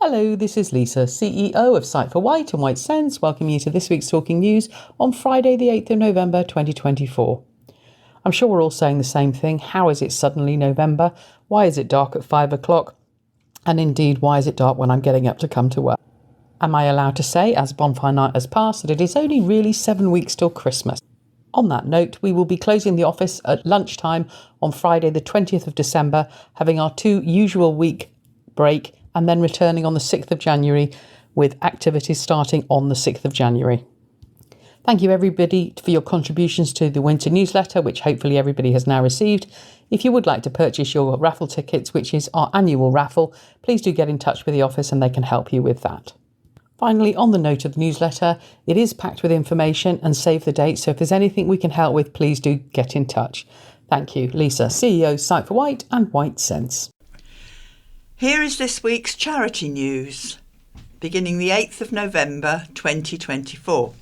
Hello, this is Lisa, CEO of Sight for White and White Sense, welcoming you to this week's Talking News on Friday the 8th of November 2024. I'm sure we're all saying the same thing. How is it suddenly November? Why is it dark at 5 o'clock? And indeed, why is it dark when I'm getting up to come to work? Am I allowed to say, as bonfire night has passed, that it is only really 7 weeks till Christmas? On that note, we will be closing the office at lunchtime on Friday the 20th of December, having our 2 usual week break and then returning on the 6th of January with activities starting on the 6th of January. Thank you everybody for your contributions to the winter newsletter, which hopefully everybody has now received. If you would like to purchase your raffle tickets, which is our annual raffle, please do get in touch with the office and they can help you with that. Finally, on the note of the newsletter, it is packed with information and save the date, so if there's anything we can help with, please do get in touch. Thank you. Lisa, CEO, Sight for White and White Sense. Here is this week's charity news, beginning the 8th of November 2024.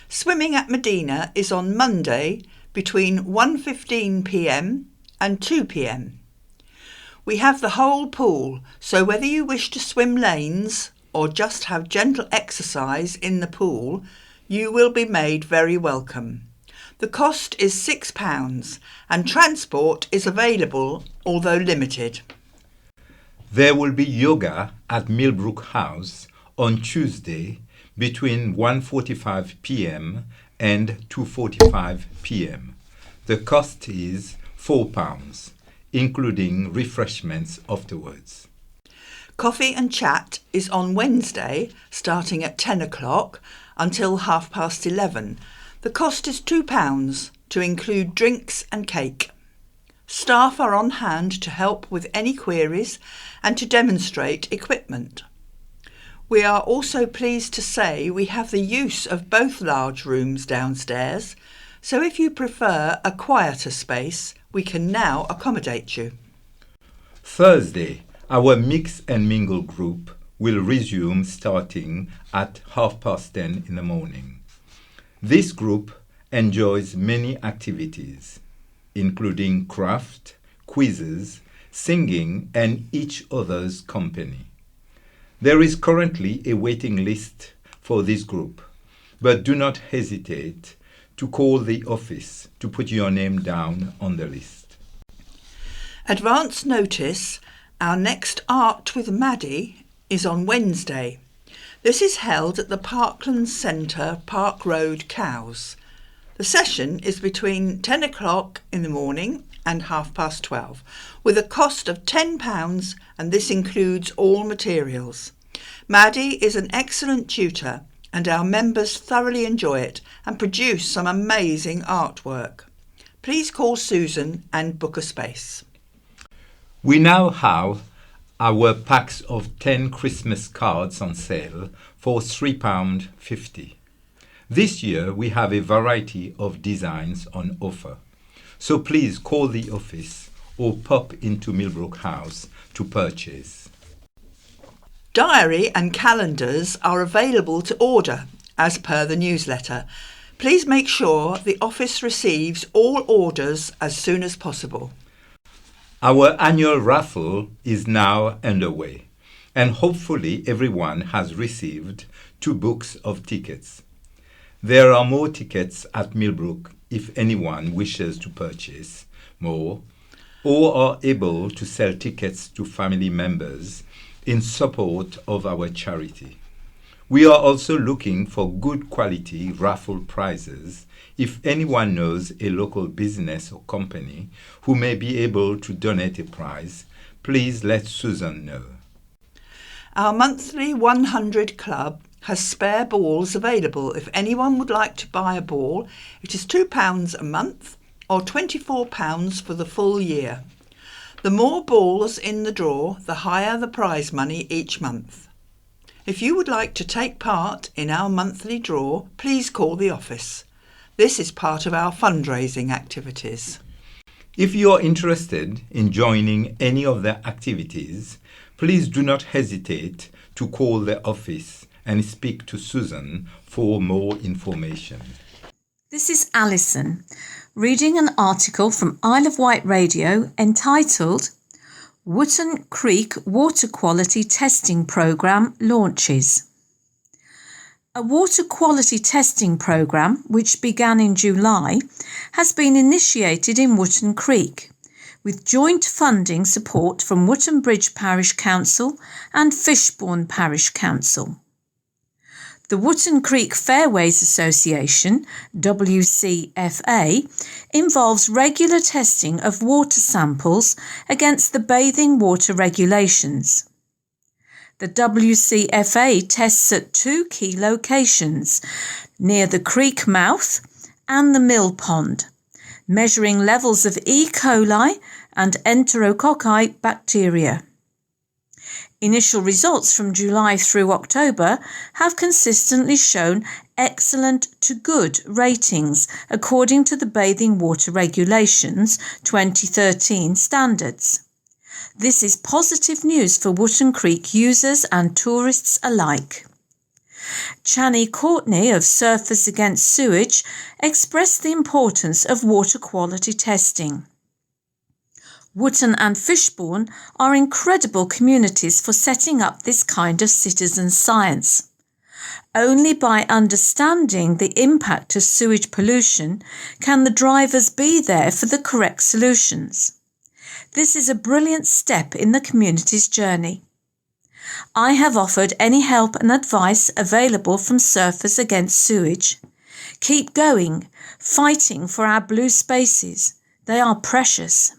Swimming at Medina is on Monday between 1:15pm and 2pm. We have the whole pool, so whether you wish to swim lanes or just have gentle exercise in the pool, you will be made very welcome. The cost is £6 and transport is available, although limited. There will be yoga at Millbrook House on Tuesday between 1:45pm and 2:45pm. The cost is £4, including refreshments afterwards. Coffee and chat is on Wednesday, starting at 10 o'clock until 11:30. The cost is £2 to include drinks and cake. Staff are on hand to help with any queries and to demonstrate equipment. We are also pleased to say we have the use of both large rooms downstairs, so if you prefer a quieter space, we can now accommodate you. Thursday, our Mix and Mingle group will resume starting at 10:30 in the morning. This group enjoys many activities, including craft, quizzes, singing, and each other's company. There is currently a waiting list for this group, but do not hesitate to call the office to put your name down on the list. Advance notice, our next Art with Maddie is on Wednesday. This is held at the Parklands Centre, Park Road, Cowes. The session is between 10 o'clock in the morning and 12:30, with a cost of £10, and this includes all materials. Maddie is an excellent tutor and our members thoroughly enjoy it and produce some amazing artwork. Please call Susan and book a space. We now have our packs of 10 Christmas cards on sale for £3.50. This year we have a variety of designs on offer, so please call the office or pop into Millbrook House to purchase. Diary and calendars are available to order as per the newsletter. Please make sure the office receives all orders as soon as possible. Our annual raffle is now underway, and hopefully everyone has received 2 books of tickets. There are more tickets at Millbrook if anyone wishes to purchase more or are able to sell tickets to family members in support of our charity. We are also looking for good quality raffle prizes if anyone knows a local business or company who may be able to donate a prize. Please let Susan know. Our monthly 100 club has spare balls available. If anyone would like to buy a ball, it is £2 a month or £24 for the full year. The more balls in the draw, the higher the prize money each month. If you would like to take part in our monthly draw, please call the office. This is part of our fundraising activities. If you are interested in joining any of the activities, please do not hesitate to call the office and speak to Susan for more information. This is Alison, reading an article from Isle of Wight Radio entitled Wootton Creek Water Quality Testing Programme launches. A water quality testing programme, which began in July, has been initiated in Wootton Creek, with joint funding support from Wootton Bridge Parish Council and Fishbourne Parish Council. The Wootton Creek Fairways Association, WCFA, involves regular testing of water samples against the bathing water regulations. The WCFA tests at 2 key locations, near the creek mouth and the mill pond, measuring levels of E. coli and enterococci bacteria. Initial results from July through October have consistently shown excellent to good ratings according to the Bathing Water Regulations 2013 standards. This is positive news for Wootton Creek users and tourists alike. Channy Courtney of Surfers Against Sewage expressed the importance of water quality testing. Wootton and Fishbourne are incredible communities for setting up this kind of citizen science. Only by understanding the impact of sewage pollution can the drivers be there for the correct solutions. This is a brilliant step in the community's journey. I have offered any help and advice available from Surfers Against Sewage. Keep going, fighting for our blue spaces. They are precious.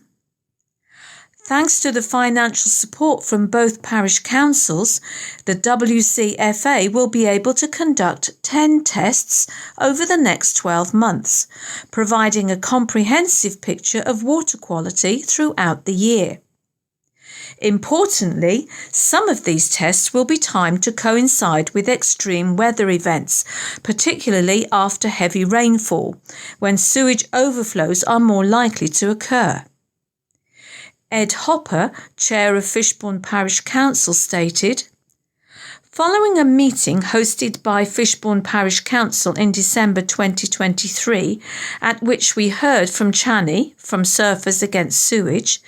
Thanks to the financial support from both parish councils, the WCFA will be able to conduct 10 tests over the next 12 months, providing a comprehensive picture of water quality throughout the year. Importantly, some of these tests will be timed to coincide with extreme weather events, particularly after heavy rainfall, when sewage overflows are more likely to occur. Ed Hopper, Chair of Fishbourne Parish Council, stated, "Following a meeting hosted by Fishbourne Parish Council in December 2023, at which we heard from Channy from Surfers Against Sewage,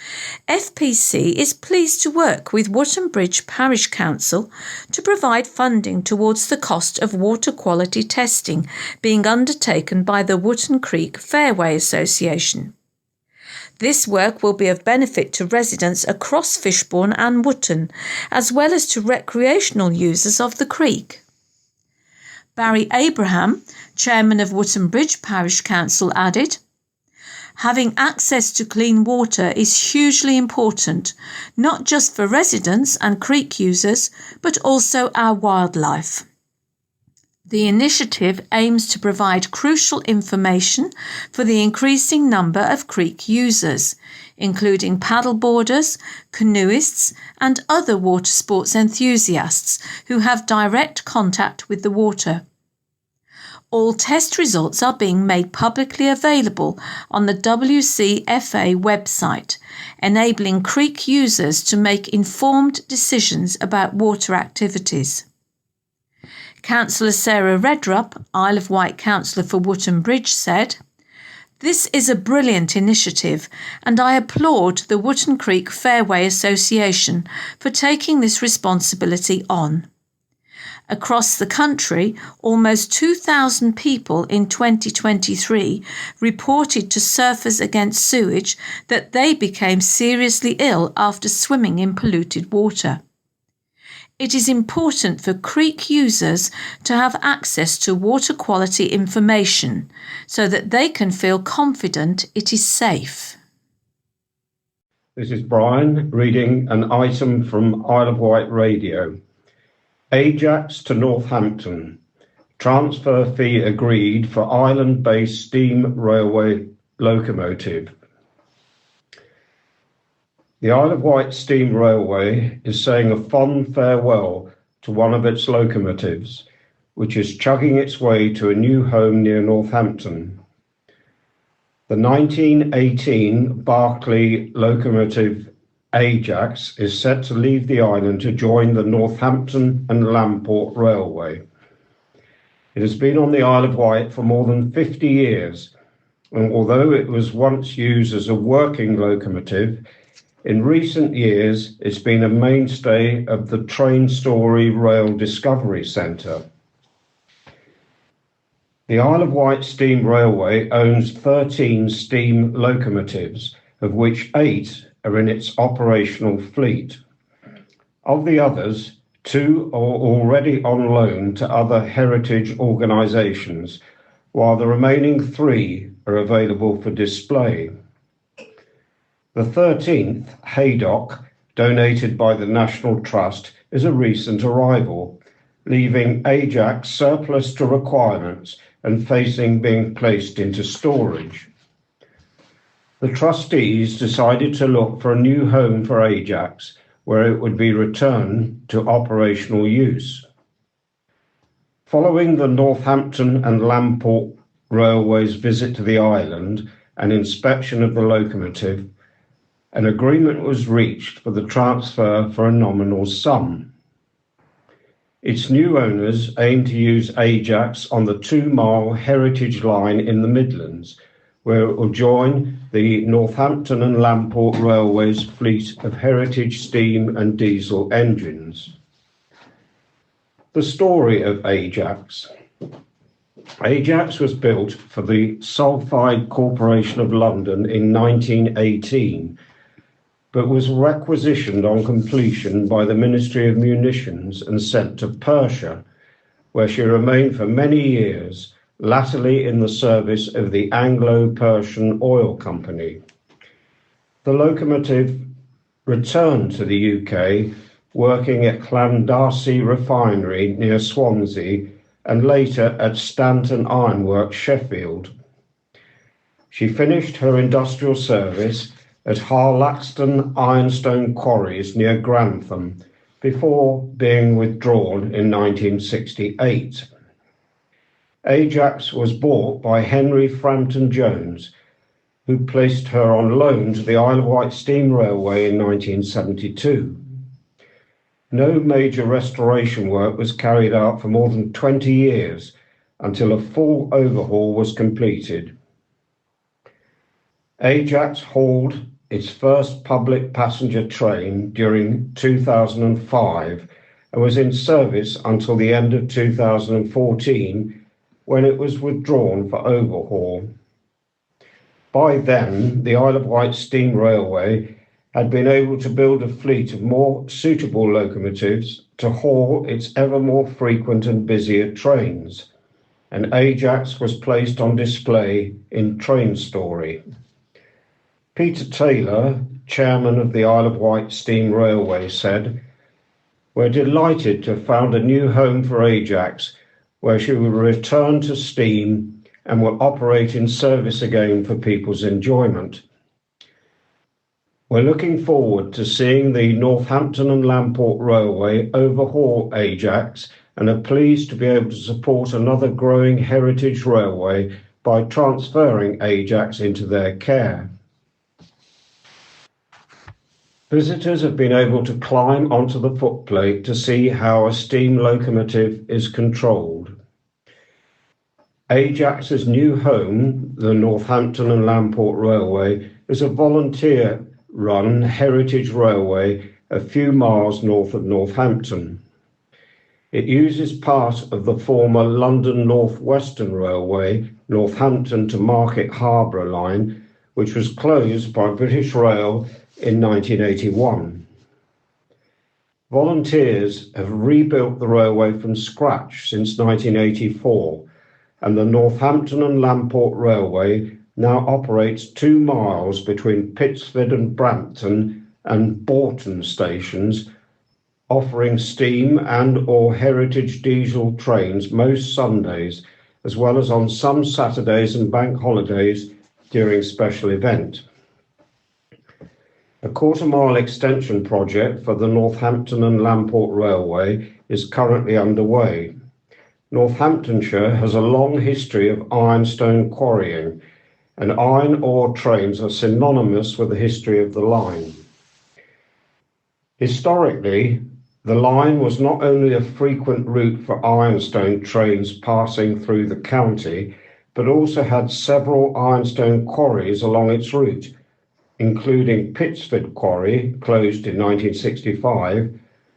FPC is pleased to work with Wootton Bridge Parish Council to provide funding towards the cost of water quality testing being undertaken by the Wootton Creek Fairway Association. This work will be of benefit to residents across Fishbourne and Wootton, as well as to recreational users of the creek." Barry Abraham, Chairman of Wootton Bridge Parish Council, added, "Having access to clean water is hugely important, not just for residents and creek users, but also our wildlife. The initiative aims to provide crucial information for the increasing number of creek users, including paddleboarders, canoeists, and other water sports enthusiasts who have direct contact with the water. All test results are being made publicly available on the WCFA website, enabling creek users to make informed decisions about water activities." Councillor Sarah Redrup, Isle of Wight Councillor for Wootton Bridge, said, "This is a brilliant initiative, and I applaud the Wootton Creek Fairway Association for taking this responsibility on. Across the country, almost 2,000 people in 2023 reported to Surfers Against Sewage that they became seriously ill after swimming in polluted water. It is important for creek users to have access to water quality information so that they can feel confident it is safe." This is Brian reading an item from Isle of Wight Radio. Ajax to Northampton. Transfer fee agreed for island-based steam railway locomotive. The Isle of Wight Steam Railway is saying a fond farewell to one of its locomotives, which is chugging its way to a new home near Northampton. The 1918 Barclay locomotive Ajax is set to leave the island to join the Northampton and Lamport Railway. It has been on the Isle of Wight for more than 50 years, and although it was once used as a working locomotive, In recent years, it's been a mainstay of the Train Story Rail Discovery Centre. The Isle of Wight Steam Railway owns 13 steam locomotives, of which 8 are in its operational fleet. Of the others, 2 are already on loan to other heritage organisations, while the remaining 3 are available for display. The 13th, Haydock, donated by the National Trust, is a recent arrival, leaving Ajax surplus to requirements and facing being placed into storage. The trustees decided to look for a new home for Ajax, where it would be returned to operational use. Following the Northampton and Lamport Railway's visit to the island and inspection of the locomotive, an agreement was reached for the transfer for a nominal sum. Its new owners aim to use Ajax on the 2-mile heritage line in the Midlands, where it will join the Northampton and Lamport Railway's fleet of heritage steam and diesel engines. The story of Ajax. Ajax was built for the Sulphide Corporation of London in 1918, but was requisitioned on completion by the Ministry of Munitions and sent to Persia, where she remained for many years, latterly in the service of the Anglo-Persian Oil Company. The locomotive returned to the UK, working at Llandarcy Refinery near Swansea and later at Stanton Ironworks, Sheffield. She finished her industrial service at Harlaxton Ironstone Quarries near Grantham before being withdrawn in 1968. Ajax was bought by Henry Frampton Jones, who placed her on loan to the Isle of Wight Steam Railway in 1972. No major restoration work was carried out for more than 20 years until a full overhaul was completed. Ajax hauled its first public passenger train during 2005 and was in service until the end of 2014, when it was withdrawn for overhaul. By then, the Isle of Wight Steam Railway had been able to build a fleet of more suitable locomotives to haul its ever more frequent and busier trains, and Ajax was placed on display in Train Story. Peter Taylor, chairman of the Isle of Wight Steam Railway, said, "We're delighted to have found a new home for Ajax, where she will return to steam and will operate in service again for people's enjoyment. We're looking forward to seeing the Northampton and Lamport Railway overhaul Ajax and are pleased to be able to support another growing heritage railway by transferring Ajax into their care." Visitors have been able to climb onto the footplate to see how a steam locomotive is controlled. Ajax's new home, the Northampton and Lamport Railway, is a volunteer-run heritage railway a few miles north of Northampton. It uses part of the former London North Western Railway, Northampton to Market Harborough line, which was closed by British Rail in 1981. Volunteers have rebuilt the railway from scratch since 1984, and the Northampton and Lamport Railway now operates 2 miles between Pittsford and Brampton and Bourton stations, offering steam and/or heritage diesel trains most Sundays, as well as on some Saturdays and bank holidays during special events. A quarter-mile extension project for the Northampton and Lamport Railway is currently underway. Northamptonshire has a long history of ironstone quarrying, and iron ore trains are synonymous with the history of the line. Historically, the line was not only a frequent route for ironstone trains passing through the county, but also had several ironstone quarries along its route, including Pitsford Quarry, closed in 1965,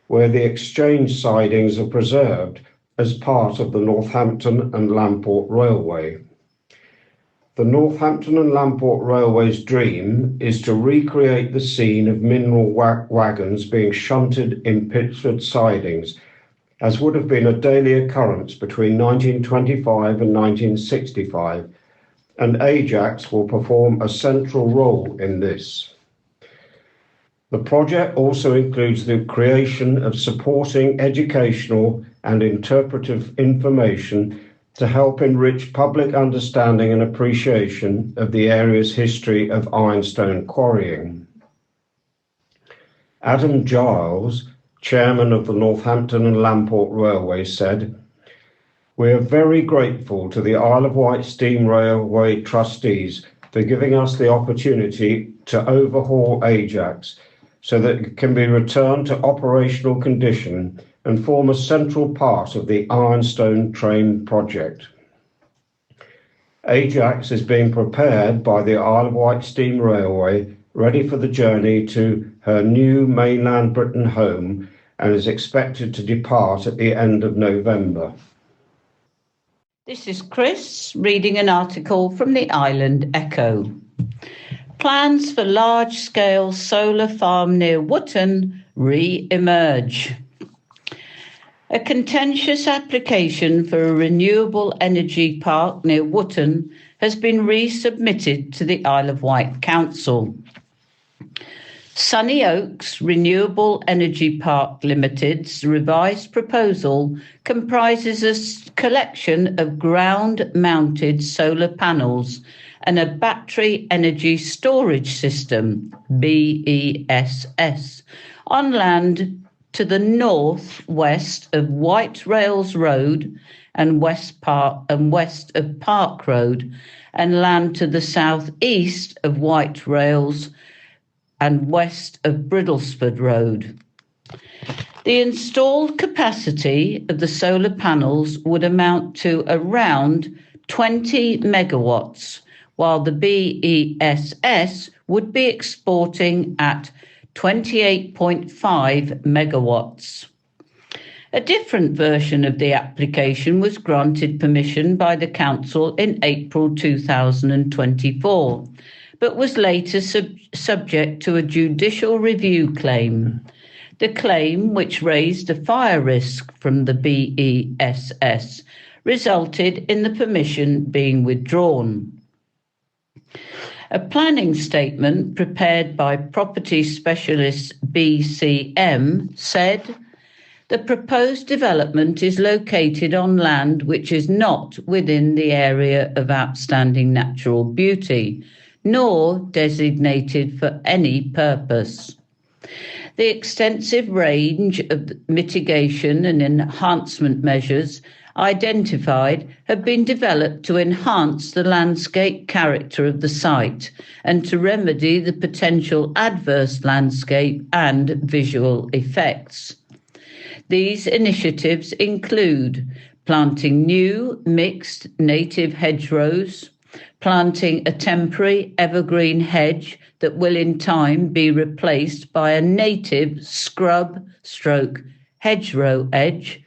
where the exchange sidings are preserved as part of the Northampton and Lamport Railway. The Northampton and Lamport Railway's dream is to recreate the scene of mineral wagons being shunted in Pitsford sidings, as would have been a daily occurrence between 1925 and 1965, and Ajax will perform a central role in this. The project also includes the creation of supporting educational and interpretive information to help enrich public understanding and appreciation of the area's history of ironstone quarrying. Adam Giles, chairman of the Northampton and Lamport Railway, said, "We are very grateful to the Isle of Wight Steam Railway trustees for giving us the opportunity to overhaul Ajax so that it can be returned to operational condition and form a central part of the Ironstone Train project. Ajax is being prepared by the Isle of Wight Steam Railway, ready for the journey to her new mainland Britain home, and is expected to depart at the end of November." This is Chris reading an article from the Island Echo. Plans for large-scale solar farm near Wootton re-emerge. A contentious application for a renewable energy park near Wootton has been resubmitted to the Isle of Wight Council. Sunny Oaks Renewable Energy Park Limited's revised proposal comprises a collection of ground-mounted solar panels and a battery energy storage system, BESS, on land to the north-west of White Rails Road and west of Park Road, and land to the south-east of White Rails and west of Bridlesford Road. The installed capacity of the solar panels would amount to around 20 megawatts, while the BESS would be exporting at 28.5 megawatts. A different version of the application was granted permission by the Council in April 2024, but was later subject to a judicial review claim. The claim, which raised a fire risk from the BESS, resulted in the permission being withdrawn. A planning statement prepared by property specialist BCM said, "The proposed development is located on land which is not within the area of outstanding natural beauty, nor designated for any purpose. The extensive range of mitigation and enhancement measures identified have been developed to enhance the landscape character of the site and to remedy the potential adverse landscape and visual effects. These initiatives include planting new mixed native hedgerows, planting a temporary evergreen hedge that will in time be replaced by a native scrub/hedgerow edge,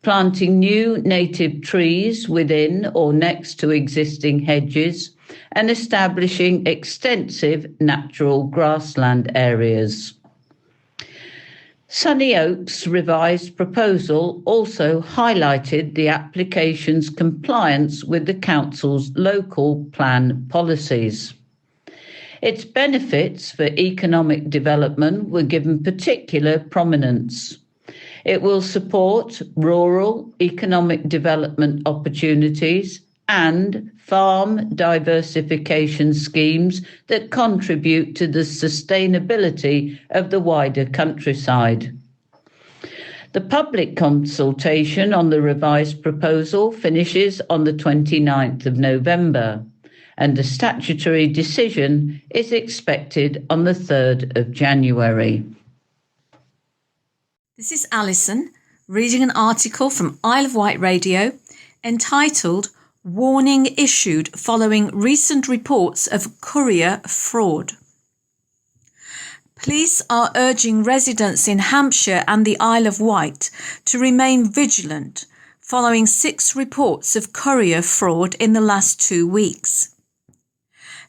planting new native trees within or next to existing hedges, and establishing extensive natural grassland areas." Sunny Oaks' revised proposal also highlighted the application's compliance with the Council's local plan policies. Its benefits for economic development were given particular prominence. It will support rural economic development opportunities and farm diversification schemes that contribute to the sustainability of the wider countryside. The public consultation on the revised proposal finishes on the 29th of November, and a statutory decision is expected on the 3rd of January. This is Alison reading an article from Isle of Wight Radio entitled "Warning Issued Following Recent Reports of Courier Fraud." Police are urging residents in Hampshire and the Isle of Wight to remain vigilant following 6 reports of courier fraud in the last 2 weeks.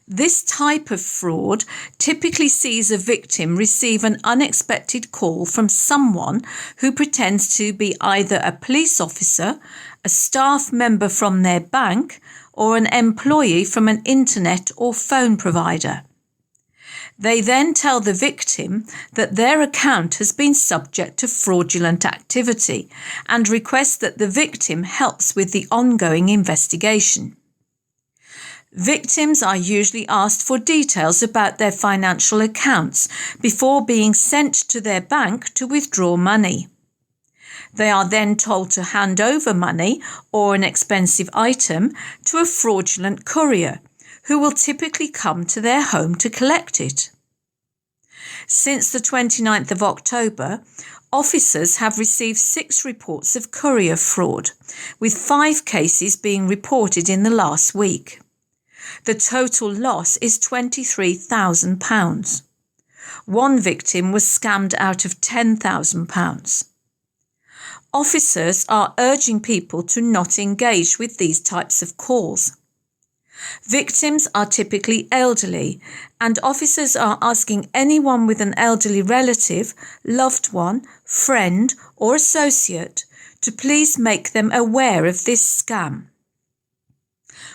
This type of fraud typically sees a victim receive an unexpected call from someone who pretends to be either a police officer, a staff member from their bank, or an employee from an internet or phone provider. They then tell the victim that their account has been subject to fraudulent activity and request that the victim helps with the ongoing investigation. Victims are usually asked for details about their financial accounts before being sent to their bank to withdraw money. They are then told to hand over money or an expensive item to a fraudulent courier, who will typically come to their home to collect it. Since the 29th of October, officers have received 6 reports of courier fraud, with 5 cases being reported in the last week. The total loss is £23,000. One victim was scammed out of £10,000. Officers are urging people to not engage with these types of calls. Victims are typically elderly, and officers are asking anyone with an elderly relative, loved one, friend, or associate to please make them aware of this scam.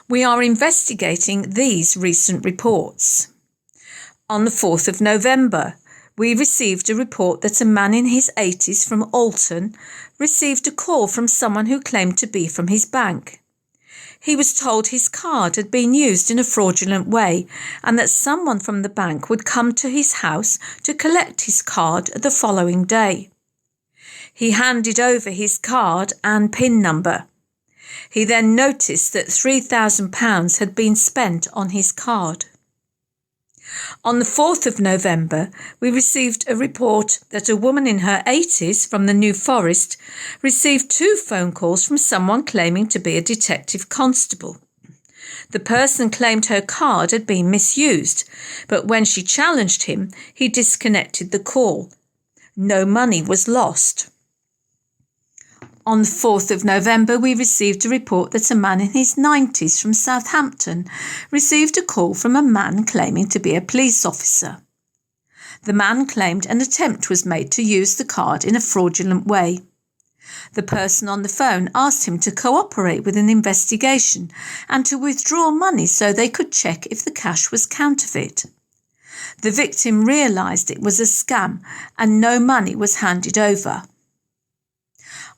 We are investigating these recent reports. On the 4th of November, we received a report that a man in his 80s from Alton received a call from someone who claimed to be from his bank. He was told his card had been used in a fraudulent way and that someone from the bank would come to his house to collect his card the following day. He handed over his card and PIN number. He then noticed that £3,000 had been spent on his card. On the 4th of November, we received a report that a woman in her 80s from the New Forest received 2 phone calls from someone claiming to be a detective constable. The person claimed her card had been misused, but when she challenged him, he disconnected the call. No money was lost. On the 4th of November, we received a report that a man in his 90s from Southampton received a call from a man claiming to be a police officer. The man claimed an attempt was made to use the card in a fraudulent way. The person on the phone asked him to cooperate with an investigation and to withdraw money so they could check if the cash was counterfeit. The victim realised it was a scam and no money was handed over.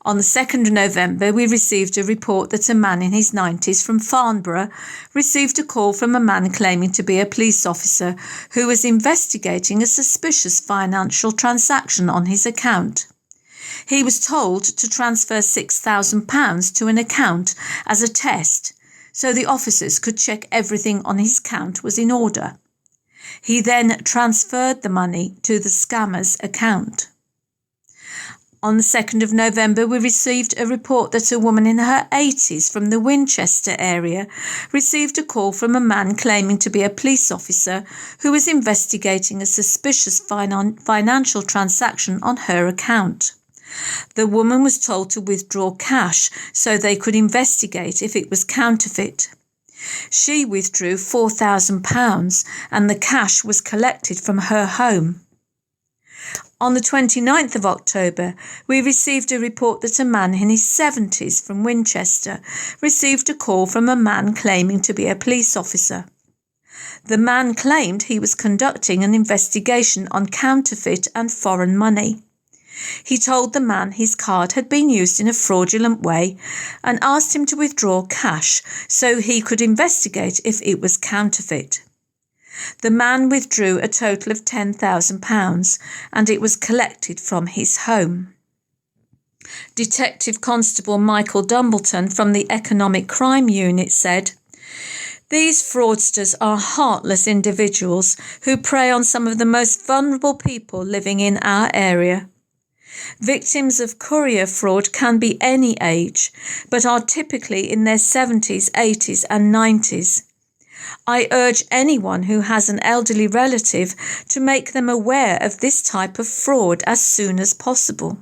On the 2nd of November, we received a report that a man in his 90s from Farnborough received a call from a man claiming to be a police officer who was investigating a suspicious financial transaction on his account. He was told to transfer £6,000 to an account as a test, so the officers could check everything on his account was in order. He then transferred the money to the scammer's account. On the 2nd of November, we received a report that a woman in her 80s from the Winchester area received a call from a man claiming to be a police officer who was investigating a suspicious financial transaction on her account. The woman was told to withdraw cash so they could investigate if it was counterfeit. She withdrew £4,000 and the cash was collected from her home. On the 29th of October, we received a report that a man in his 70s from Winchester received a call from a man claiming to be a police officer. The man claimed he was conducting an investigation on counterfeit and foreign money. He told the man his card had been used in a fraudulent way and asked him to withdraw cash so he could investigate if it was counterfeit. The man withdrew a total of £10,000 and it was collected from his home. Detective Constable Michael Dumbleton from the Economic Crime Unit said, "These fraudsters are heartless individuals who prey on some of the most vulnerable people living in our area. Victims of courier fraud can be any age, but are typically in their 70s, 80s and 90s. I urge anyone who has an elderly relative to make them aware of this type of fraud as soon as possible.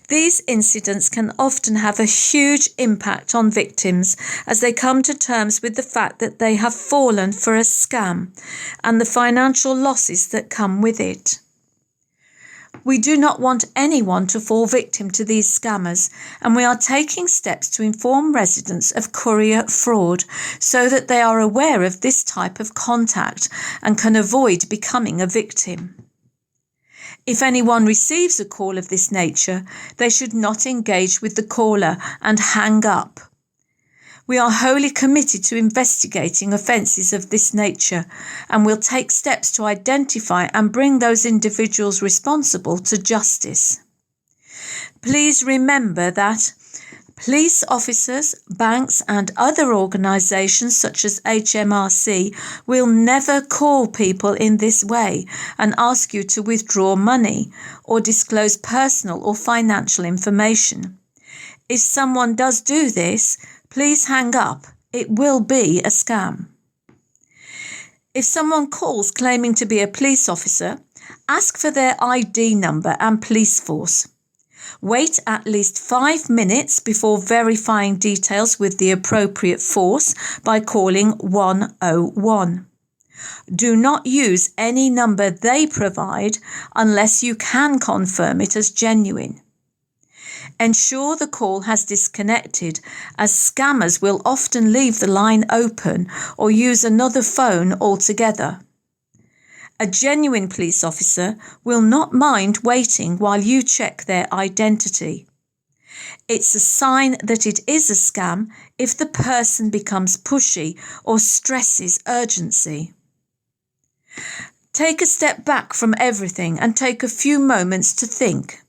These incidents can often have a huge impact on victims as they come to terms with the fact that they have fallen for a scam and the financial losses that come with it. We do not want anyone to fall victim to these scammers, and we are taking steps to inform residents of courier fraud so that they are aware of this type of contact and can avoid becoming a victim. If anyone receives a call of this nature, they should not engage with the caller and hang up. We are wholly committed to investigating offences of this nature and will take steps to identify and bring those individuals responsible to justice. Please remember that police officers, banks and other organisations such as HMRC will never call people in this way and ask you to withdraw money or disclose personal or financial information. If someone does do this, please hang up. It will be a scam. If someone calls claiming to be a police officer, ask for their ID number and police force. Wait at least 5 minutes before verifying details with the appropriate force by calling 101. Do not use any number they provide unless you can confirm it as genuine. Ensure the call has disconnected, as scammers will often leave the line open or use another phone altogether. A genuine police officer will not mind waiting while you check their identity. It's a sign that it is a scam if the person becomes pushy or stresses urgency. Take a step back from everything and take a few moments to think.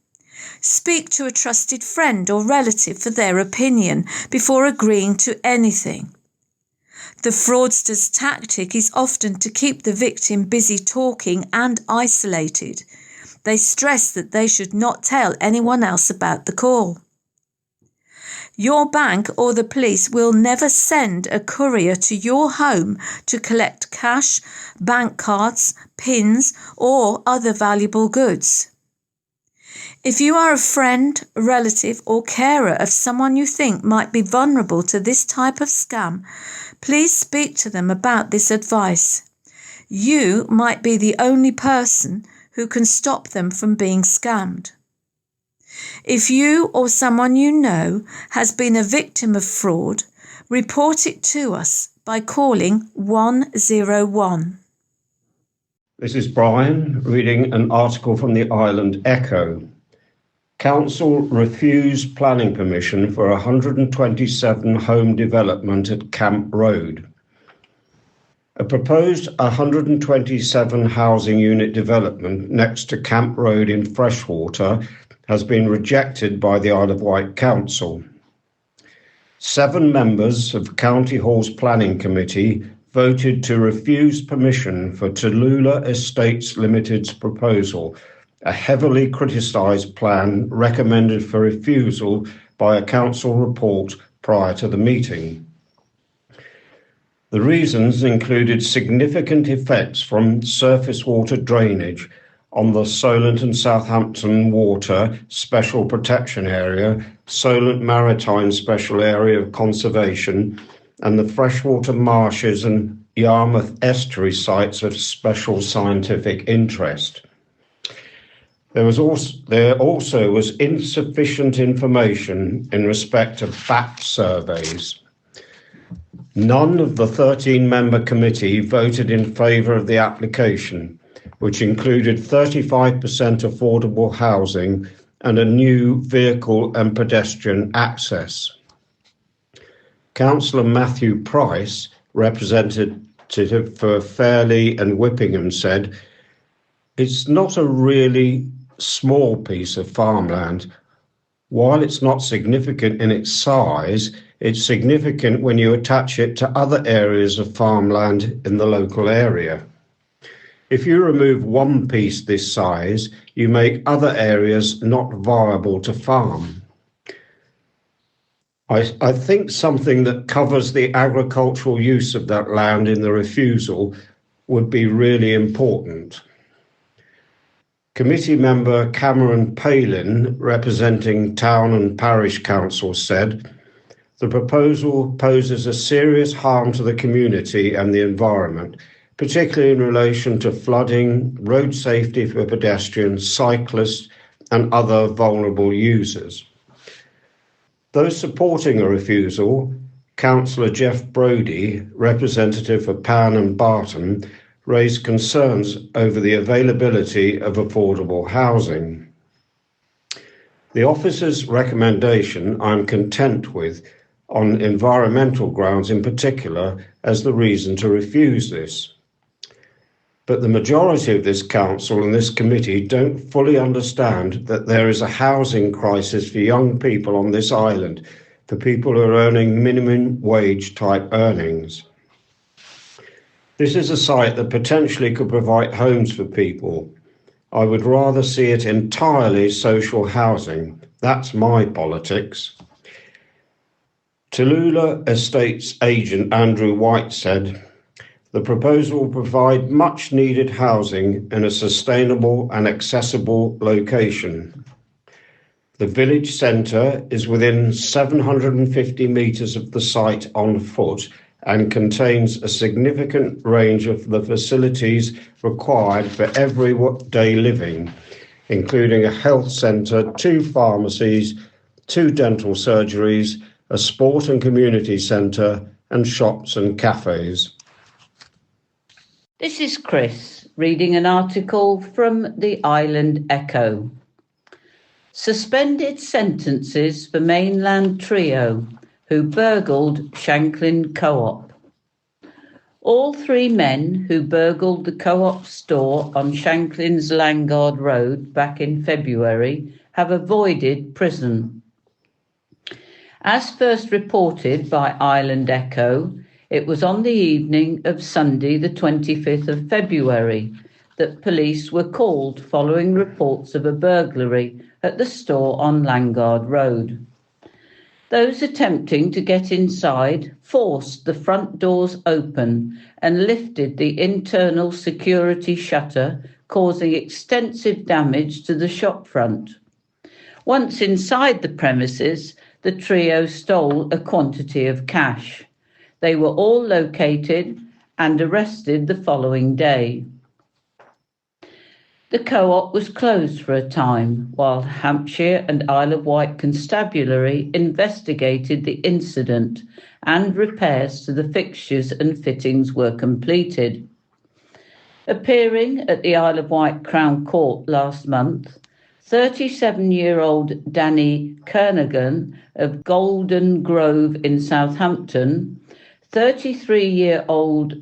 Speak to a trusted friend or relative for their opinion before agreeing to anything. The fraudster's tactic is often to keep the victim busy talking and isolated. They stress that they should not tell anyone else about the call. Your bank or the police will never send a courier to your home to collect cash, bank cards, pins, or other valuable goods. If you are a friend, relative, or carer of someone you think might be vulnerable to this type of scam, please speak to them about this advice. You might be the only person who can stop them from being scammed. If you or someone you know has been a victim of fraud, report it to us by calling 101. This is Brian reading an article from the Island Echo. Council refused planning permission for 127 home development at Camp Road. A proposed 127 housing unit development next to Camp Road in Freshwater has been rejected by the Isle of Wight Council. 7 members of County Hall's Planning Committee voted to refuse permission for Tallulah Estates Limited's proposal, a heavily criticised plan recommended for refusal by a council report prior to the meeting. The reasons included significant effects from surface water drainage on the Solent and Southampton Water Special Protection Area, Solent Maritime Special Area of Conservation, and the freshwater marshes and Yarmouth estuary sites of special scientific interest. There also was insufficient information in respect of fact surveys. None of the 13-member committee voted in favour of the application, which included 35% affordable housing and a new vehicle and pedestrian access. Councillor Matthew Price, representative for Fairley and Whippingham, said, "It's not a really small piece of farmland. While it's not significant in its size, it's significant when you attach it to other areas of farmland in the local area. If you remove one piece this size, you make other areas not viable to farm. I think something that covers the agricultural use of that land in the refusal would be really important. Committee member Cameron Palin, representing Town and Parish Council, said, "The proposal poses a serious harm to the community and the environment, particularly in relation to flooding, road safety for pedestrians, cyclists, and other vulnerable users." Those supporting a refusal, Councillor Jeff Brodie, representative for Pan and Barton, raised concerns over the availability of affordable housing. The officer's recommendation I'm content with, on environmental grounds in particular, as the reason to refuse this. But the majority of this council and this committee don't fully understand that there is a housing crisis for young people on this island, for people who are earning minimum wage type earnings. This is a site that potentially could provide homes for people. I would rather see it entirely social housing. That's my politics. Tallulah Estates agent Andrew White said, "The proposal will provide much needed housing in a sustainable and accessible location. The village centre is within 750 metres of the site on foot and contains a significant range of the facilities required for everyday living, including a health centre, 2 pharmacies, 2 dental surgeries, a sport and community centre, and shops and cafes." This is Chris reading an article from the Island Echo. Suspended sentences for mainland trio who burgled Shanklin Co-op. All 3 men who burgled the Co-op store on Shanklin's Langard Road back in February have avoided prison. As first reported by Island Echo, it was on the evening of Sunday, the 25th of February, that police were called following reports of a burglary at the store on Langard Road. Those attempting to get inside forced the front doors open and lifted the internal security shutter, causing extensive damage to the shop front. Once inside the premises, the trio stole a quantity of cash. They were all located and arrested the following day. The Co-op was closed for a time while Hampshire and Isle of Wight Constabulary investigated the incident and repairs to the fixtures and fittings were completed. Appearing at the Isle of Wight Crown Court last month, 37-year-old Danny Kernigan of Golden Grove in Southampton, 33-year-old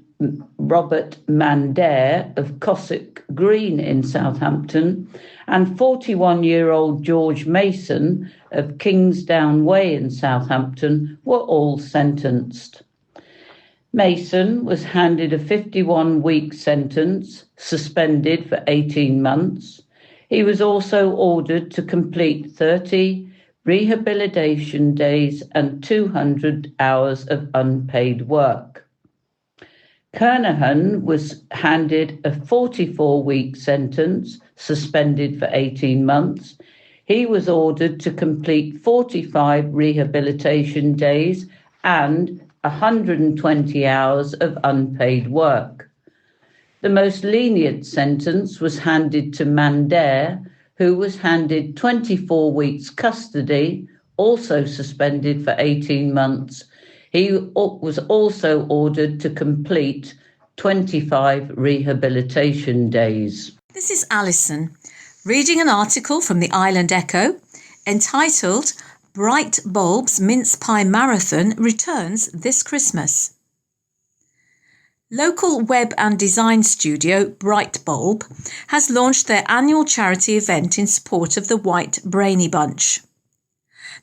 Robert Mandare of Cossack Green in Southampton, and 41-year-old George Mason of Kingsdown Way in Southampton were all sentenced. Mason was handed a 51-week sentence, suspended for 18 months. He was also ordered to complete 30 rehabilitation days and 200 hours of unpaid work. Kernahan was handed a 44-week sentence, suspended for 18 months. He was ordered to complete 45 rehabilitation days and 120 hours of unpaid work. The most lenient sentence was handed to Mandare, who was handed 24 weeks custody, also suspended for 18 months. He was also ordered to complete 25 rehabilitation days. This is Alison, reading an article from the Island Echo entitled Bright Bulbs Mince Pie Marathon returns this Christmas. Local web and design studio Bright Bulb has launched their annual charity event in support of the White Brainy Bunch.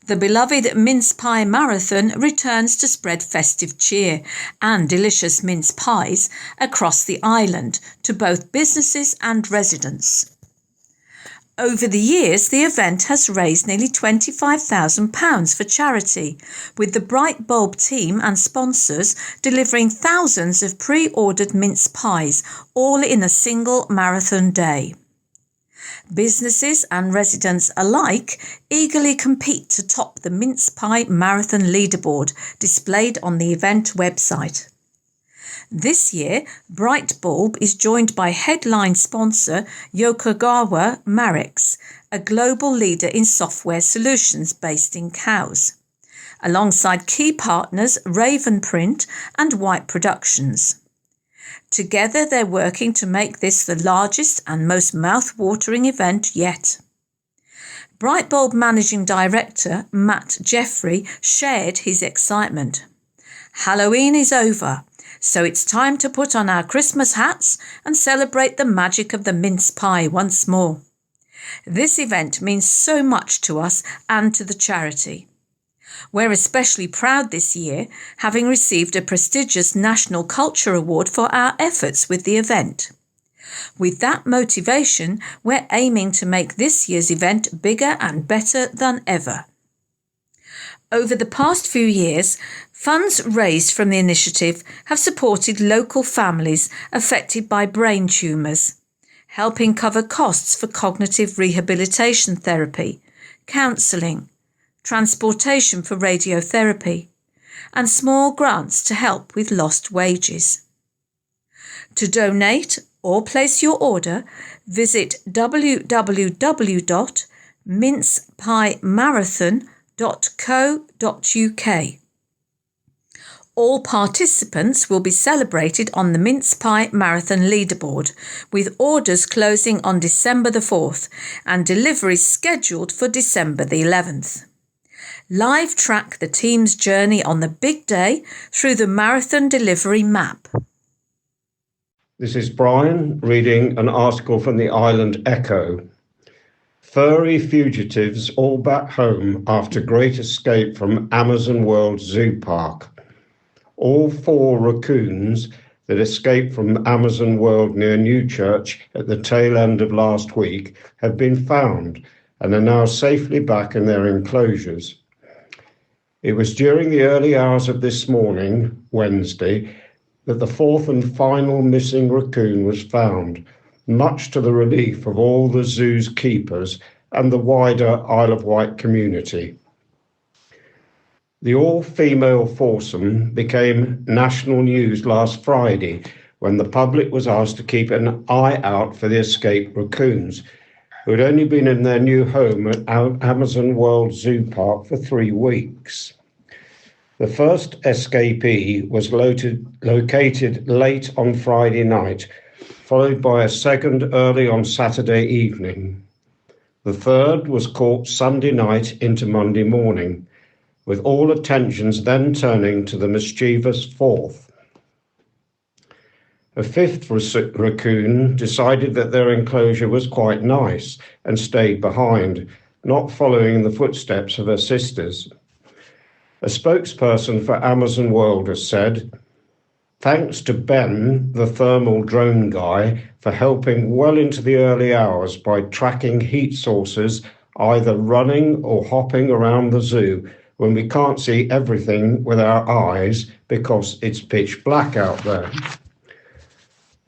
The beloved Mince Pie Marathon returns to spread festive cheer and delicious mince pies across the island to both businesses and residents. Over the years, the event has raised nearly £25,000 for charity, with the Bright Bulb team and sponsors delivering thousands of pre-ordered mince pies, all in a single marathon day. Businesses and residents alike eagerly compete to top the mince pie marathon leaderboard displayed on the event website. This year, Bright Bulb is joined by headline sponsor Yokogawa Marix, a global leader in software solutions based in Cowes, alongside key partners Raven Print and White Productions. Together, they're working to make this the largest and most mouth-watering event yet. Bright Bulb Managing Director Matt Jeffrey shared his excitement. Halloween is over, so it's time to put on our Christmas hats and celebrate the magic of the mince pie once more. This event means so much to us and to the charity. We're especially proud this year, having received a prestigious National Culture Award for our efforts with the event. With that motivation, we're aiming to make this year's event bigger and better than ever. Over the past few years, funds raised from the initiative have supported local families affected by brain tumours, helping cover costs for cognitive rehabilitation therapy, counselling, transportation for radiotherapy, and small grants to help with lost wages. To donate or place your order, visit www.mincepiemarathon.co.uk. All participants will be celebrated on the Mince Pie Marathon leaderboard, with orders closing on December the 4th and deliveries scheduled for December the 11th. Live track the team's journey on the big day through the marathon delivery map. This is Brian reading an article from the Island Echo. Furry fugitives all back home after great escape from Amazon World Zoo Park. All 4 raccoons that escaped from Amazon World near Newchurch at the tail end of last week have been found and are now safely back in their enclosures. It was during the early hours of this morning, Wednesday, that the 4th and final missing raccoon was found, much to the relief of all the zoo's keepers and the wider Isle of Wight community. The all-female foursome became national news last Friday when the public was asked to keep an eye out for the escaped raccoons, who had only been in their new home at Amazon World Zoo Park for 3 weeks. The first escapee was located late on Friday night, followed by a second early on Saturday evening. The third was caught Sunday night into Monday morning, with all attentions then turning to the mischievous fourth. A 5th raccoon decided that their enclosure was quite nice and stayed behind, not following the footsteps of her sisters. A spokesperson for Amazon World has said, "Thanks to Ben, the thermal drone guy, for helping well into the early hours by tracking heat sources either running or hopping around the zoo when we can't see everything with our eyes because it's pitch black out there.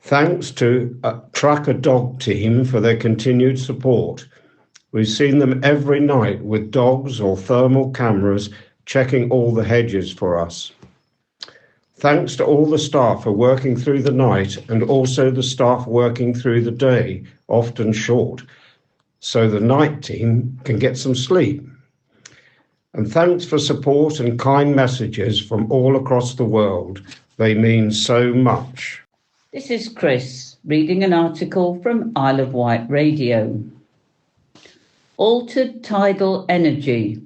Thanks to a Tracker Dog team for their continued support. We've seen them every night with dogs or thermal cameras checking all the hedges for us. Thanks to all the staff for working through the night and also the staff working through the day, often short, so the night team can get some sleep. And thanks for support and kind messages from all across the world. They mean so much." This is Chris reading an article from Isle of Wight Radio. Altered tidal energy.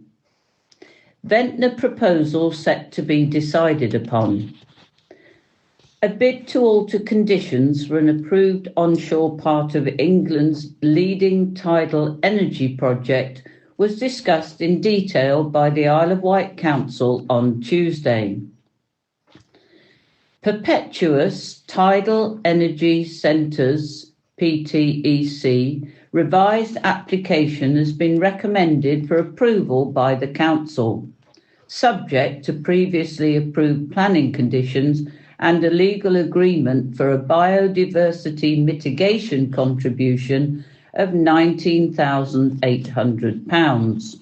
Ventnor proposal set to be decided upon. A bid to alter conditions for an approved onshore part of England's leading tidal energy project was discussed in detail by the Isle of Wight Council on Tuesday. Perpetuous Tidal Energy Centres, PTEC, revised application has been recommended for approval by the Council, subject to previously approved planning conditions and a legal agreement for a biodiversity mitigation contribution of £19,800.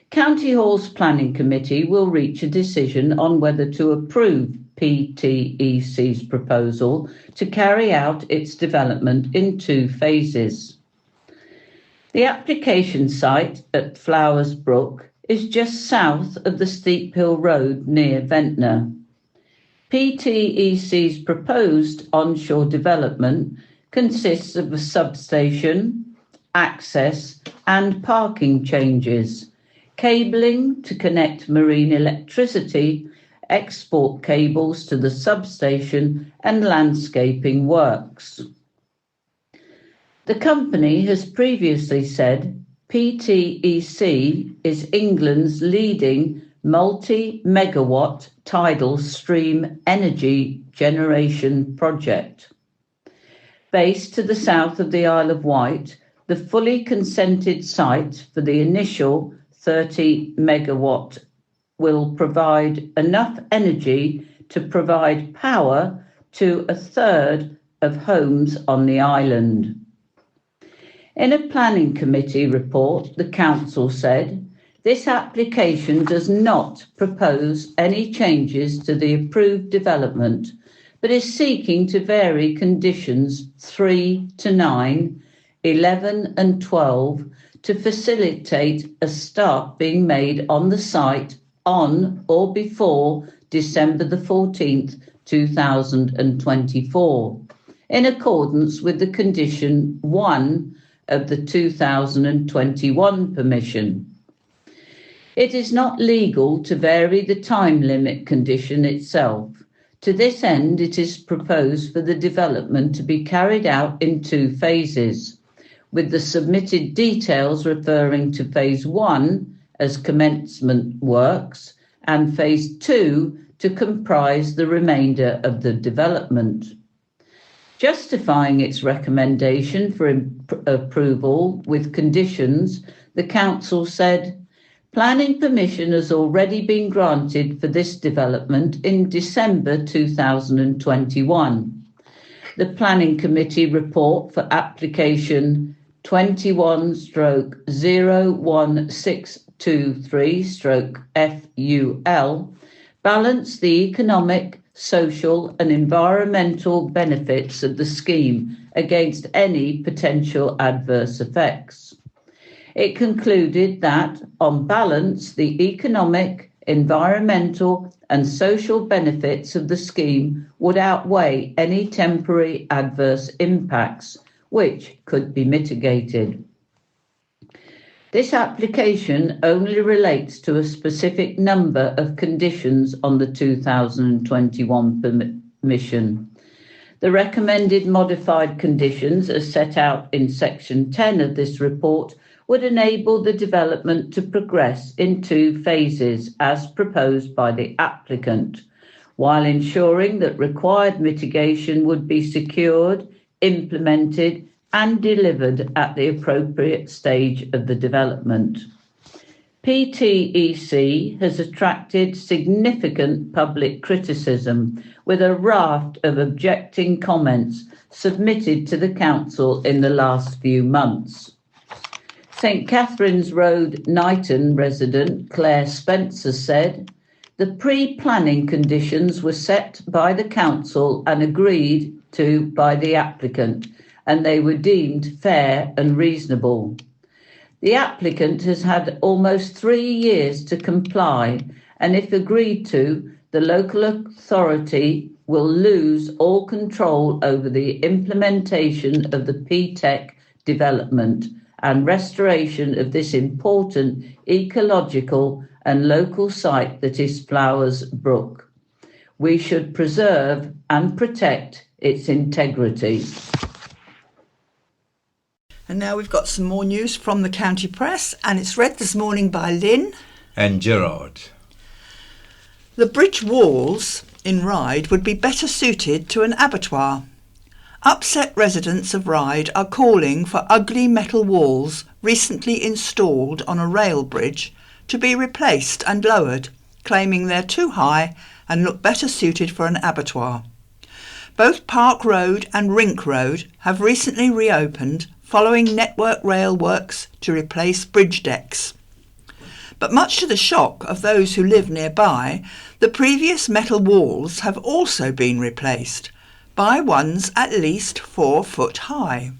County Hall's Planning Committee will reach a decision on whether to approve PTEC's proposal to carry out its development in 2 phases. The application site at Flowers Brook is just south of the Steep Hill Road near Ventnor. PTEC's proposed onshore development consists of a substation, access and parking changes, cabling to connect marine electricity, export cables to the substation and landscaping works. The company has previously said PTEC is England's leading multi-megawatt tidal stream energy generation project. Based to the south of the Isle of Wight, the fully consented site for the initial 30 megawatt will provide enough energy to provide power to a third of homes on the island. In a planning committee report, the council said, this application does not propose any changes to the approved development, but is seeking to vary conditions 3 to 9, 11 and 12 to facilitate a start being made on the site on or before December the 14th, 2024, in accordance with the condition 1 of the 2021 permission. It is not legal to vary the time limit condition itself. To this end, it is proposed for the development to be carried out in 2 phases, with the submitted details referring to phase 1 as commencement works and phase 2 to comprise the remainder of the development. Justifying its recommendation for approval with conditions, the council said, planning permission has already been granted for this development in December 2021. The Planning Committee report for application 21/01623/FUL balance the economic, social and environmental benefits of the scheme against any potential adverse effects. It concluded that, on balance, the economic, environmental and social benefits of the scheme would outweigh any temporary adverse impacts, which could be mitigated. This application only relates to a specific number of conditions on the 2021 permission. The recommended modified conditions, as set out in section 10 of this report, would enable the development to progress in 2 phases as proposed by the applicant, while ensuring that required mitigation would be secured, implemented and delivered at the appropriate stage of the development. PTEC has attracted significant public criticism with a raft of objecting comments submitted to the council in the last few months. St Catherine's Road, Knighton resident Claire Spencer said, the pre-planning conditions were set by the council and agreed to by the applicant, and they were deemed fair and reasonable. The applicant has had almost 3 years to comply, and if agreed to, the local authority will lose all control over the implementation of the PTEC development and restoration of this important ecological and local site that is Flowers Brook. We should preserve and protect its integrity. And now we've got some more news from the county press, and it's read this morning by Lynn and Gerard. The bridge walls in Ryde would be better suited to an abattoir. Upset residents of Ryde are calling for ugly metal walls recently installed on a rail bridge to be replaced and lowered, claiming they're too high and look better suited for an abattoir. Both Park Road and Rink Road have recently reopened following Network Rail works to replace bridge decks. But much to the shock of those who live nearby, the previous metal walls have also been replaced by ones at least 4 foot high.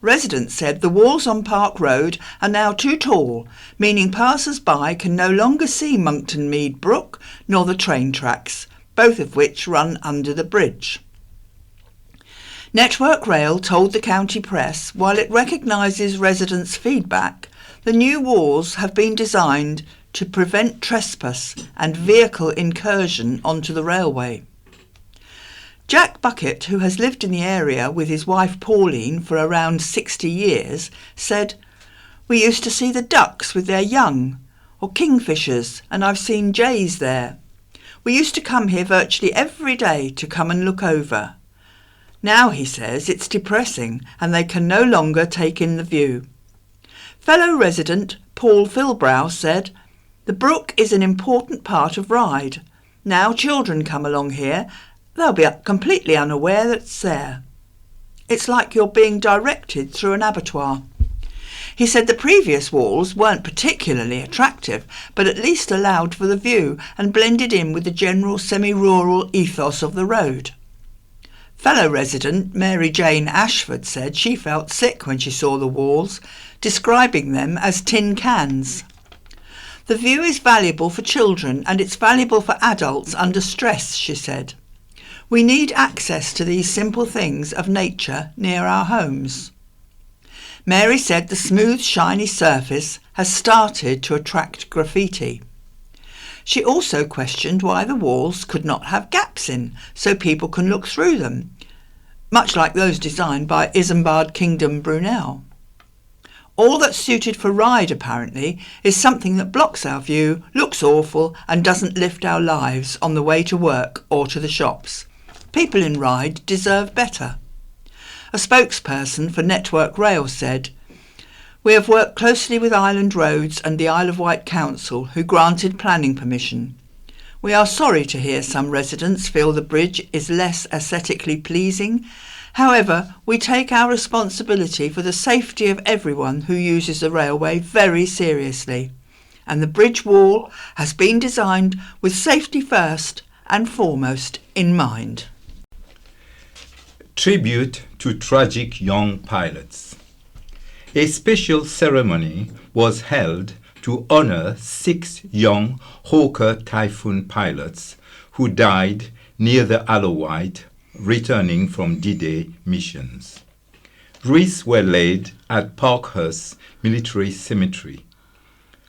Residents said the walls on Park Road are now too tall, meaning passers-by can no longer see Monkton Mead Brook nor the train tracks, both of which run under the bridge. Network Rail told the county press while it recognises residents' feedback, the new walls have been designed to prevent trespass and vehicle incursion onto the railway. Jack Bucket, who has lived in the area with his wife Pauline for around 60 years, said, "We used to see the ducks with their young, or kingfishers, and I've seen jays there. We used to come here virtually every day to come and look over. Now," he says, "it's depressing and they can no longer take in the view." Fellow resident Paul Philbrow said, "The brook is an important part of Ryde. Now children come along here, they'll be completely unaware that it's there. It's like you're being directed through an abattoir." He said the previous walls weren't particularly attractive, but at least allowed for the view and blended in with the general semi-rural ethos of the road. Fellow resident Mary Jane Ashford said she felt sick when she saw the walls, describing them as tin cans. "The view is valuable for children and it's valuable for adults under stress," she said. "We need access to these simple things of nature near our homes." Mary said the smooth, shiny surface has started to attract graffiti. She also questioned why the walls could not have gaps in so people can look through them, much like those designed by Isambard Kingdom Brunel. All that's suited for Ryde, apparently, is something that blocks our view, looks awful and doesn't lift our lives on the way to work or to the shops. People in Ryde deserve better. A spokesperson for Network Rail said, "We have worked closely with Island Roads and the Isle of Wight Council, who granted planning permission. We are sorry to hear some residents feel the bridge is less aesthetically pleasing. However, we take our responsibility for the safety of everyone who uses the railway very seriously, and the bridge wall has been designed with safety first and foremost in mind." Tribute to tragic young pilots. A special ceremony was held to honor 6 young Hawker Typhoon pilots who died near the Isle of Wight returning from D-Day missions. Wreaths were laid at Parkhurst Military Cemetery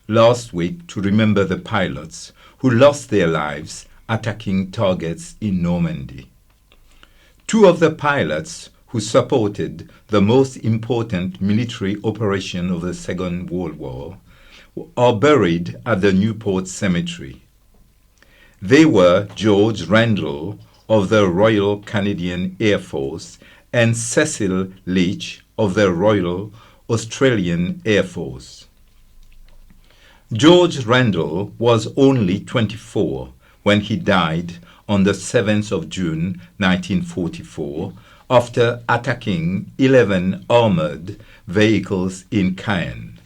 last week to remember the pilots who lost their lives attacking targets in Normandy. 2 of the pilots who supported the most important military operation of the Second World War are buried at the Newport Cemetery. They were George Randall of the Royal Canadian Air Force and Cecil Leach of the Royal Australian Air Force. George Randall was only 24 when he died on the 7th of June 1944 after attacking 11 armoured vehicles in Caen.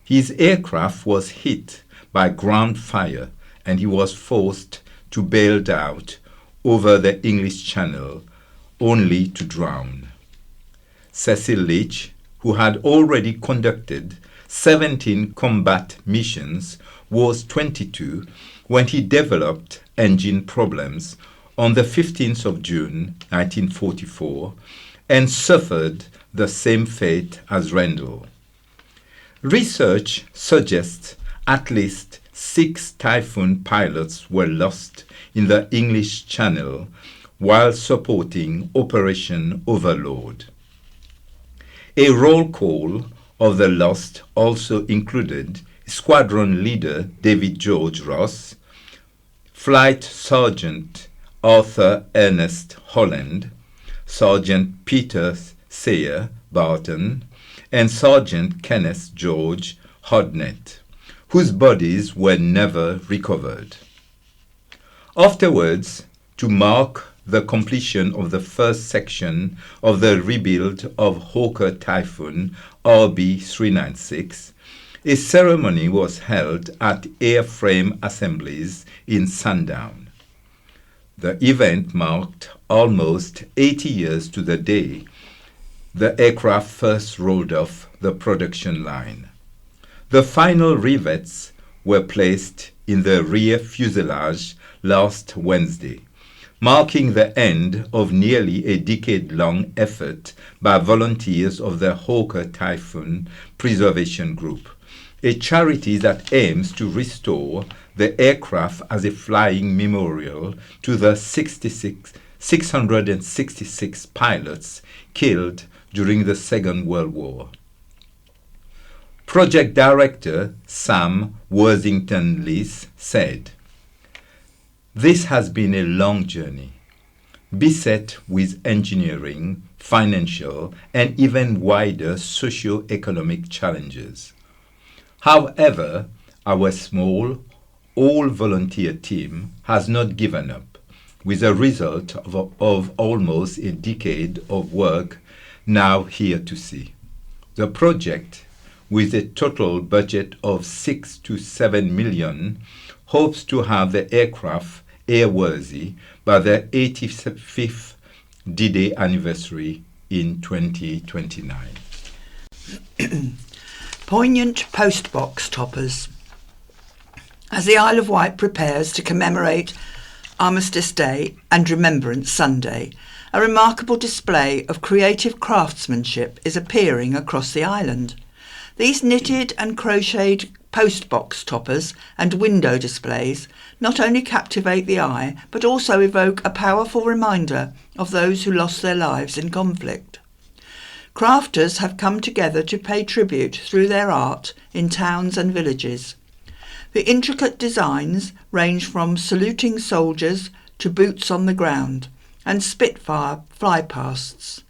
His aircraft was hit by ground fire and he was forced to bail out over the English Channel, only to drown. Cecil Leach, who had already conducted 17 combat missions, was 22 when he developed engine problems on the 15th of June 1944 and suffered the same fate as Randall. Research suggests at least 6 Typhoon pilots were lost in the English Channel while supporting Operation Overlord. A roll call of the lost also included Squadron Leader David George Ross, Flight Sergeant Arthur Ernest Holland, Sergeant Peter Sayer Barton, and Sergeant Kenneth George Hodnett, whose bodies were never recovered. Afterwards, to mark the completion of the first section of the rebuild of Hawker Typhoon RB396, a ceremony was held at Airframe Assemblies in Sundown. The event marked almost 80 years to the day the aircraft first rolled off the production line. The final rivets were placed in the rear fuselage last Wednesday, marking the end of nearly a decade-long effort by volunteers of the Hawker Typhoon Preservation Group, a charity that aims to restore the aircraft as a flying memorial to the 666 pilots killed during the Second World War. Project Director Sam Worthington-Lees said, "This has been a long journey, beset with engineering, financial, and even wider socio-economic challenges. However, our small, all-volunteer team has not given up, with a result of almost a decade of work now here to see. The project, with a total budget of 6 to 7 million, hopes to have the aircraft airworthy by the 85th D-Day anniversary in 2029. Poignant postbox toppers. As the Isle of Wight prepares to commemorate Armistice Day and Remembrance Sunday, a remarkable display of creative craftsmanship is appearing across the island. These knitted and crocheted postbox toppers and window displays not only captivate the eye, but also evoke a powerful reminder of those who lost their lives in conflict. Crafters have come together to pay tribute through their art in towns and villages. The intricate designs range from saluting soldiers to boots on the ground and Spitfire flypasts,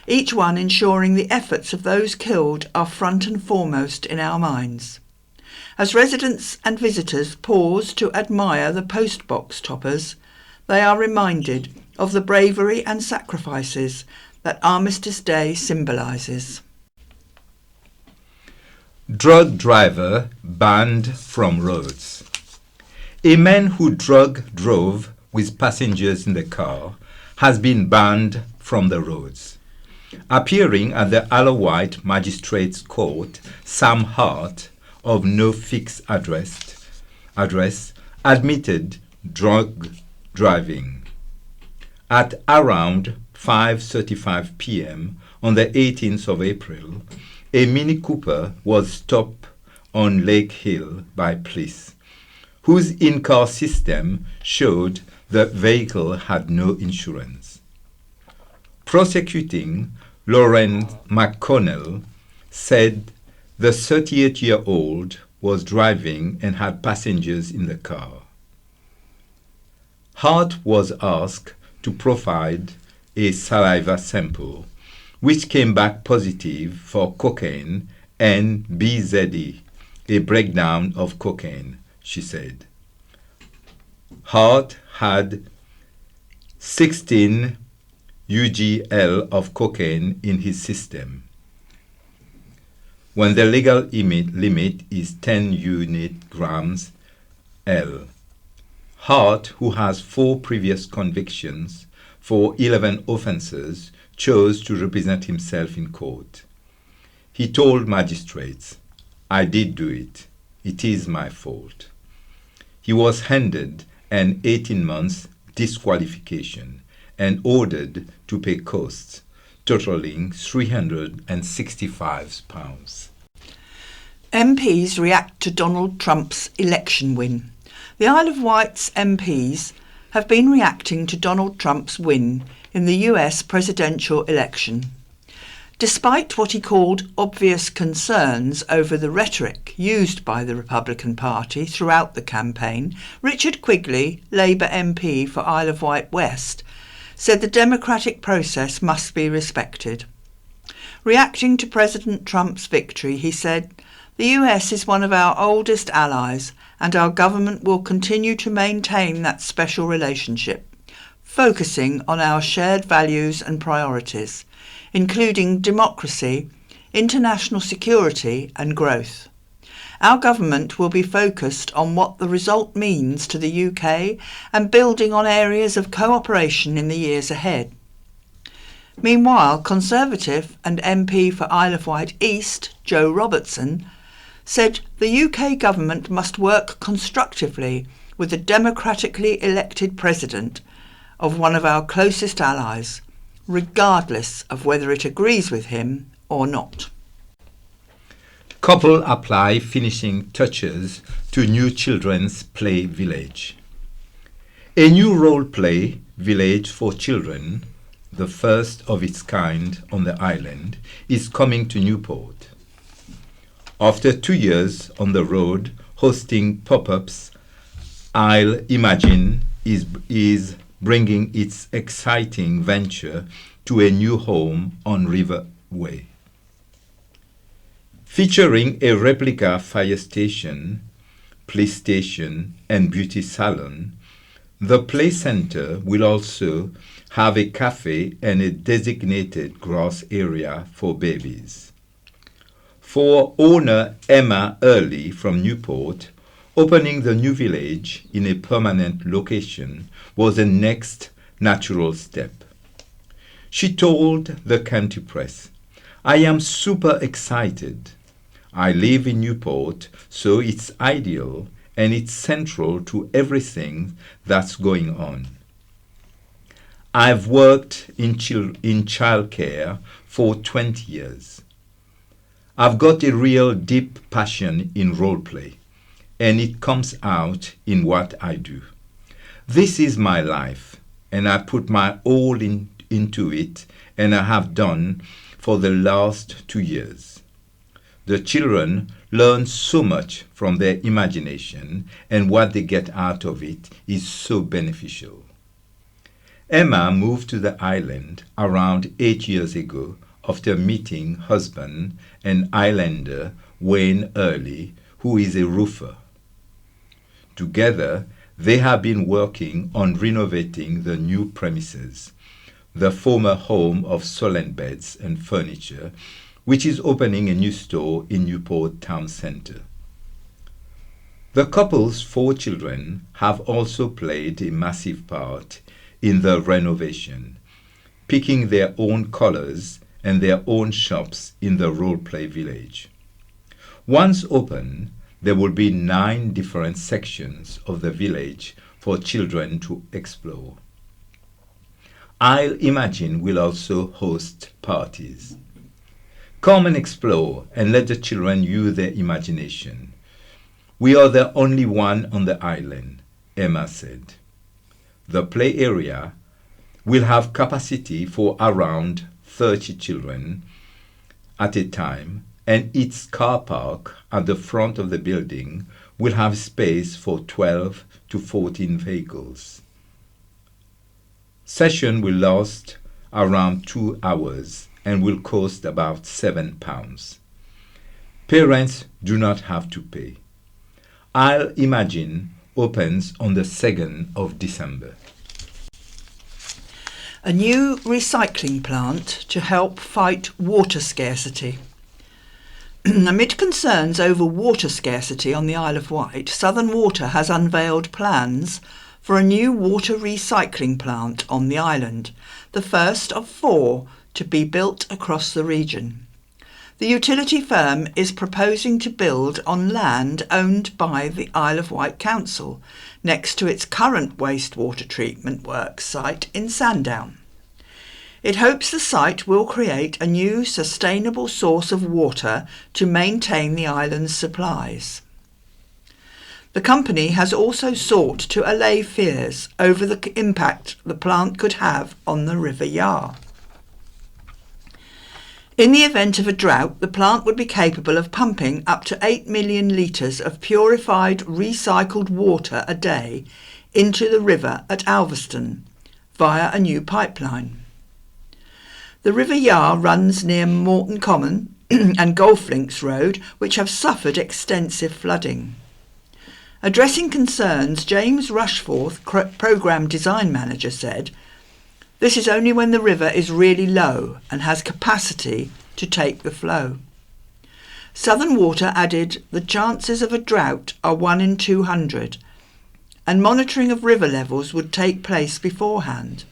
each one ensuring the efforts of those killed are front and foremost in our minds. As residents and visitors pause to admire the postbox toppers, they are reminded of the bravery and sacrifices that Armistice Day symbolises. Drug driver banned from roads. A man who drove with passengers in the car has been banned from the roads. Appearing at the Isle of Wight Magistrates Court, Sam Hart, of no fixed address, admitted drug driving. At around 5:35 p.m. on the 18th of April, a Mini Cooper was stopped on Lake Hill by police, whose in-car system showed the vehicle had no insurance. Prosecuting Lauren McConnell said the 38-year-old was driving and had passengers in the car. Hart was asked to provide a saliva sample, which came back positive for cocaine and BZE, a breakdown of cocaine, she said. Hart had 16 UGL of cocaine in his system, when the legal limit is 10 unit grams L. Hart, who has 4 previous convictions for 11 offences, chose to represent himself in court. He told magistrates, "I did do it. It is my fault." He was handed an 18 months disqualification and ordered to pay costs totaling £365. MPs react to Donald Trump's election win. The Isle of Wight's MPs have been reacting to Donald Trump's win in the US presidential election. Despite what he called obvious concerns over the rhetoric used by the Republican Party throughout the campaign, Richard Quigley, Labour MP for Isle of Wight West, said the democratic process must be respected. Reacting to President Trump's victory, he said, "The US is one of our oldest allies, and our government will continue to maintain that special relationship, focusing on our shared values and priorities, including democracy, international security and growth. Our government will be focused on what the result means to the UK and building on areas of cooperation in the years ahead." Meanwhile, Conservative and MP for Isle of Wight East, Joe Robertson, said the UK government must work constructively with the democratically elected president of one of our closest allies, regardless of whether it agrees with him or not. Couple apply finishing touches to new children's play village. A new role play village for children, the first of its kind on the island, is coming to Newport. After 2 years on the road hosting pop-ups, I'll Imagine is bringing its exciting venture to a new home on River Way. Featuring a replica fire station, police station, and beauty salon, the play center will also have a cafe and a designated grass area for babies. For owner Emma Early from Newport, opening the new village in a permanent location was the next natural step. She told the County Press, "I am super excited. I live in Newport, so it's ideal and it's central to everything that's going on. I've worked in childcare for 20 years. I've got a real deep passion in role play, and it comes out in what I do. This is my life, and I put my all into it, and I have done for the last 2 years. The children learn so much from their imagination, and what they get out of it is so beneficial." Emma moved to the island around 8 years ago after meeting husband and islander Wayne Early, who is a roofer. Together, they have been working on renovating the new premises, the former home of Solent Beds and Furniture, which is opening a new store in Newport Town Centre. The couple's 4 children have also played a massive part in the renovation, picking their own colors and their own shops in the role-play village. Once open, there will be 9 different sections of the village for children to explore. I'll Imagine will also host parties. Come and explore and let the children use their imagination. We are the only one on the island, Emma said. The play area will have capacity for around 30 children at a time, and its car park at the front of the building will have space for 12 to 14 vehicles. Session will last around 2 hours and will cost about £7. Parents do not have to pay. I'll Imagine opens on the 2nd of December. A new recycling plant to help fight water scarcity. Amid concerns over water scarcity on the Isle of Wight, Southern Water has unveiled plans for a new water recycling plant on the island, the first of 4 to be built across the region. The utility firm is proposing to build on land owned by the Isle of Wight Council, next to its current wastewater treatment works site in Sandown. It hopes the site will create a new sustainable source of water to maintain the island's supplies. The company has also sought to allay fears over the impact the plant could have on the River Yar. In the event of a drought, the plant would be capable of pumping up to 8 million litres of purified, recycled water a day into the river at Alveston via a new pipeline. The River Yar runs near Morton Common and Golf Links Road, which have suffered extensive flooding. Addressing concerns, James Rushforth, Programme Design Manager, said, "This is only when the river is really low and has capacity to take the flow." Southern Water added, "The chances of a drought are 1 in 200, and monitoring of river levels would take place beforehand."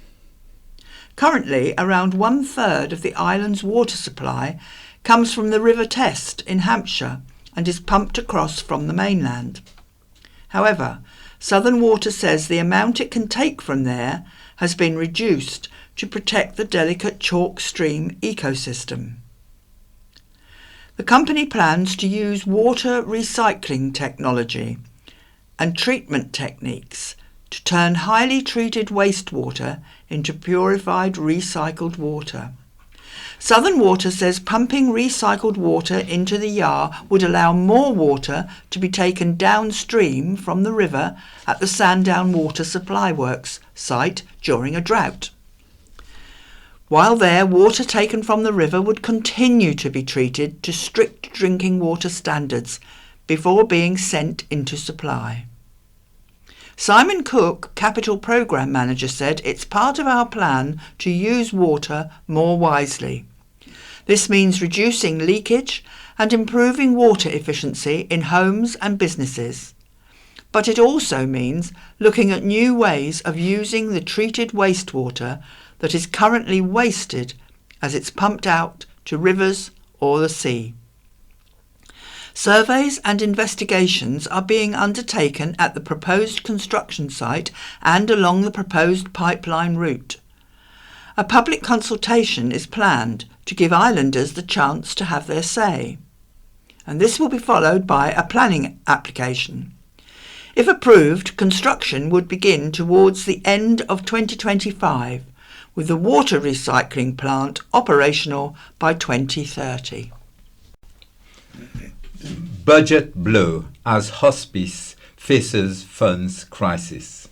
Currently, around 1/3 of the island's water supply comes from the River Test in Hampshire and is pumped across from the mainland. However, Southern Water says the amount it can take from there has been reduced to protect the delicate chalk stream ecosystem. The company plans to use water recycling technology and treatment techniques to turn highly treated wastewater into purified recycled water. Southern Water says pumping recycled water into the Yar would allow more water to be taken downstream from the river at the Sandown Water Supply Works site during a drought. While there, water taken from the river would continue to be treated to strict drinking water standards before being sent into supply. Simon Cook, Capital Programme Manager, said, "It's part of our plan to use water more wisely. This means reducing leakage and improving water efficiency in homes and businesses. But it also means looking at new ways of using the treated wastewater that is currently wasted as it's pumped out to rivers or the sea." Surveys and investigations are being undertaken at the proposed construction site and along the proposed pipeline route. A public consultation is planned to give islanders the chance to have their say, and this will be followed by a planning application. If approved, construction would begin towards the end of 2025, with the water recycling plant operational by 2030. Budget blow as hospice faces funds crisis.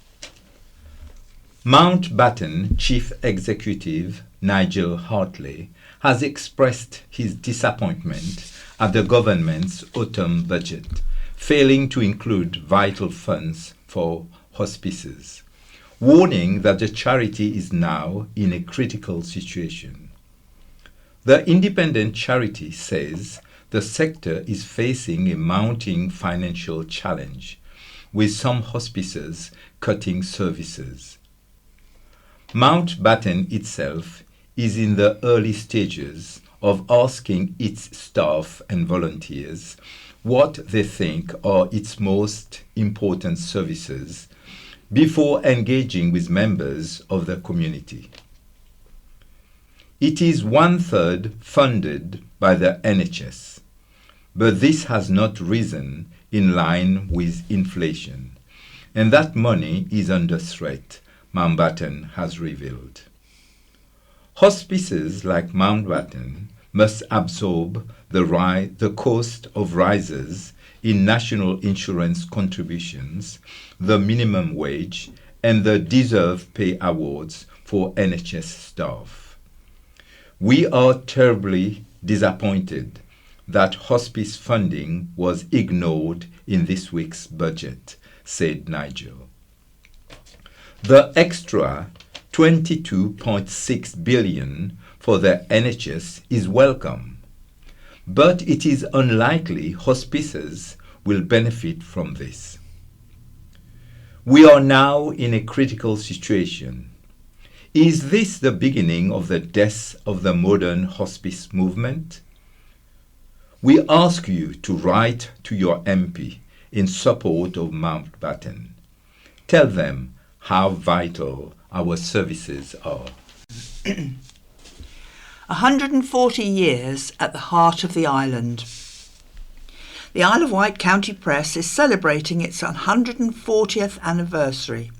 Mountbatten Chief Executive Nigel Hartley has expressed his disappointment at the government's autumn budget, failing to include vital funds for hospices, warning that the charity is now in a critical situation. The independent charity says the sector is facing a mounting financial challenge, with some hospices cutting services. Mountbatten itself is in the early stages of asking its staff and volunteers what they think are its most important services before engaging with members of the community. It is 1/3 funded by the NHS, but this has not risen in line with inflation, and that money is under threat, Mountbatten has revealed. Hospices like Mountbatten must absorb the cost of rises in national insurance contributions, the minimum wage, and the deserved pay awards for NHS staff. We are terribly disappointed that hospice funding was ignored in this week's budget, said Nigel. The extra 22.6 billion for the NHS is welcome, but it is unlikely hospices will benefit from this. We are now in a critical situation. Is this the beginning of the death of the modern hospice movement? We ask you to write to your MP in support of Mountbatten. Tell them how vital our services are. 140 years at the heart of the island. The Isle of Wight County Press is celebrating its 140th anniversary.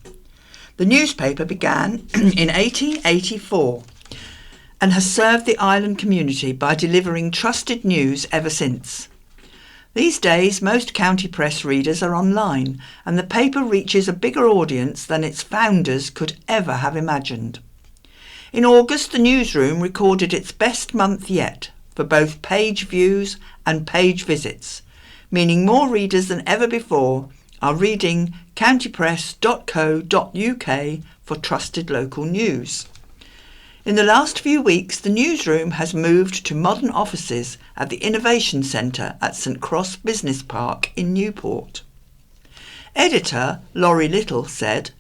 The newspaper began in 1884 and has served the island community by delivering trusted news ever since. These days, most county press readers are online, and the paper reaches a bigger audience than its founders could ever have imagined. In August, the newsroom recorded its best month yet for both page views and page visits, meaning more readers than ever before are reading countypress.co.uk for trusted local news. In the last few weeks, the newsroom has moved to modern offices at the Innovation Centre at St Cross Business Park in Newport. Editor Laurie Little said,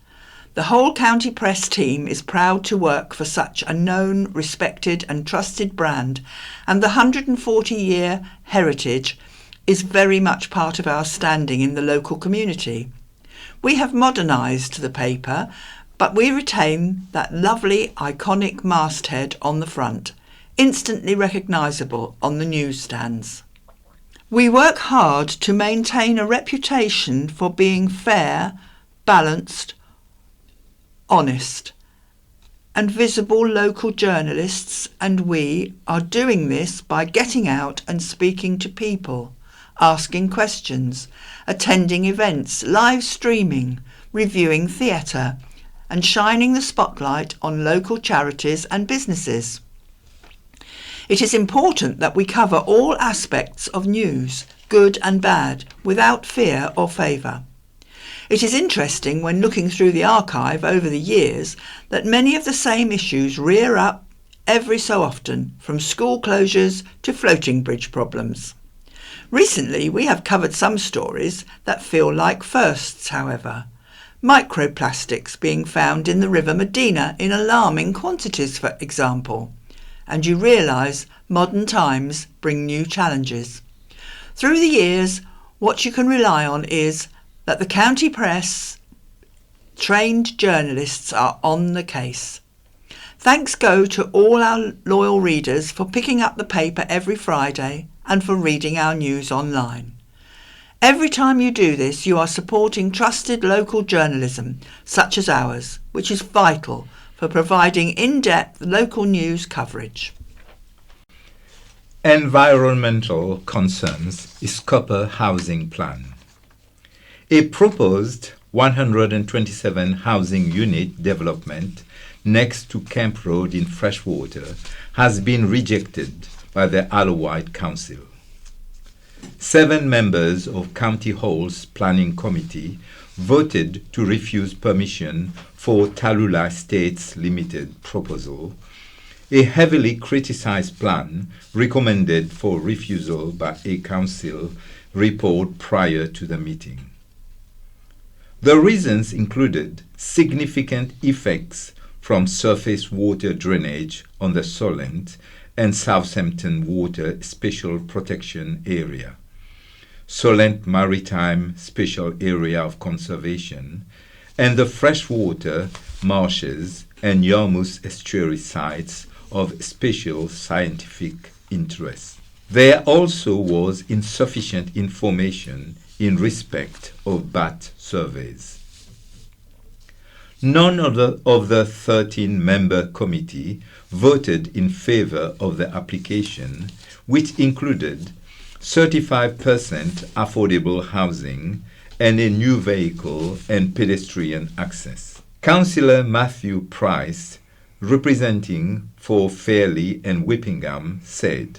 "The whole County Press team is proud to work for such a known, respected and trusted brand, and the 140-year heritage is very much part of our standing in the local community. We have modernised the paper, but we retain that lovely, iconic masthead on the front, instantly recognisable on the newsstands. We work hard to maintain a reputation for being fair, balanced, honest, and visible local journalists, and we are doing this by getting out and speaking to people, asking questions, attending events, live streaming, reviewing theatre, and shining the spotlight on local charities and businesses. It is important that we cover all aspects of news, good and bad, without fear or favour. It is interesting when looking through the archive over the years that many of the same issues rear up every so often, from school closures to floating bridge problems. Recently we have covered some stories that feel like firsts, however. Microplastics being found in the River Medina in alarming quantities, for example, and you realise modern times bring new challenges. Through the years, what you can rely on is that the county press trained journalists are on the case. Thanks go to all our loyal readers for picking up the paper every Friday and for reading our news online. Every time you do this, you are supporting trusted local journalism, such as ours, which is vital for providing in-depth local news coverage. Environmental concerns is Copper Housing Plan. A proposed 127 housing unit development next to Camp Road in Freshwater has been rejected by the Isle of Wight Council. 7 members of County Hall's Planning Committee voted to refuse permission for Tallulah Estates Limited proposal, a heavily criticised plan recommended for refusal by a council report prior to the meeting. The reasons included significant effects from surface water drainage on the Solent and Southampton Water Special Protection Area, Solent Maritime Special Area of Conservation, and the freshwater marshes and Yarmouth estuary sites of special scientific interest. There also was insufficient information in respect of bat surveys. None of the 13-member committee voted in favour of the application, which included 35% affordable housing and a new vehicle and pedestrian access. Councillor Matthew Price, representing for Fairley and Whippingham, said,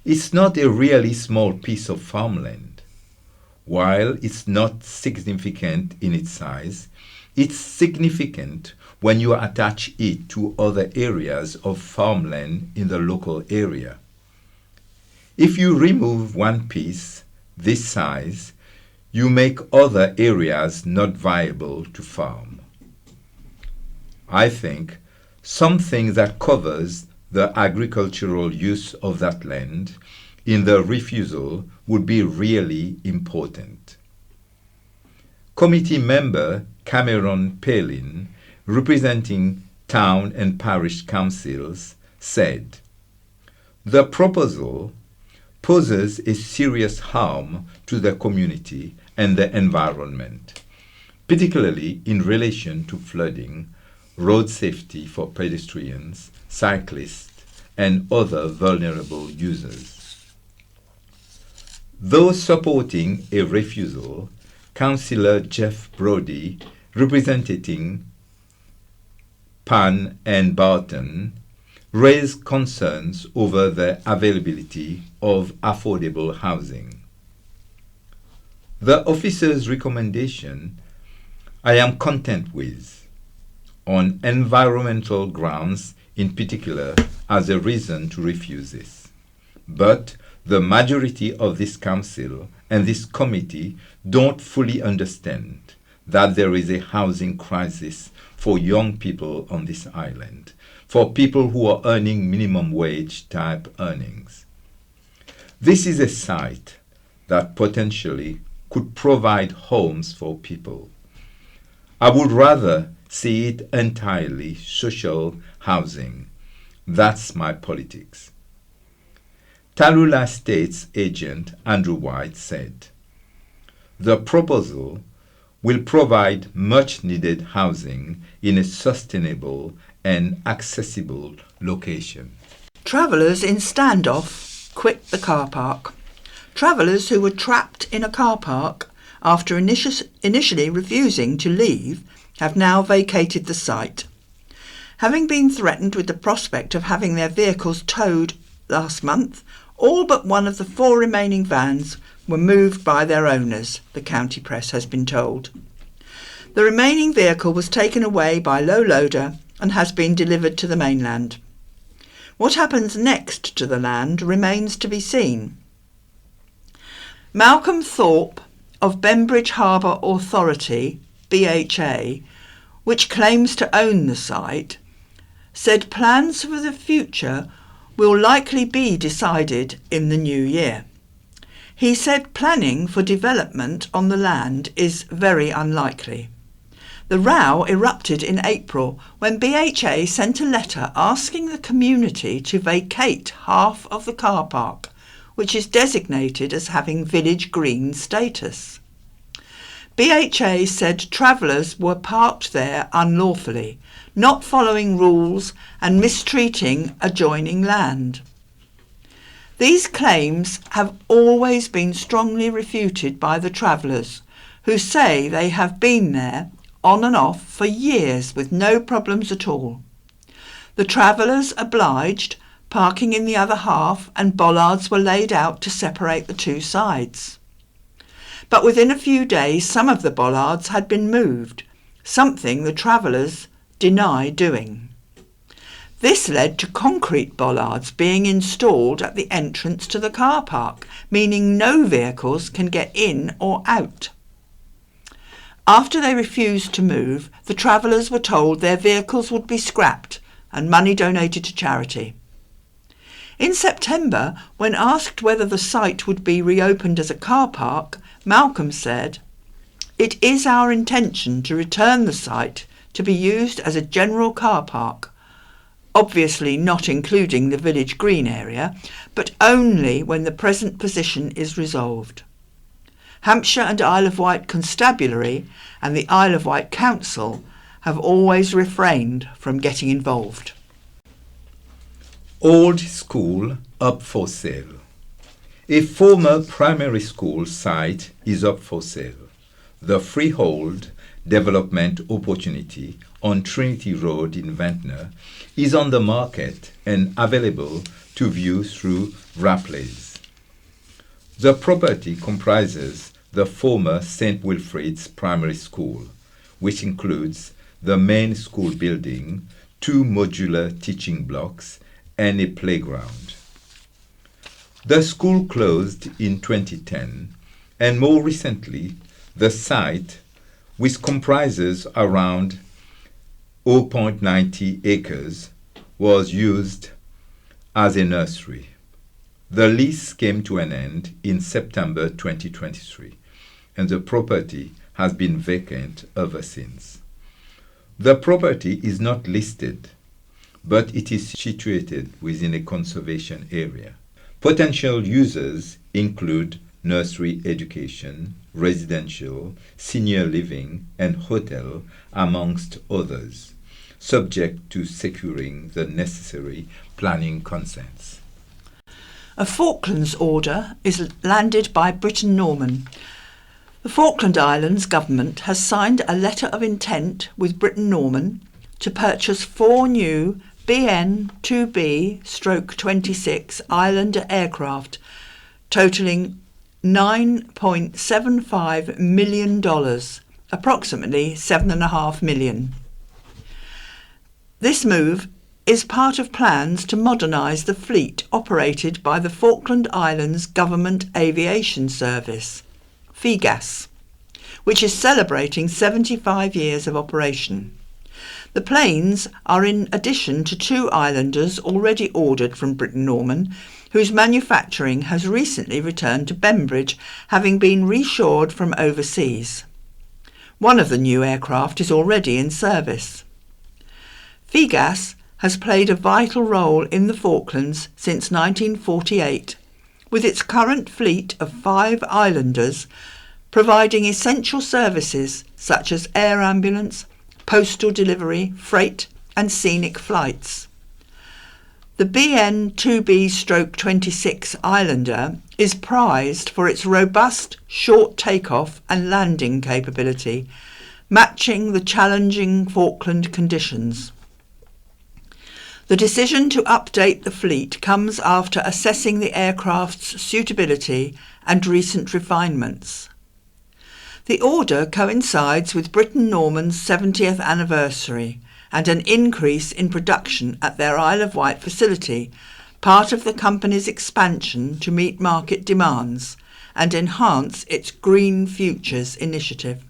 "It's not a really small piece of farmland. While it's not significant in its size, it's significant when you attach it to other areas of farmland in the local area. If you remove one piece this size, you make other areas not viable to farm. I think something that covers the agricultural use of that land in the refusal would be really important." Committee member Cameron Palin, representing town and parish councils, said, "The proposal poses a serious harm to the community and the environment, particularly in relation to flooding, road safety for pedestrians, cyclists, and other vulnerable users. Those supporting a refusal, Councillor Jeff Brodie, representing Pan and Barton, raised concerns over the availability of affordable housing. The officer's recommendation I am content with, on environmental grounds in particular, as a reason to refuse this. But the majority of this council and this committee don't fully understand that there is a housing crisis for young people on this island, for people who are earning minimum wage type earnings. This is a site that potentially could provide homes for people. I would rather see it entirely social housing. That's my politics. Tallulah Estates agent Andrew White said, "The proposal will provide much needed housing in a sustainable and accessible location." Travellers in standoff quit the car park. Travellers who were trapped in a car park after initially refusing to leave have now vacated the site. Having been threatened with the prospect of having their vehicles towed last month, all but one of the 4 remaining vans were moved by their owners, the county press has been told. The remaining vehicle was taken away by low loader and has been delivered to the mainland. What happens next to the land remains to be seen. Malcolm Thorpe of Bembridge Harbour Authority, BHA, which claims to own the site, said plans for the future will likely be decided in the new year. He said planning for development on the land is very unlikely. The row erupted in April when BHA sent a letter asking the community to vacate half of the car park, which is designated as having village green status. BHA said travellers were parked there unlawfully, not following rules and mistreating adjoining land. These claims have always been strongly refuted by the travellers, who say they have been there on and off for years with no problems at all. The travellers obliged, parking in the other half, and bollards were laid out to separate the 2 sides. But within a few days some of the bollards had been moved, something the travellers deny doing. This led to concrete bollards being installed at the entrance to the car park, meaning no vehicles can get in or out. After they refused to move, the travellers were told their vehicles would be scrapped and money donated to charity. In September, when asked whether the site would be reopened as a car park, Malcolm said, "It is our intention to return the site to be used as a general car park, obviously not including the village green area, but only when the present position is resolved. Hampshire and Isle of Wight Constabulary and the Isle of Wight Council have always refrained from getting involved." Old school up for sale. A former primary school site is up for sale. The freehold development opportunity on Trinity Road in Ventnor is on the market and available to view through Raplays. The property comprises the former St. Wilfrid's Primary School, which includes the main school building, 2 modular teaching blocks, and a playground. The school closed in 2010, and more recently, the site, which comprises around 0.90 acres, was used as a nursery. The lease came to an end in September 2023, and the property has been vacant ever since. The property is not listed, but it is situated within a conservation area. Potential users include nursery education, residential, senior living, and hotel, amongst others, subject to securing the necessary planning consents. A Falklands order is landed by Britain-Norman. The Falkland Islands government has signed a letter of intent with Britain-Norman to purchase 4 new BN-2B/26 Islander aircraft, totalling $9.75 million, approximately $7.5 million. This move is part of plans to modernise the fleet operated by the Falkland Islands Government Aviation Service, FIGAS, which is celebrating 75 years of operation. The planes are in addition to 2 Islanders already ordered from Britain-Norman, whose manufacturing has recently returned to Bembridge, having been reshored from overseas. One of the new aircraft is already in service. FIGAS has played a vital role in the Falklands since 1948, with its current fleet of 5 Islanders providing essential services such as air ambulance, postal delivery, freight and scenic flights. The BN-2B/26 Islander is prized for its robust short takeoff and landing capability, matching the challenging Falkland conditions. The decision to update the fleet comes after assessing the aircraft's suitability and recent refinements. The order coincides with Britain-Norman's 70th anniversary and an increase in production at their Isle of Wight facility, part of the company's expansion to meet market demands and enhance its Green Futures initiative.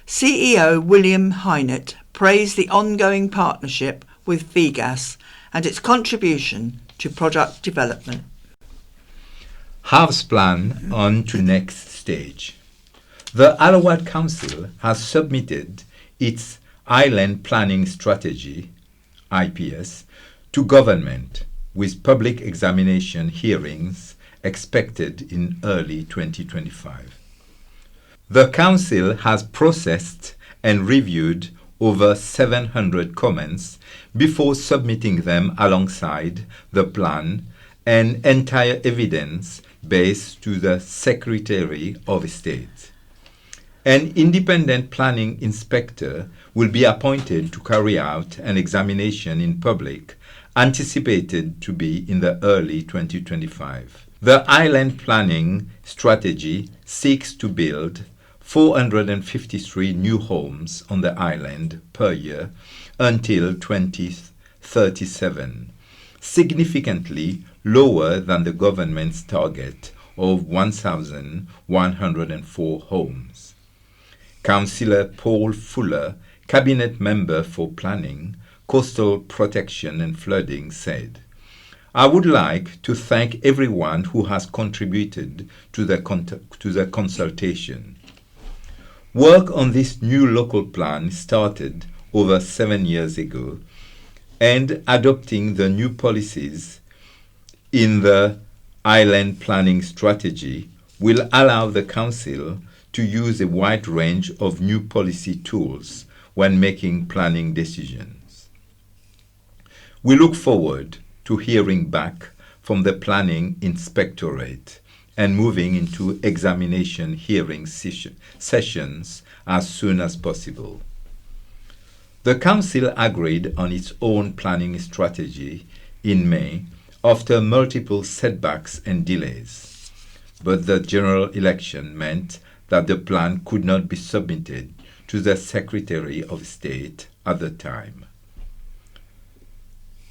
CEO William Hynett praised the ongoing partnership with FIGAS and its contribution to product development. House plan on to next stage. The Isle of Wight Council has submitted its Island Planning Strategy, IPS, to government, with public examination hearings expected in early 2025. The Council has processed and reviewed over 700 comments before submitting them alongside the plan and entire evidence base to the Secretary of State. An independent planning inspector will be appointed to carry out an examination in public, anticipated to be in the early 2025. The Island Planning Strategy seeks to build 453 new homes on the island per year until 2037, significantly lower than the government's target of 1,104 homes. Councillor Paul Fuller, Cabinet Member for Planning, Coastal Protection and Flooding, said, "I would like to thank everyone who has contributed to the consultation. Work on this new local plan started over 7 years ago, and adopting the new policies in the Island Planning Strategy will allow the Council to use a wide range of new policy tools when making planning decisions. We look forward to hearing back from the Planning Inspectorate and moving into examination hearing sessions as soon as possible." The Council agreed on its own planning strategy in May after multiple setbacks and delays, but the general election meant that the plan could not be submitted to the Secretary of State at the time.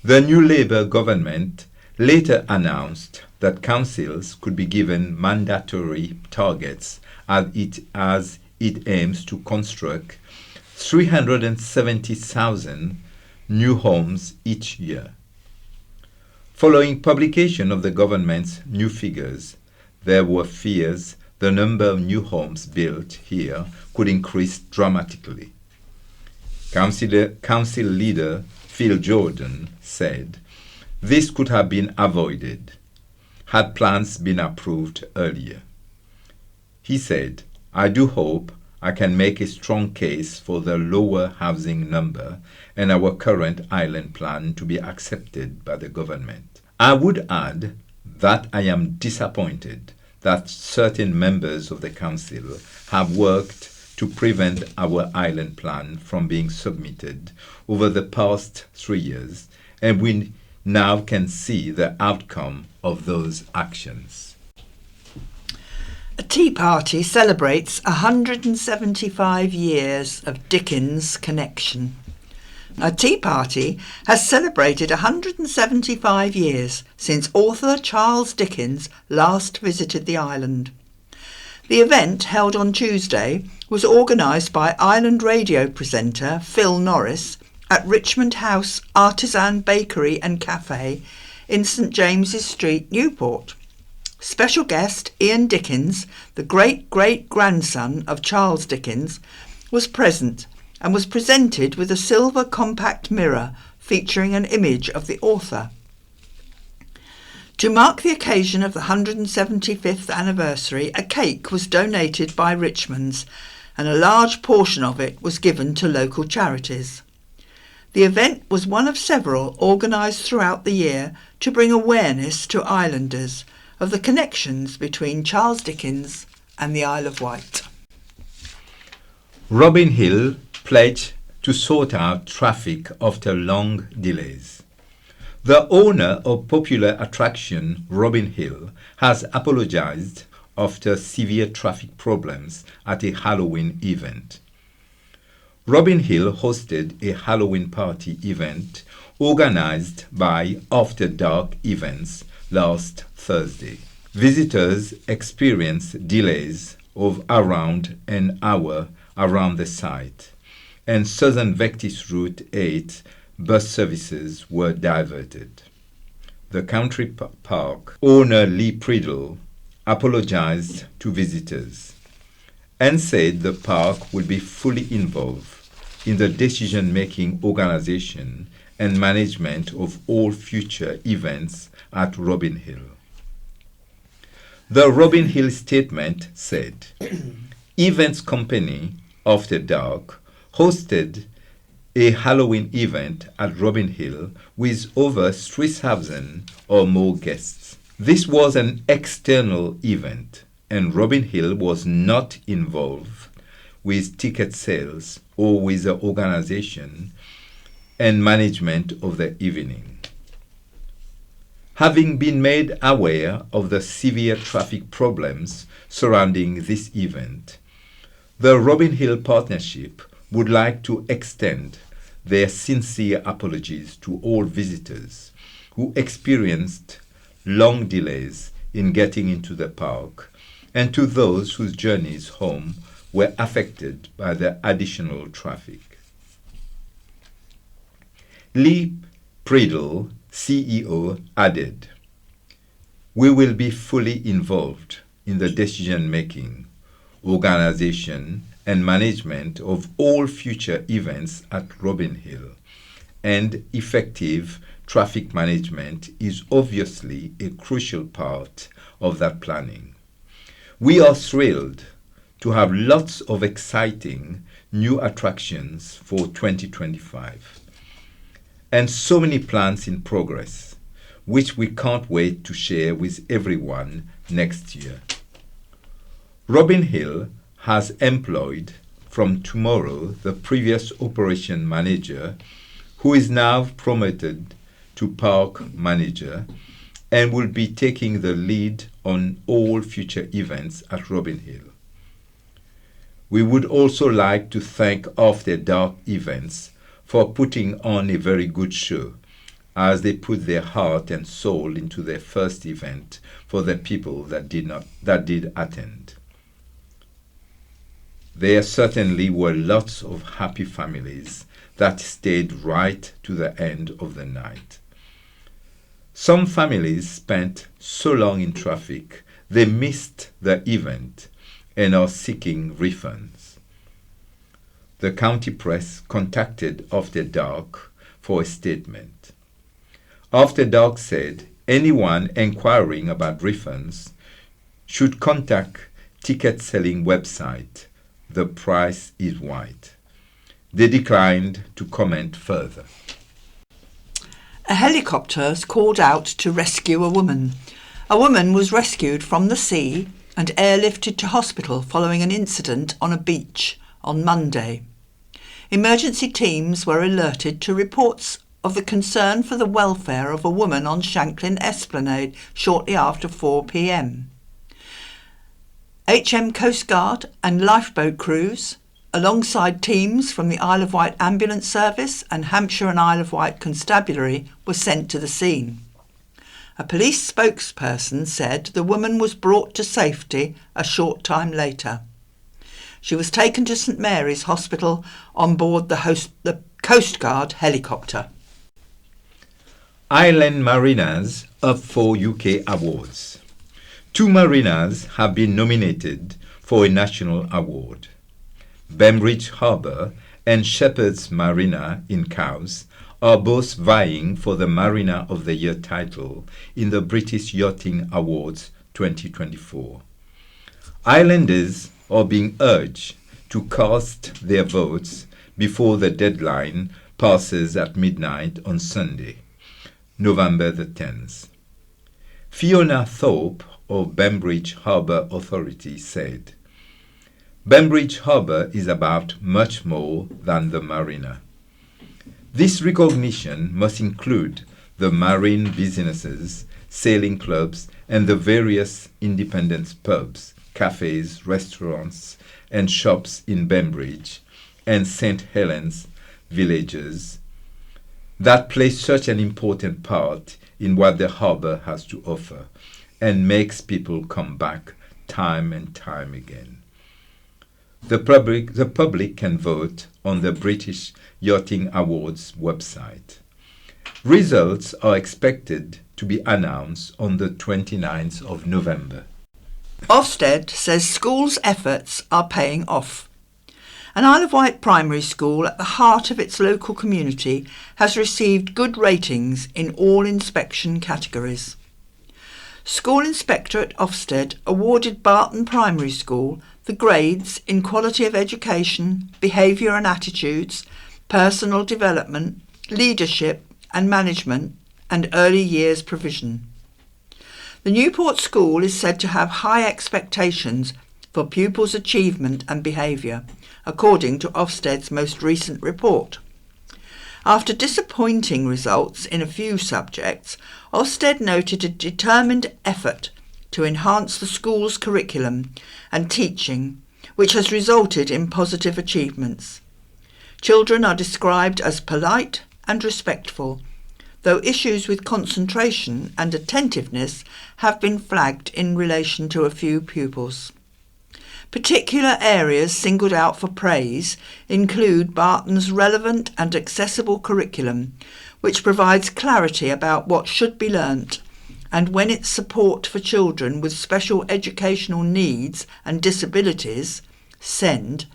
The new Labour government later announced that councils could be given mandatory targets as it aims to construct 370,000 new homes each year. Following publication of the government's new figures, there were fears the number of new homes built here could increase dramatically. Council leader Phil Jordan said, "This could have been avoided had plans been approved earlier." He said, "I do hope I can make a strong case for the lower housing number and our current island plan to be accepted by the government. I would add that I am disappointed that certain members of the Council have worked to prevent our island plan from being submitted over the past 3 years, and we now can see the outcome of those actions. A tea party celebrates 175 years of Dickens' connection. A tea party has celebrated 175 years since author Charles Dickens last visited the island. The event, held on Tuesday, was organised by island radio presenter Phil Norris at Richmond House Artisan Bakery and Cafe in St James's Street, Newport. Special guest Ian Dickens, the great-great-grandson of Charles Dickens, was present and was presented with a silver compact mirror featuring an image of the author. To mark the occasion of the 175th anniversary, a cake was donated by Richmond's, and a large portion of it was given to local charities. The event was one of several organised throughout the year to bring awareness to islanders of the connections between Charles Dickens and the Isle of Wight. Robin Hill pledged to sort out traffic after long delays. The owner of popular attraction Robin Hill has apologized after severe traffic problems at a Halloween event. Robin Hill hosted a Halloween party event organized by After Dark Events last Thursday. Visitors experienced delays of around an hour around the site, and Southern Vectis Route 8 bus services were diverted. The country park owner Lee Priddle apologized to visitors and said the park will be fully involved in the decision-making organization and management of all future events at Robin Hill. The Robin Hill statement said, Events company After Dark hosted a Halloween event at Robin Hill with over 3,000 or more guests. This was an external event, and Robin Hill was not involved with ticket sales or with the organization and management of the evening. Having been made aware of the severe traffic problems surrounding this event, the Robin Hill Partnership would like to extend their sincere apologies to all visitors who experienced long delays in getting into the park and to those whose journeys home were affected by the additional traffic. Lee Priddle, CEO, added, "We will be fully involved in the decision-making, organization, and management of all future events at Robin Hill, and effective traffic management is obviously a crucial part of that planning. We are thrilled to have lots of exciting new attractions for 2025, and so many plans in progress, which we can't wait to share with everyone next year." Robin Hill has employed from tomorrow the previous operation manager, who is now promoted to park manager and will be taking the lead on all future events at Robin Hill. We would also like to thank After Dark Events for putting on a very good show, as they put their heart and soul into their first event for the people that did attend. There certainly were lots of happy families that stayed right to the end of the night. Some families spent so long in traffic they missed the event and are seeking refunds. The county press contacted After Dark for a statement. After Dark said anyone inquiring about refunds should contact ticket selling website The Price is White. They declined to comment further. A helicopter is called out to rescue a woman A woman was rescued from the sea and airlifted to hospital following an incident on a beach on Monday. Emergency teams were alerted to reports of the concern for the welfare of a woman on Shanklin Esplanade shortly after 4 p.m. HM Coast Guard and lifeboat crews, alongside teams from the Isle of Wight Ambulance Service and Hampshire and Isle of Wight Constabulary, were sent to the scene. A police spokesperson said the woman was brought to safety a short time later. She was taken to St Mary's Hospital on board the Coast Guard helicopter. Island Marinas up for UK awards. 2 marinas have been nominated for a national award. Bembridge Harbour and Shepherd's Marina in Cowes are both vying for the Marina of the Year title in the British Yachting Awards 2024. Islanders are being urged to cast their votes before the deadline passes at midnight on Sunday, November the 10th. Fiona Thorpe of Bembridge Harbour Authority said, "Bembridge Harbour is about much more than the marina. This recognition must include the marine businesses, sailing clubs, and the various independent pubs, cafes, restaurants, and shops in Bembridge and St Helens villages that play such an important part in what the harbour has to offer and makes people come back time and time again." The public can vote on the British Yachting Awards website. Results are expected to be announced on the 29th of November. Ofsted says schools' efforts are paying off. An Isle of Wight primary school at the heart of its local community has received good ratings in all inspection categories. School Inspector at Ofsted awarded Barton Primary School the grades in quality of education, behaviour and attitudes, personal development, leadership and management, and early years provision. The Newport School is said to have high expectations for pupils' achievement and behaviour, according to Ofsted's most recent report. After disappointing results in a few subjects, Ofsted noted a determined effort to enhance the school's curriculum and teaching, which has resulted in positive achievements. Children are described as polite and respectful, though issues with concentration and attentiveness have been flagged in relation to a few pupils. Particular areas singled out for praise include Barton's relevant and accessible curriculum, which provides clarity about what should be learnt, and when its support for children with special educational needs and disabilities, SEND,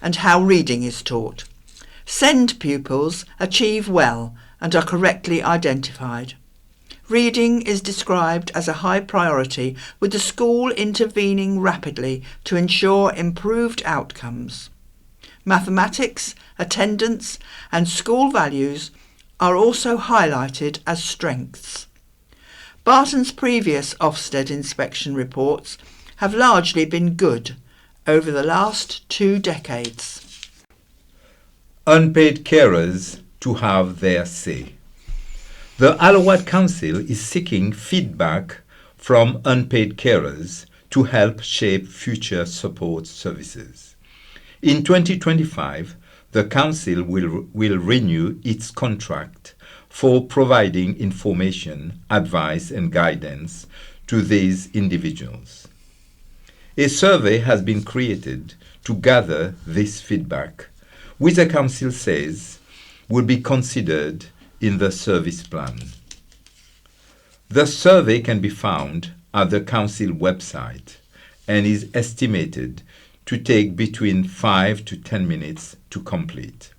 and how reading is taught. SEND pupils achieve well and are correctly identified. Reading is described as a high priority, with the school intervening rapidly to ensure improved outcomes. Mathematics, attendance, and school values are also highlighted as strengths. Barton's previous Ofsted inspection reports have largely been good over the last 2 decades. Unpaid carers to have their say. The Isle of Wight Council is seeking feedback from unpaid carers to help shape future support services. In 2025, the Council will renew its contract for providing information, advice and guidance to these individuals. A survey has been created to gather this feedback, which the Council says will be considered in the service plan. The survey can be found at the Council website and is estimated to take between 5 to 10 minutes to complete.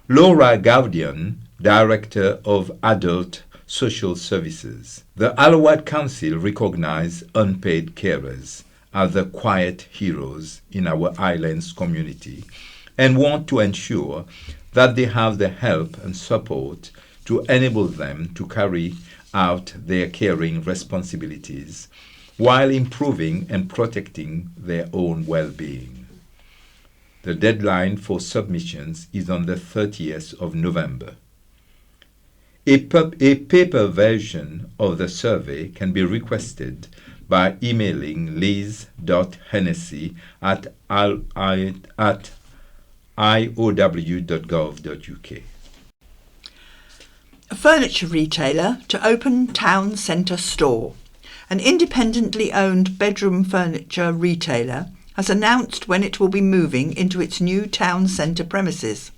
Laura Gaudian, Director of Adult Social Services. The Isle of Wight Council recognise unpaid carers as the quiet heroes in our islands community and want to ensure that they have the help and support to enable them to carry out their caring responsibilities while improving and protecting their own well-being. The deadline for submissions is on the 30th of November. A paper version of the survey can be requested by emailing liz.hennessy@iow.gov.uk. A furniture retailer to open town centre store. An independently owned bedroom furniture retailer has announced when it will be moving into its new town centre premises.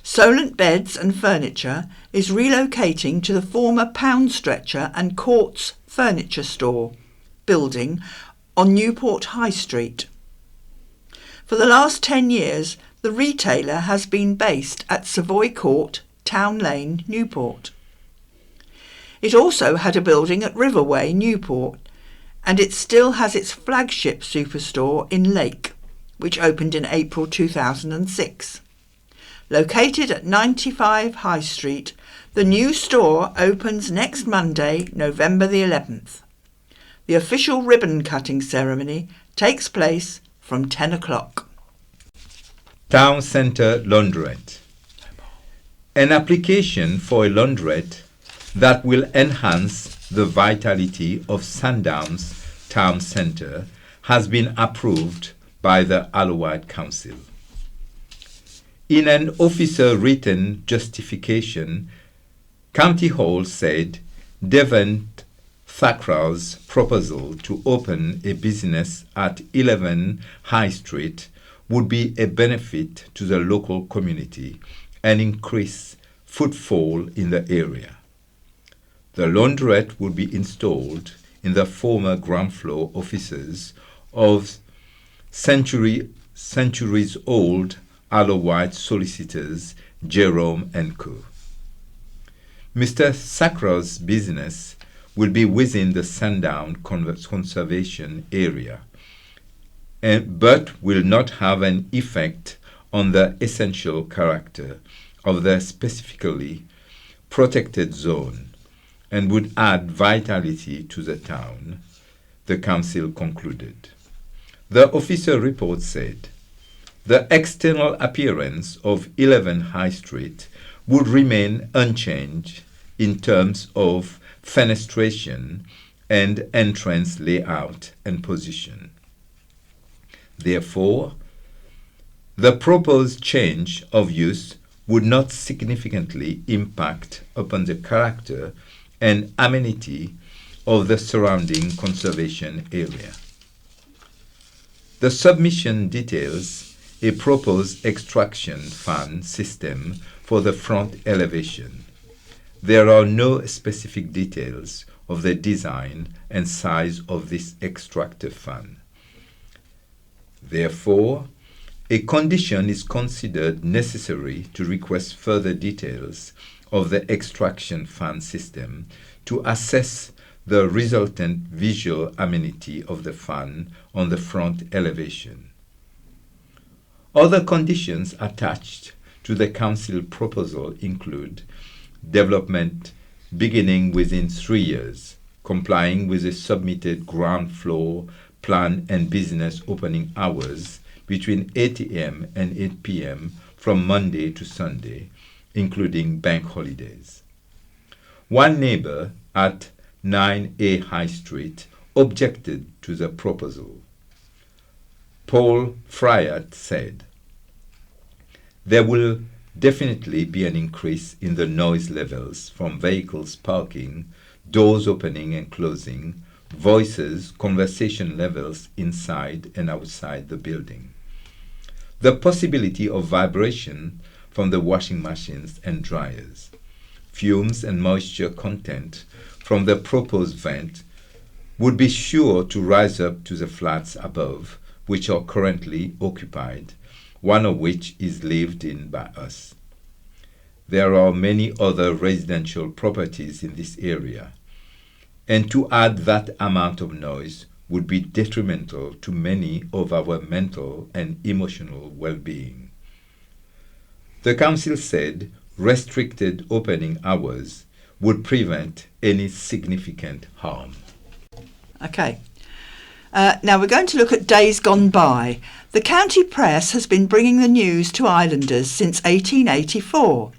Solent Beds and Furniture is relocating to the former Pound Stretcher and Courts furniture store building on Newport High Street. For the last 10 years, the retailer has been based at Savoy Court, Town Lane, Newport. It also had a building at Riverway, Newport, and it still has its flagship superstore in Lake, which opened in April 2006. Located at 95 High Street, the new store opens next Monday, November the 11th. The official ribbon cutting ceremony takes place from 10 o'clock. Town Centre Laundrette. An application for a laundrette that will enhance the vitality of Sandown's Town Centre has been approved by the Isle Council. In an officer-written justification, County Hall said Devon Thackeray's proposal to open a business at 11 High Street would be a benefit to the local community and increase footfall in the area. The laundrette would be installed in the former ground floor offices of centuries-old Isle of Wight solicitors Jerome & Co. Mr. Thackeray's business will be within the Sandown Conservation Area, but will not have an effect on the essential character of the specifically protected zone and would add vitality to the town, the council concluded. The officer report said the external appearance of 11 High Street would remain unchanged in terms of fenestration and entrance layout and position. Therefore, the proposed change of use would not significantly impact upon the character and amenity of the surrounding conservation area. The submission details a proposed extraction fan system for the front elevation. There are no specific details of the design and size of this extractor fan. Therefore, a condition is considered necessary to request further details of the extraction fan system to assess the resultant visual amenity of the fan on the front elevation. Other conditions attached to the council proposal include development beginning within 3 years, complying with the submitted ground floor plan and business opening hours between 8 a.m. and 8 p.m. from Monday to Sunday, including bank holidays. One neighbor at 9A High Street objected to the proposal. Paul Fryatt said, "There will definitely be an increase in the noise levels from vehicles parking, doors opening and closing, voices, conversation levels inside and outside the building. The possibility of vibration from the washing machines and dryers, fumes and moisture content from the proposed vent would be sure to rise up to the flats above, which are currently occupied, one of which is lived in by us. There are many other residential properties in this area, and to add that amount of noise would be detrimental to many of our mental and emotional well-being." The council said restricted opening hours would prevent any significant harm. Okay. Now we're going to look at days gone by. The county press has been bringing the news to islanders since 1884.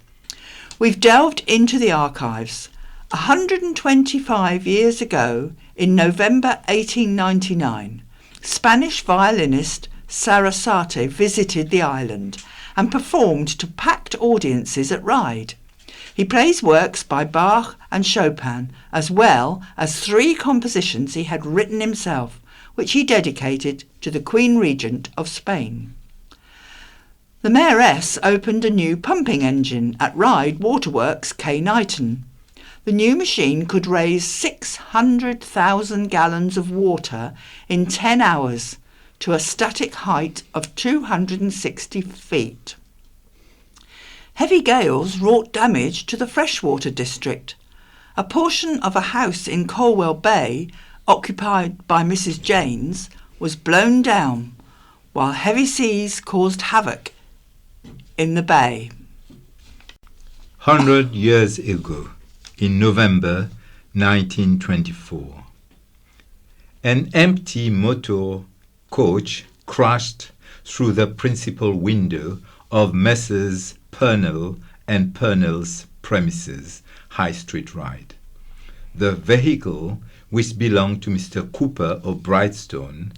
We've delved into the archives. 125 years ago, in November 1899, Spanish violinist Sarasate visited the island and performed to packed audiences at Ryde. He plays works by Bach and Chopin, as well as 3 compositions he had written himself, which he dedicated to the Queen Regent of Spain. The Mayoress opened a new pumping engine at Ryde Waterworks, K. Knighton. The new machine could raise 600,000 gallons of water in 10 hours to a static height of 260 feet. Heavy gales wrought damage to the freshwater district. A portion of a house in Colwell Bay, occupied by Mrs. Janes, was blown down, while heavy seas caused havoc in the bay. 100 years ago, in November 1924, an empty motor coach crashed through the principal window of Messrs. Purnell and Purnell's premises, High Street Ryde. The vehicle, which belonged to Mr. Cooper of Brightstone,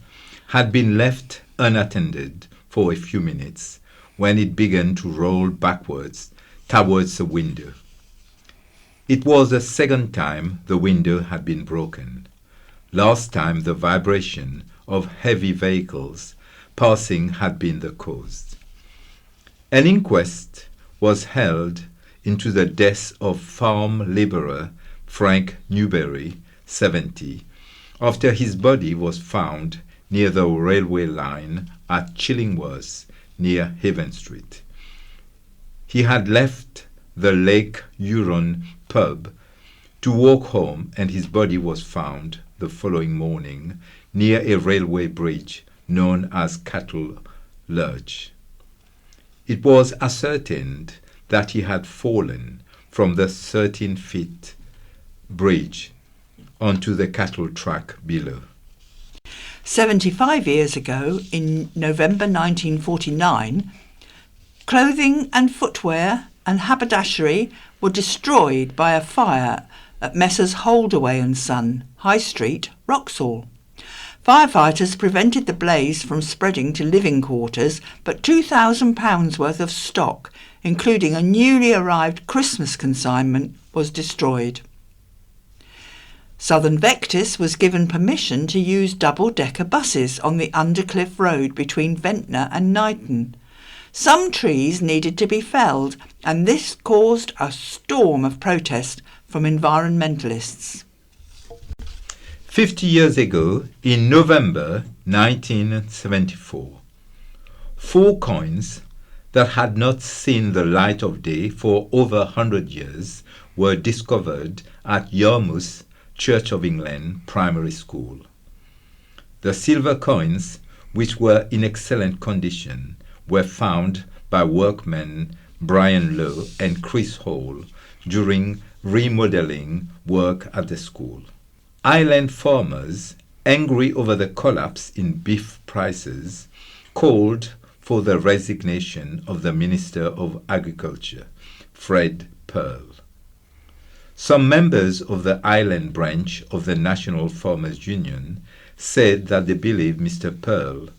had been left unattended for a few minutes when it began to roll backwards towards the window. It was the second time the window had been broken. Last time the vibration of heavy vehicles passing had been the cause. An inquest was held into the death of farm labourer Frank Newberry, 70, after his body was found near the railway line at Chillingworth, near Haven Street. He had left the Lake Huron pub to walk home, and his body was found the following morning near a railway bridge known as Cattle Lurch. It was ascertained that he had fallen from the 13-foot bridge onto the cattle track below. 75 years ago, in November 1949, clothing and footwear and haberdashery were destroyed by a fire at Messrs. Holdaway and Son, High Street, Wroxall. Firefighters prevented the blaze from spreading to living quarters, but £2,000 worth of stock, including a newly arrived Christmas consignment, was destroyed. Southern Vectis was given permission to use double-decker buses on the Undercliff Road between Ventnor and Knighton. Some trees needed to be felled, and this caused a storm of protest from environmentalists. 50 years ago, in November 1974, 4 coins that had not seen the light of day for over 100 years were discovered at Yarmouth Church of England Primary School. The silver coins, which were in excellent condition, were found by workmen Brian Lowe and Chris Hall during remodeling work at the school. Island farmers, angry over the collapse in beef prices, called for the resignation of the Minister of Agriculture, Fred Pearl. Some members of the Island branch of the National Farmers Union said that they believed Mr. Pearl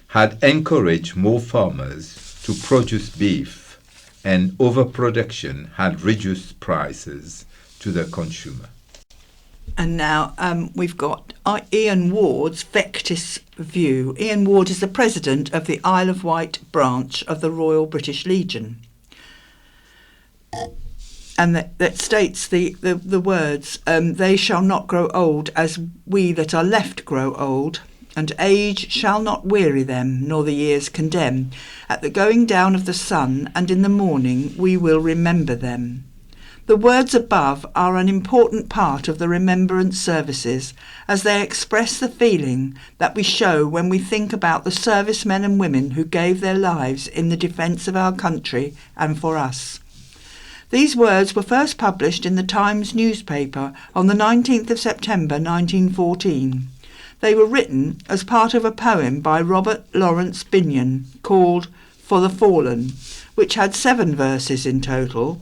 had encouraged more farmers to produce beef, and overproduction had reduced prices to the consumer. And now we've got Ian Ward's Vectis view. Ian Ward is the president of the Isle of Wight branch of the Royal British Legion. And that states the words, they shall not grow old as we that are left grow old, and age shall not weary them, nor the years condemn. At the going down of the sun, and in the morning, we will remember them. The words above are an important part of the remembrance services, as they express the feeling that we show when we think about the servicemen and women who gave their lives in the defence of our country and for us. These words were first published in the Times newspaper on the 19th of September 1914. They were written as part of a poem by Robert Lawrence Binyon called For the Fallen, which had 7 verses in total,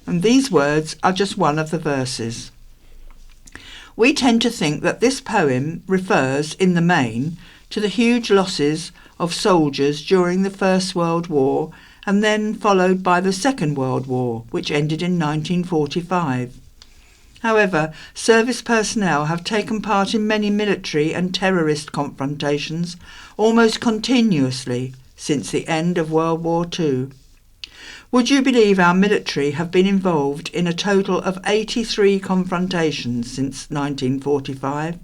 and these words are just one of the verses. We tend to think that this poem refers, in the main, to the huge losses of soldiers during the First World War and then followed by the Second World War, which ended in 1945. However, service personnel have taken part in many military and terrorist confrontations almost continuously since the end of World War II. Would you believe our military have been involved in a total of 83 confrontations since 1945?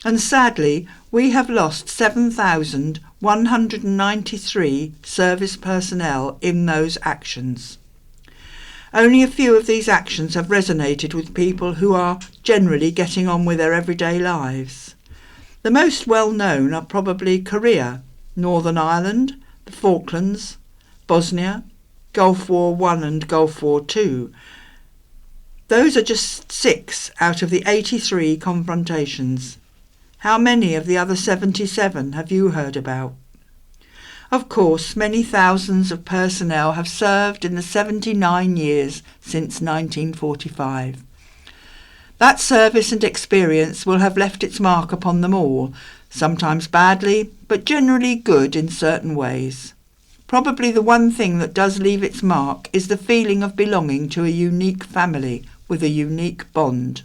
And sadly, we have lost 7,193 service personnel in those actions. Only a few of these actions have resonated with people who are generally getting on with their everyday lives. The most well-known are probably Korea, Northern Ireland, the Falklands, Bosnia, Gulf War I and Gulf War II. Those are just 6 out of the 83 confrontations. How many of the other 77 have you heard about? Of course, many thousands of personnel have served in the 79 years since 1945. That service and experience will have left its mark upon them all, sometimes badly, but generally good in certain ways. Probably the one thing that does leave its mark is the feeling of belonging to a unique family with a unique bond.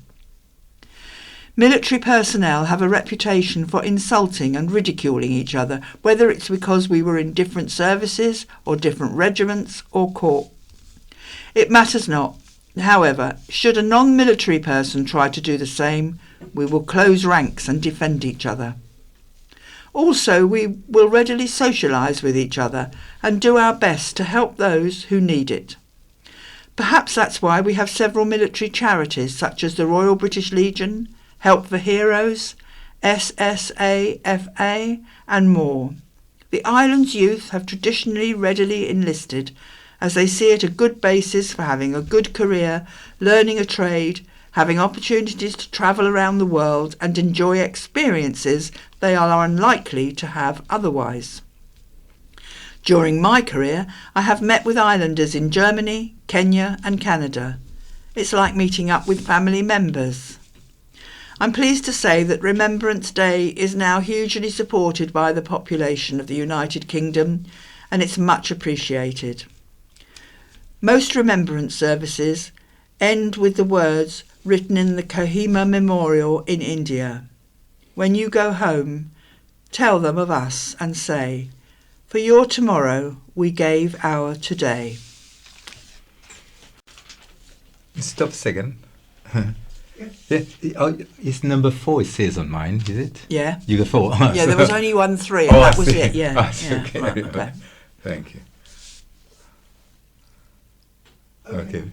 Military personnel have a reputation for insulting and ridiculing each other, whether it's because we were in different services or different regiments or corps. It matters not. However, should a non-military person try to do the same, we will close ranks and defend each other. Also, we will readily socialise with each other and do our best to help those who need it. Perhaps that's why we have several military charities such as the Royal British Legion, Help for Heroes, SSAFA and more. The island's youth have traditionally readily enlisted as they see it a good basis for having a good career, learning a trade, having opportunities to travel around the world and enjoy experiences they are unlikely to have otherwise. During my career, I have met with islanders in Germany, Kenya and Canada. It's like meeting up with family members. I'm pleased to say that Remembrance Day is now hugely supported by the population of the United Kingdom, and it's much appreciated. Most remembrance services end with the words written in the Kohima Memorial in India. When you go home, tell them of us and say, "For your tomorrow we gave our today." Stop a second. Yeah, it's number 4 it says on mine, is it? Yeah. You got 4? Yeah, there was only 1 3 and I that was see. it, yeah. I see. Yeah. Okay. Right, okay. Thank you. Okay.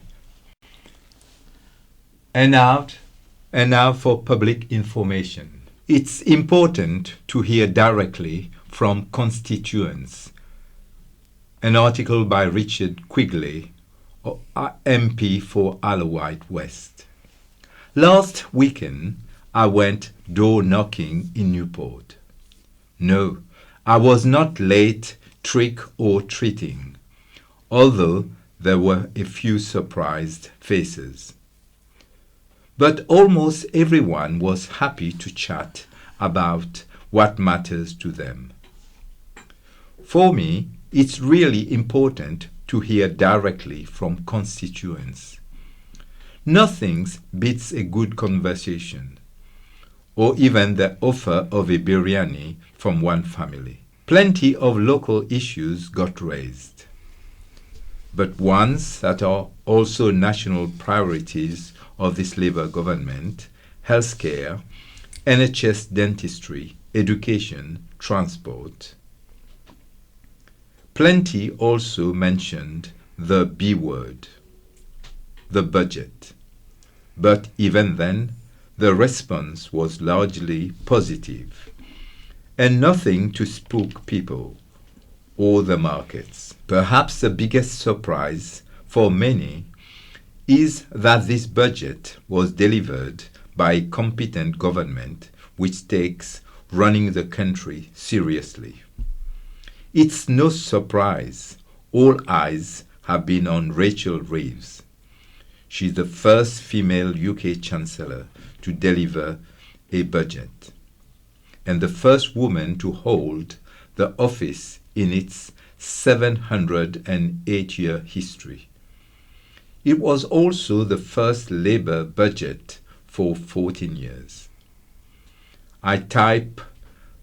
And now for public information. It's important to hear directly from constituents. An article by Richard Quigley, MP for Isle West. Last weekend, I went door knocking in Newport. No, I was not late trick or treating, although there were a few surprised faces. But almost everyone was happy to chat about what matters to them. For me, it's really important to hear directly from constituents. Nothing beats a good conversation, or even the offer of a biryani from one family. Plenty of local issues got raised, but ones that are also national priorities of this Labour government: healthcare, NHS dentistry, education, transport. Plenty also mentioned the B word, the budget. But even then, the response was largely positive, and nothing to spook people or the markets. Perhaps the biggest surprise for many is that this budget was delivered by a competent government which takes running the country seriously. It's no surprise all eyes have been on Rachel Reeves. She's the first female UK Chancellor to deliver a budget, and the first woman to hold the office in its 708-year history. It was also the first Labour budget for 14 years. I type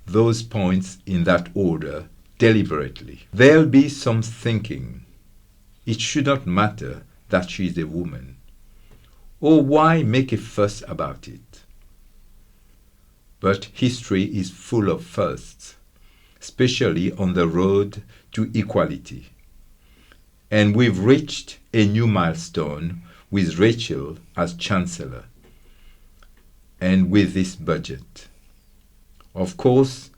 those points in that order deliberately. There'll be some thinking. It should not matter that she's a woman. Or why make a fuss about it? But history is full of firsts, especially on the road to equality. And we've reached a new milestone with Rachel as Chancellor and with this budget. Of course,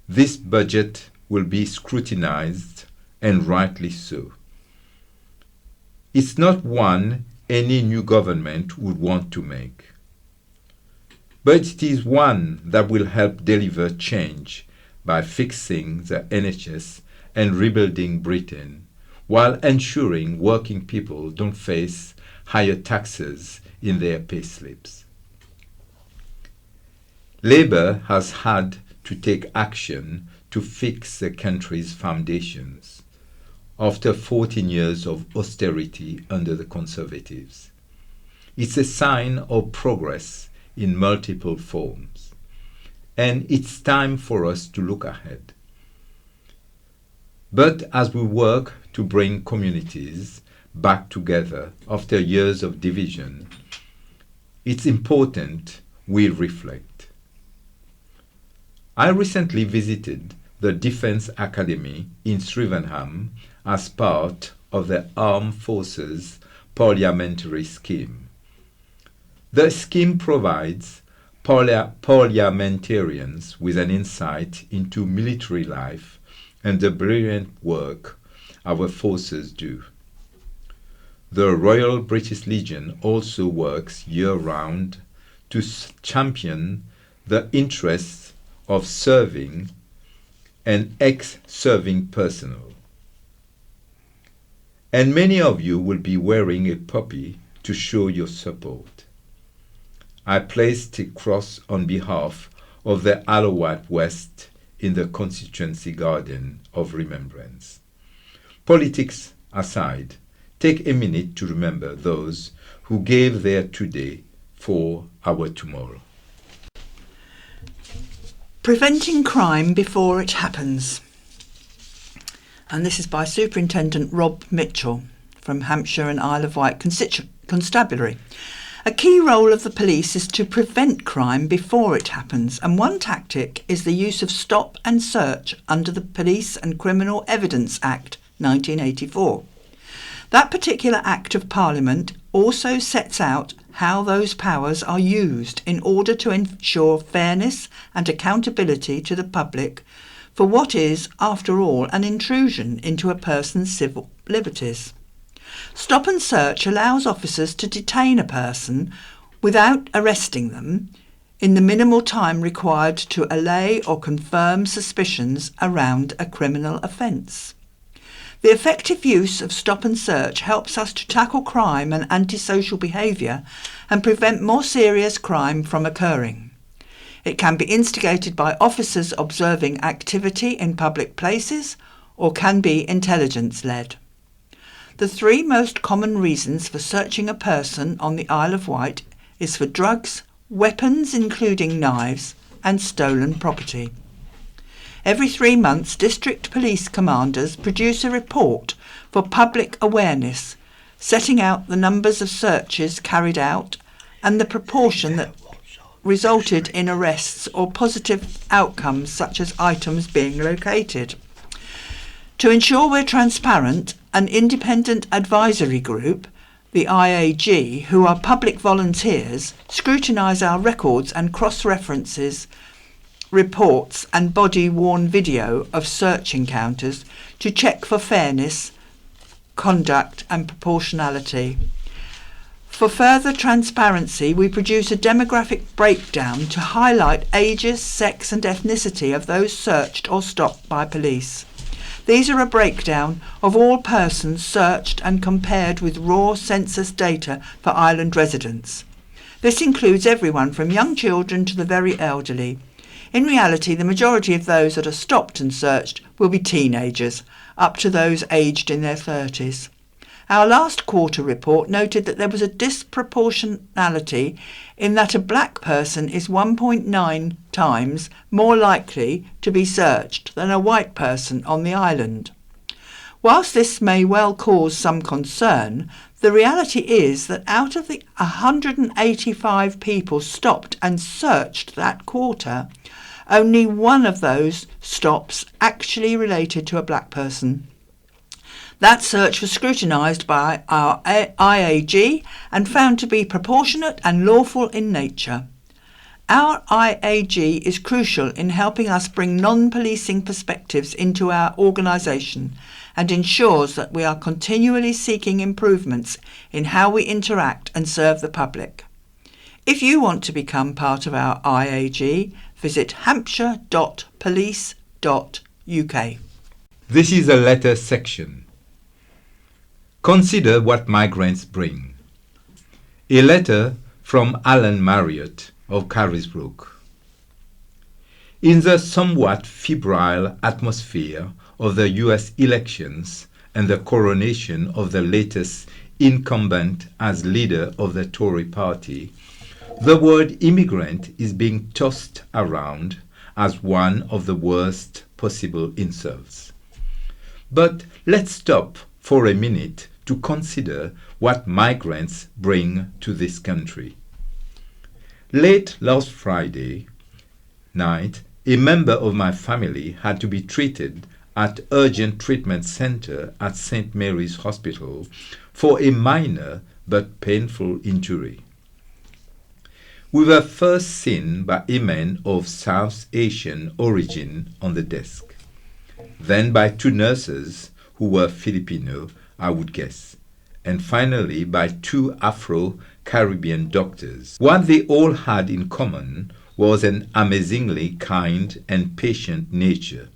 this budget will be scrutinized, and rightly so. It's not one any new government would want to make, but it is one that will help deliver change by fixing the NHS and rebuilding Britain, while ensuring working people don't face higher taxes in their payslips. Labour has had to take action to fix the country's foundations after 14 years of austerity under the Conservatives. It's a sign of progress in multiple forms, and it's time for us to look ahead. But as we work to bring communities back together after years of division, it's important we reflect. I recently visited the Defence Academy in Stevenham as part of the Armed Forces Parliamentary Scheme. The scheme provides parliamentarians with an insight into military life and the brilliant work our forces do. The Royal British Legion also works year-round to champion the interests of serving and ex-serving personnel. And many of you will be wearing a poppy to show your support. I placed a cross on behalf of the Alouette West in the constituency garden of Remembrance. Politics aside, take a minute to remember those who gave their today for our tomorrow. Preventing crime before it happens. And this is by Superintendent Rob Mitchell from Hampshire and Isle of Wight Constabulary. A key role of the police is to prevent crime before it happens, and one tactic is the use of stop and search under the Police and Criminal Evidence Act 1984. That particular Act of Parliament also sets out how those powers are used in order to ensure fairness and accountability to the public for what is, after all, an intrusion into a person's civil liberties. Stop and search allows officers to detain a person without arresting them in the minimal time required to allay or confirm suspicions around a criminal offence. The effective use of stop and search helps us to tackle crime and antisocial behaviour and prevent more serious crime from occurring. It can be instigated by officers observing activity in public places or can be intelligence-led. The three most common reasons for searching a person on the Isle of Wight is for drugs, weapons including knives, and stolen property. Every 3 months, district police commanders produce a report for public awareness, setting out the numbers of searches carried out and the proportion that resulted in arrests or positive outcomes such as items being located. To ensure we're transparent, an independent advisory group, the IAG, who are public volunteers, scrutinise our records and cross-references reports and body-worn video of search encounters to check for fairness, conduct and proportionality. For further transparency, we produce a demographic breakdown to highlight ages, sex and ethnicity of those searched or stopped by police. These are a breakdown of all persons searched and compared with raw census data for island residents. This includes everyone from young children to the very elderly. In reality, the majority of those that are stopped and searched will be teenagers, up to those aged in their 30s. Our last quarter report noted that there was a disproportionality in that a black person is 1.9 times more likely to be searched than a white person on the island. Whilst this may well cause some concern, the reality is that out of the 185 people stopped and searched that quarter, only one of those stops actually related to a black person. That search was scrutinised by our IAG and found to be proportionate and lawful in nature. Our IAG is crucial in helping us bring non-policing perspectives into our organisation and ensures that we are continually seeking improvements in how we interact and serve the public. If you want to become part of our IAG, visit hampshire.police.uk. This is a letter section. Consider what migrants bring. A letter from Alan Marriott of Carisbrooke. In the somewhat febrile atmosphere of the US elections and the coronation of the latest incumbent as leader of the Tory party, the word immigrant is being tossed around as one of the worst possible insults. But let's stop for a minute to consider what migrants bring to this country. Late last Friday night, a member of my family had to be treated at Urgent Treatment Center at St. Mary's Hospital for a minor but painful injury. We were first seen by a man of South Asian origin on the desk, then by two nurses who were Filipino, I would guess, and finally by two Afro-Caribbean doctors. What they all had in common was an amazingly kind and patient nature,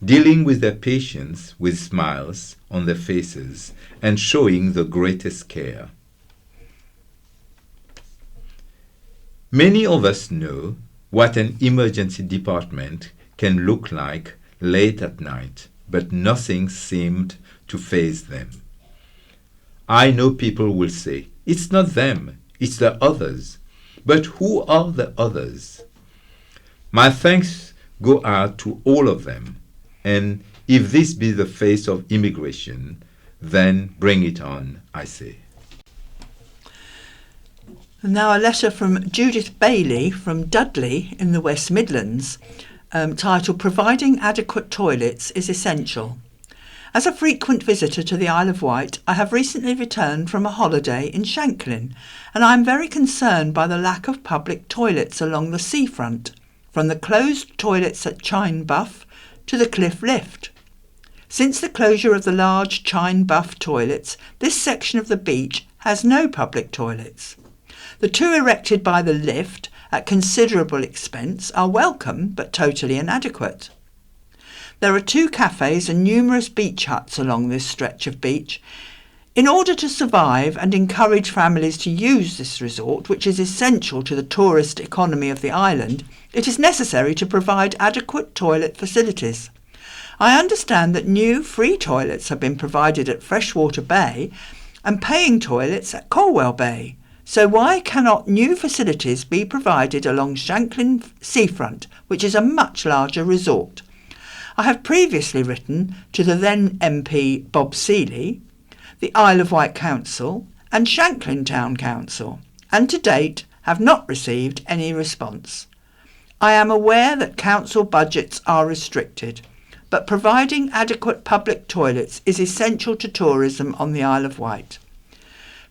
dealing with their patients with smiles on their faces and showing the greatest care. Many of us know what an emergency department can look like late at night, but nothing seemed to faze them. I know people will say, it's not them, it's the others. But who are the others? My thanks go out to all of them, and if this be the face of immigration, then bring it on, I say. Now a letter from Judith Bailey from Dudley in the West Midlands, titled Providing Adequate Toilets is Essential. As a frequent visitor to the Isle of Wight, I have recently returned from a holiday in Shanklin, and I am very concerned by the lack of public toilets along the seafront, from the closed toilets at Chine Buff to the Cliff Lift. Since the closure of the large Chine Buff toilets, this section of the beach has no public toilets. The two erected by the lift at considerable expense are welcome but totally inadequate. There are two cafes and numerous beach huts along this stretch of beach. In order to survive and encourage families to use this resort, which is essential to the tourist economy of the island, it is necessary to provide adequate toilet facilities. I understand that new free toilets have been provided at Freshwater Bay and paying toilets at Colwell Bay. So why cannot new facilities be provided along Shanklin Seafront, which is a much larger resort? I have previously written to the then MP Bob Seeley, the Isle of Wight Council and Shanklin Town Council, and to date have not received any response. I am aware that council budgets are restricted, but providing adequate public toilets is essential to tourism on the Isle of Wight.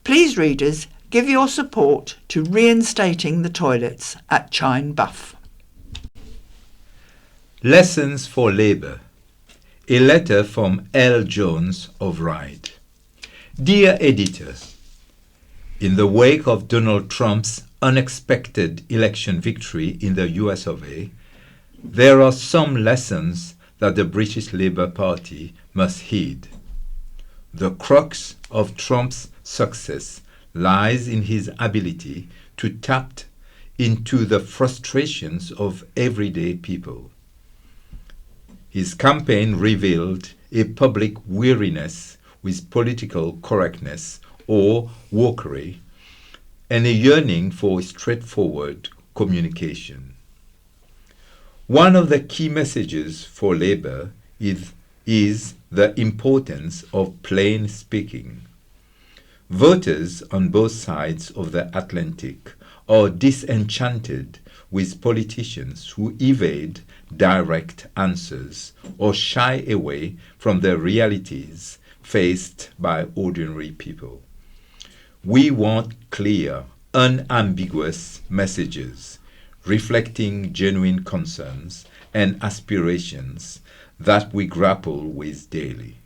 Please, readers, give your support to reinstating the toilets at Chine Buff. Lessons for Labour. A letter from L. Jones of Ryde. Dear Editor, In the wake of Donald Trump's unexpected election victory in the US of A, there are some lessons that the British Labour Party must heed. The crux of Trump's success lies in his ability to tap into the frustrations of everyday people. His campaign revealed a public weariness with political correctness or wokery, and a yearning for straightforward communication. One of the key messages for Labour is the importance of plain speaking. Voters on both sides of the Atlantic are disenchanted with politicians who evade direct answers or shy away from the realities faced by ordinary people. We want clear, unambiguous messages reflecting genuine concerns and aspirations that we grapple with daily.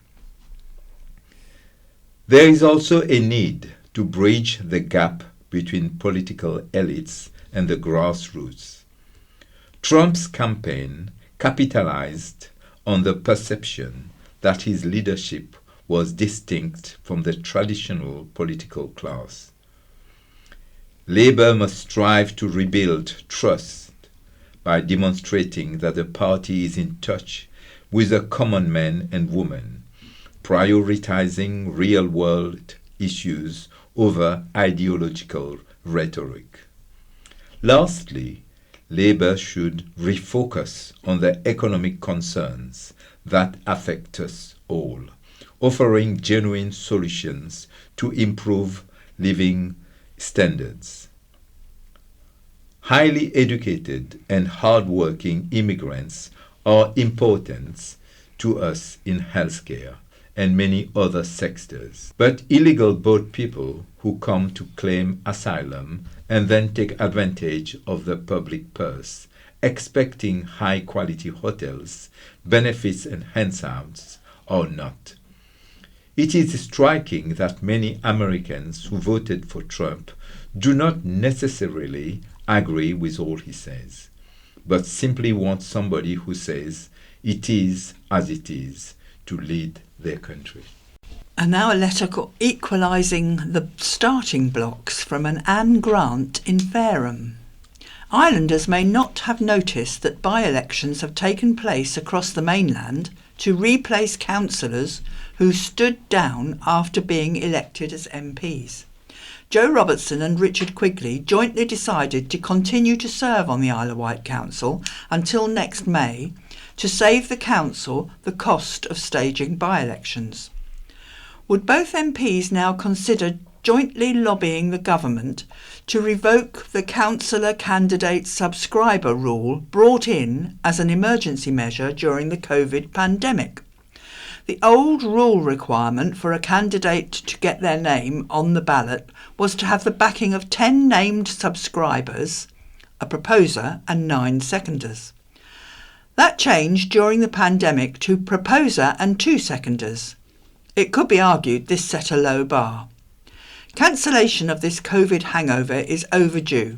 There is also a need to bridge the gap between political elites and the grassroots. Trump's campaign capitalized on the perception that his leadership was distinct from the traditional political class. Labour must strive to rebuild trust by demonstrating that the party is in touch with the common man and woman, prioritizing real-world issues over ideological rhetoric. Lastly, Labour should refocus on the economic concerns that affect us all, offering genuine solutions to improve living standards. Highly educated and hard-working immigrants are important to us in healthcare and many other sectors. But illegal boat people who come to claim asylum and then take advantage of the public purse, expecting high-quality hotels, benefits and handouts, are not. It is striking that many Americans who voted for Trump do not necessarily agree with all he says, but simply want somebody who says it is as it is to lead their country. And now a letter called Equalising the Starting Blocks from an Anne Grant in Fareham. Islanders may not have noticed that by-elections have taken place across the mainland to replace councillors who stood down after being elected as MPs. Joe Robertson and Richard Quigley jointly decided to continue to serve on the Isle of Wight Council until next May to save the council the cost of staging by-elections. Would both MPs now consider jointly lobbying the government to revoke the councillor candidate subscriber rule brought in as an emergency measure during the COVID pandemic? The old rule requirement for a candidate to get their name on the ballot was to have the backing of 10 named subscribers, a proposer and 9 seconders. That changed during the pandemic to proposer and 2 seconders. It could be argued this set a low bar. Cancellation of this COVID hangover is overdue.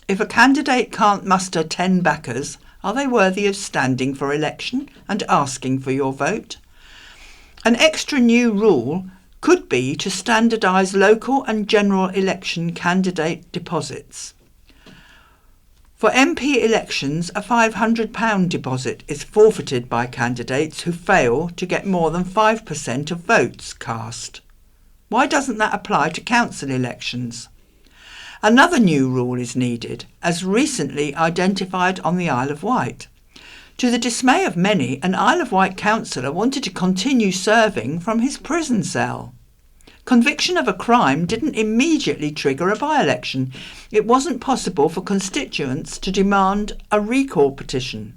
If a candidate can't muster 10 backers, are they worthy of standing for election and asking for your vote? An extra new rule could be to standardise local and general election candidate deposits. For MP elections, a £500 deposit is forfeited by candidates who fail to get more than 5% of votes cast. Why doesn't that apply to council elections? Another new rule is needed, as recently identified on the Isle of Wight. To the dismay of many, an Isle of Wight councillor wanted to continue serving from his prison cell. Conviction of a crime didn't immediately trigger a by-election. It wasn't possible for constituents to demand a recall petition.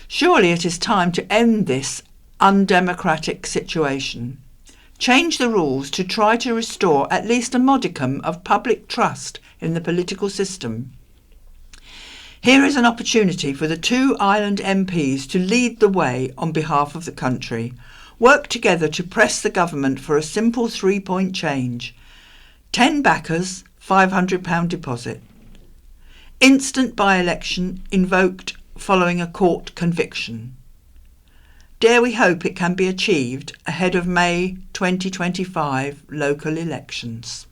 Surely it is time to end this undemocratic situation. Change the rules to try to restore at least a modicum of public trust in the political system. Here is an opportunity for the 2 island MPs to lead the way on behalf of the country. Work together to press the government for a simple 3-point change. 10 backers, £500 deposit. Instant by-election invoked following a court conviction. Dare we hope it can be achieved ahead of May 2025 local elections.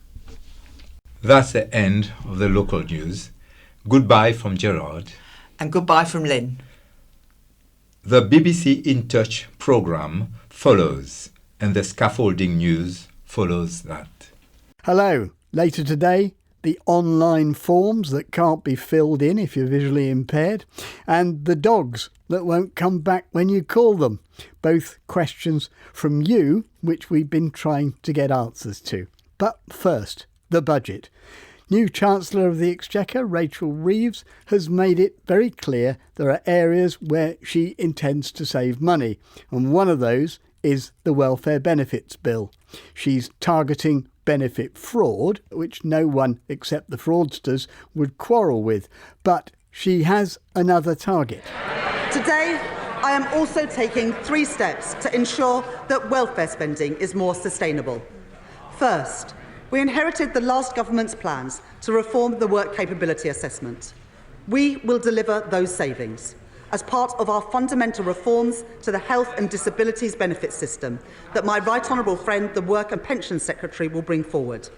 That's the end of the local news. Goodbye from Gerard. And goodbye from Lynn. The BBC In Touch programme follows, and the scaffolding news follows that. Hello. Later today, the online forms that can't be filled in if you're visually impaired, and the dogs that won't come back when you call them. Both questions from you, which we've been trying to get answers to. But first, the budget. New Chancellor of the Exchequer, Rachel Reeves, has made it very clear there are areas where she intends to save money, and one of those is the Welfare Benefits Bill. She's targeting benefit fraud, which no one except the fraudsters would quarrel with. But she has another target. Today, I am also taking 3 steps to ensure that welfare spending is more sustainable. First, we inherited the last government's plans to reform the work capability assessment. We will deliver those savings as part of our fundamental reforms to the health and disabilities benefit system that my right honourable friend, the Work and Pensions Secretary, will bring forward.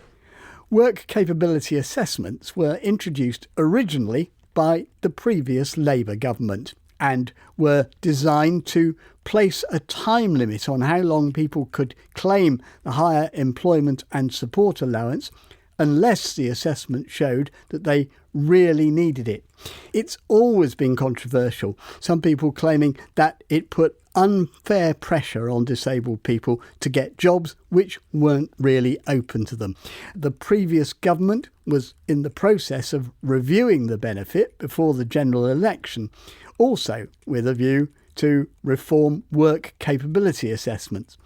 Work capability assessments were introduced originally by the previous Labour government and were designed to place a time limit on how long people could claim the higher employment and support allowance unless the assessment showed that they really needed it. It's always been controversial, some people claiming that it put unfair pressure on disabled people to get jobs which weren't really open to them. The previous government was in the process of reviewing the benefit before the general election, also with a view to reform work capability assessments.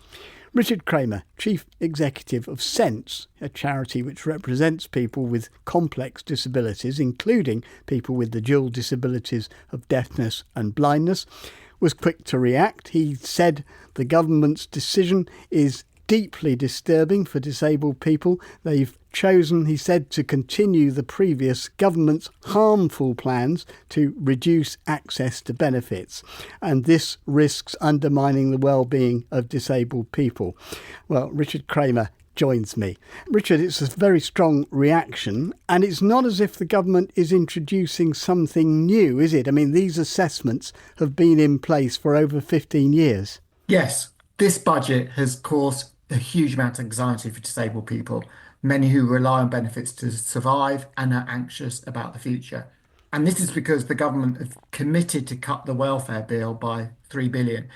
Richard Kramer, Chief Executive of Sense, a charity which represents people with complex disabilities, including people with the dual disabilities of deafness and blindness, was quick to react. He said the government's decision is deeply disturbing for disabled people. They've chosen, he said, to continue the previous government's harmful plans to reduce access to benefits. And this risks undermining the well-being of disabled people. Well, Richard Kramer joins me. Richard, it's a very strong reaction, and it's not as if the government is introducing something new, is it? I mean, these assessments have been in place for over 15 years. Yes, this budget has caused a huge amount of anxiety for disabled people, many who rely on benefits to survive and are anxious about the future. And this is because the government have committed to cut the welfare bill by £3 billion,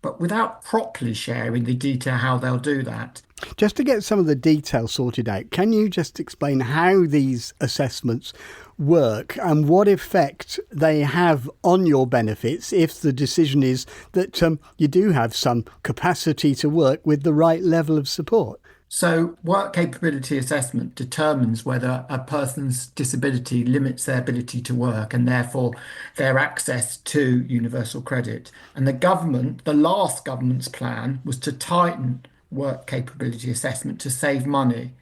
but without properly sharing the detail how they'll do that. Just to get some of the details sorted out, can you just explain how these assessments work and what effect they have on your benefits if the decision is that you do have some capacity to work with the right level of support? So work capability assessment determines whether a person's disability limits their ability to work and therefore their access to universal credit. And the last government's plan was to tighten work capability assessment to save money.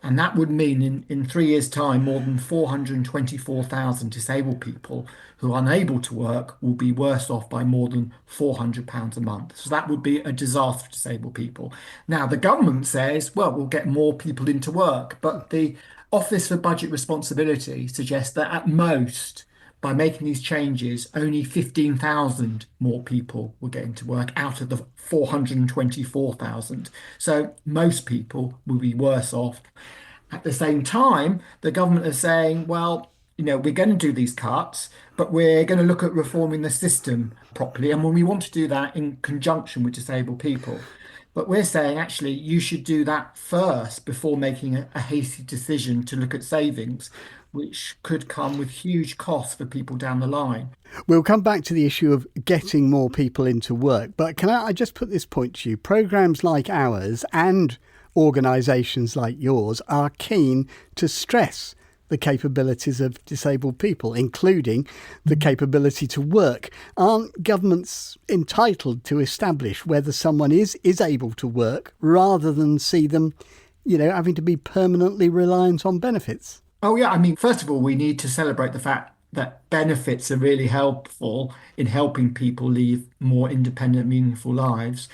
And that would mean in 3 years' time, more than 424,000 disabled people who are unable to work will be worse off by more than £400 a month. So that would be a disaster for disabled people. Now, the government says, well, we'll get more people into work. But the Office for Budget Responsibility suggests that at most, by making these changes, only 15,000 more people will get into work out of the 424,000. So most people will be worse off. At the same time, the government is saying, well, we're going to do these cuts, but we're going to look at reforming the system properly. And when we want to do that in conjunction with disabled people. But we're saying, actually, you should do that first before making a hasty decision to look at savings, which could come with huge costs for people down the line. We'll come back to the issue of getting more people into work. But can I just put this point to you? Programmes like ours and organisations like yours are keen to stress the capabilities of disabled people, including the capability to work. Aren't governments entitled to establish whether someone is able to work rather than see them having to be permanently reliant on benefits? Oh, yeah. I mean, first of all, we need to celebrate the fact that benefits are really helpful in helping people lead more independent, meaningful lives.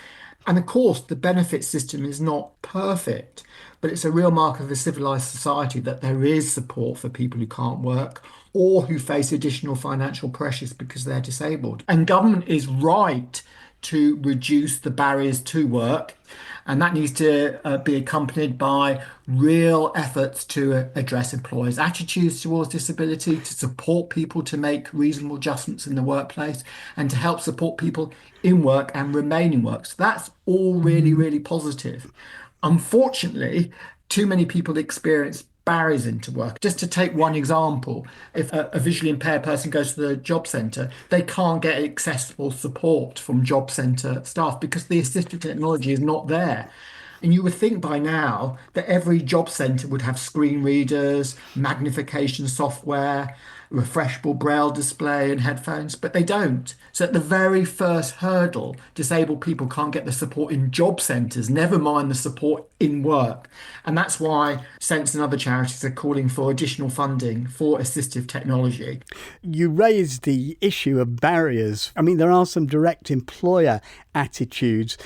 And of course, the benefit system is not perfect, but it's a real mark of a civilized society that there is support for people who can't work or who face additional financial pressures because they're disabled. And government is right to reduce the barriers to work. And that needs to be accompanied by real efforts to address employers' attitudes towards disability, to support people to make reasonable adjustments in the workplace, and to help support people in work and remain in work. So that's all really, really positive. Unfortunately, too many people experience barriers into work. Just to take one example, if a visually impaired person goes to the job centre, they can't get accessible support from job centre staff because the assistive technology is not there. And you would think by now that every job centre would have screen readers, magnification software, refreshable braille display and headphones, but they don't. So at the very first hurdle, disabled people can't get the support in job centres, never mind the support in work. And that's why Sense and other charities are calling for additional funding for assistive technology. You raised the issue of barriers. I mean, there are some direct employer attitudes,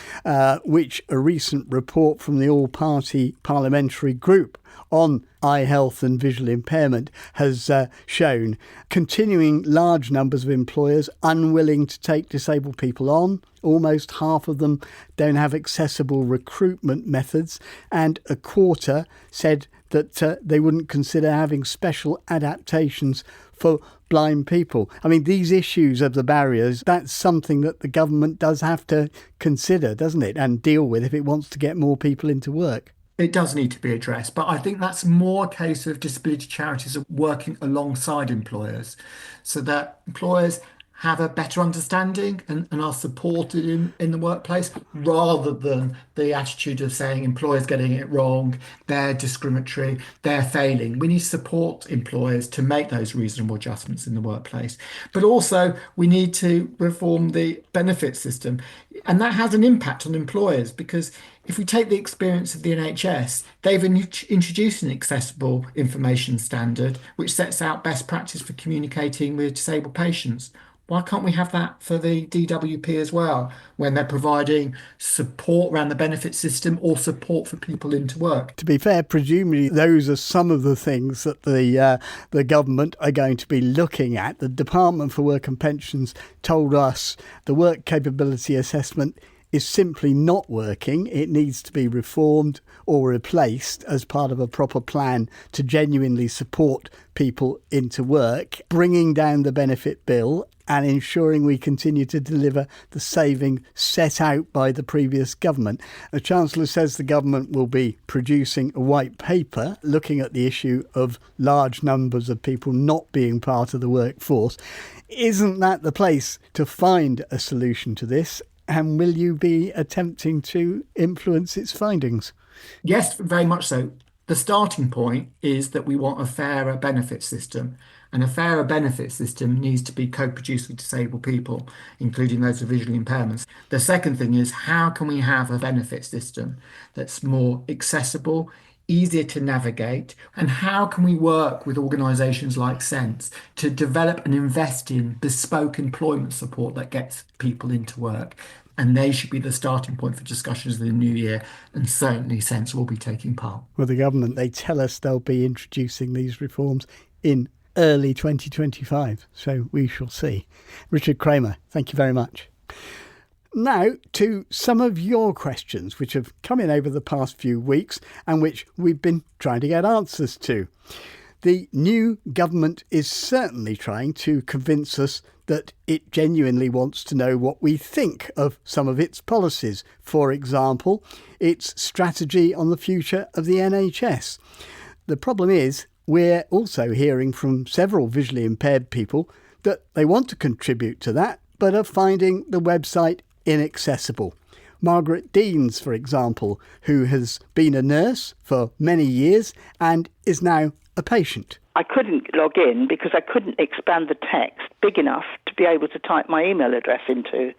which a recent report from the all-party parliamentary group on eye health and visual impairment has shown. Continuing large numbers of employers unwilling to take disabled people on. Almost half of them don't have accessible recruitment methods, and a quarter said that they wouldn't consider having special adaptations for blind people. I mean, these issues of the barriers, that's something that the government does have to consider, doesn't it, and deal with if it wants to get more people into work. It does need to be addressed, but I think that's more a case of disability charities working alongside employers so that employers have a better understanding and are supported in the workplace, rather than the attitude of saying employers getting it wrong, they're discriminatory, they're failing. We need to support employers to make those reasonable adjustments in the workplace. But also we need to reform the benefit system. And that has an impact on employers, because if we take the experience of the NHS, they've introduced an accessible information standard which sets out best practice for communicating with disabled patients. Why can't we have that for the DWP as well, when they're providing support around the benefit system or support for people into work? To be fair, presumably those are some of the things that the government are going to be looking at. The Department for Work and Pensions told us the work capability assessment is simply not working. It needs to be reformed or replaced as part of a proper plan to genuinely support people into work, bringing down the benefit bill and ensuring we continue to deliver the saving set out by the previous government. The Chancellor says the government will be producing a white paper looking at the issue of large numbers of people not being part of the workforce. Isn't that the place to find a solution to this? And will you be attempting to influence its findings? Yes, very much so. The starting point is that we want a fairer benefit system, and a fairer benefit system needs to be co-produced with disabled people, including those with visual impairments. The second thing is, how can we have a benefit system that's more accessible, easier to navigate, and how can we work with organisations like Sense to develop and invest in bespoke employment support that gets people into work? And they should be the starting point for discussions in the new year, and certainly Sense will be taking part. Well, the government, they tell us they'll be introducing these reforms in early 2025, so we shall see. Richard Kramer, thank you very much. Now to some of your questions which have come in over the past few weeks and which we've been trying to get answers to. The new government is certainly trying to convince us that it genuinely wants to know what we think of some of its policies. For example, its strategy on the future of the NHS. The problem is, we're also hearing from several visually impaired people that they want to contribute to that, but are finding the website inaccessible. Margaret Deans, for example, who has been a nurse for many years and is now a patient. I couldn't log in because I couldn't expand the text big enough to be able to type my email address into.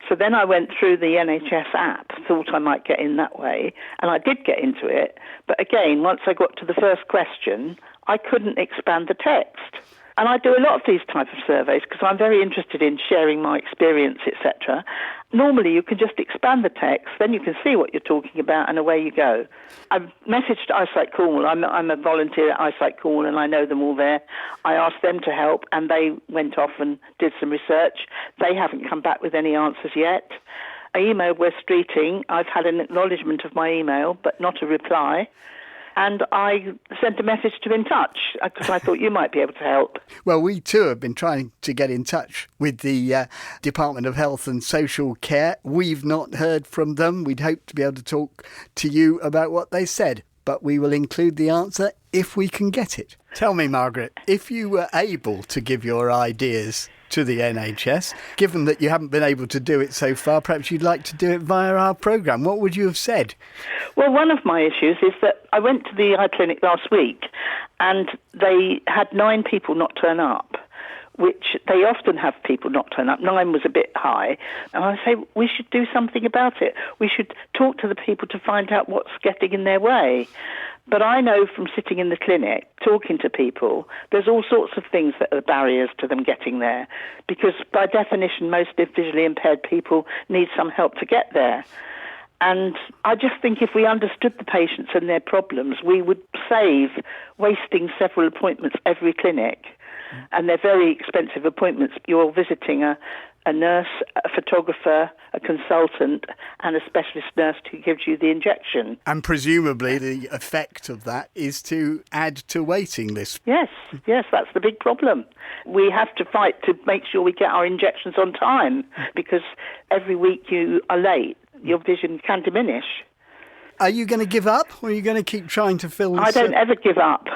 So then I went through the NHS app, thought I might get in that way, and I did get into it. But again, once I got to the first question, I couldn't expand the text. And I do a lot of these type of surveys because I'm very interested in sharing my experience, etc. Normally, you can just expand the text, then you can see what you're talking about, and away you go. I've messaged Eyesight Cornwall. I'm a volunteer at Eyesight Cornwall, and I know them all there. I asked them to help, and they went off and did some research. They haven't come back with any answers yet. I emailed West Streeting. I've had an acknowledgement of my email, but not a reply. And I sent a message to In Touch because I thought you might be able to help. Well, we too have been trying to get in touch with the Department of Health and Social Care. We've not heard from them. We'd hoped to be able to talk to you about what they said, but we will include the answer if we can get it. Tell me, Margaret, if you were able to give your ideas to the NHS, given that you haven't been able to do it so far, perhaps you'd like to do it via our programme. What would you have said? Well, one of my issues is that I went to the eye clinic last week and they had 9 people not turn up, which they often have people not turn up. 9 was a bit high. And I say, we should do something about it. We should talk to the people to find out what's getting in their way. But I know from sitting in the clinic, talking to people, there's all sorts of things that are barriers to them getting there. Because by definition, most visually impaired people need some help to get there. And I just think if we understood the patients and their problems, we would save wasting several appointments every clinic. And they're very expensive appointments. You're visiting a nurse, a photographer, a consultant, and a specialist nurse who gives you the injection. And presumably the effect of that is to add to waiting lists. Yes, that's the big problem. We have to fight to make sure we get our injections on time, because every week you are late, your vision can diminish. Are you going to give up, or are you going to keep trying to fill this? I don't ever give up.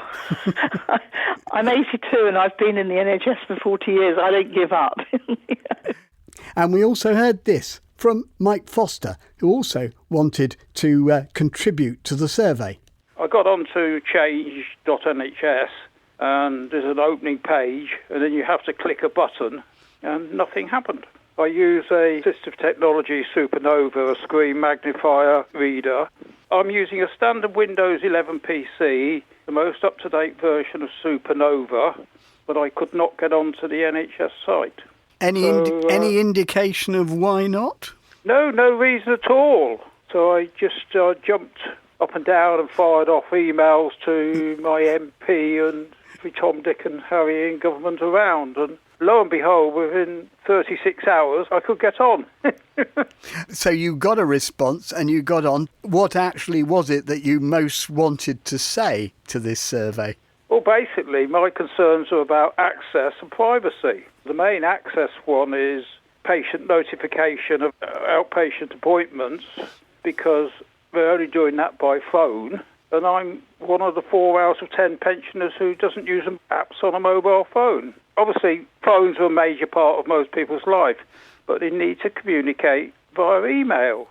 I'm 82 and I've been in the NHS for 40 years. I don't give up. And we also heard this from Mike Foster, who also wanted to contribute to the survey. I got onto change.nhs and there's an opening page and then you have to click a button and nothing happened. I use a assistive technology Supernova, a screen magnifier reader. I'm using a standard Windows 11 PC, the most up-to-date version of Supernova, but I could not get onto the NHS site. Any indication of why not? No reason at all. So I just jumped up and down and fired off emails to my MP and every Tom, Dick and Harry in government around, and lo and behold, within 36 hours, I could get on. So you got a response and you got on. What actually was it that you most wanted to say to this survey? Well, basically, my concerns are about access and privacy. The main access one is patient notification of outpatient appointments, because they're only doing that by phone. And I'm one of the 4 out of 10 pensioners who doesn't use apps on a mobile phone. Obviously, phones are a major part of most people's life, but they need to communicate via email.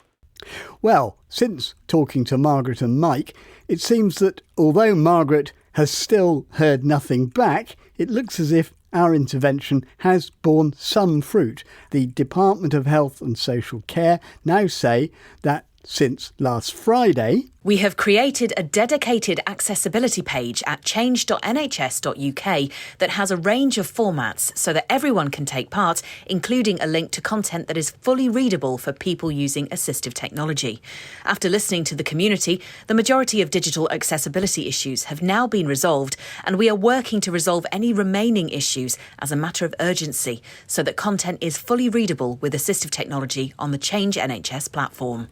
Well, since talking to Margaret and Mike, it seems that although Margaret has still heard nothing back, it looks as if our intervention has borne some fruit. The Department of Health and Social Care now say that since last Friday, we have created a dedicated accessibility page at change.nhs.uk that has a range of formats so that everyone can take part, including a link to content that is fully readable for people using assistive technology. After listening to the community, the majority of digital accessibility issues have now been resolved, and we are working to resolve any remaining issues as a matter of urgency so that content is fully readable with assistive technology on the Change NHS platform.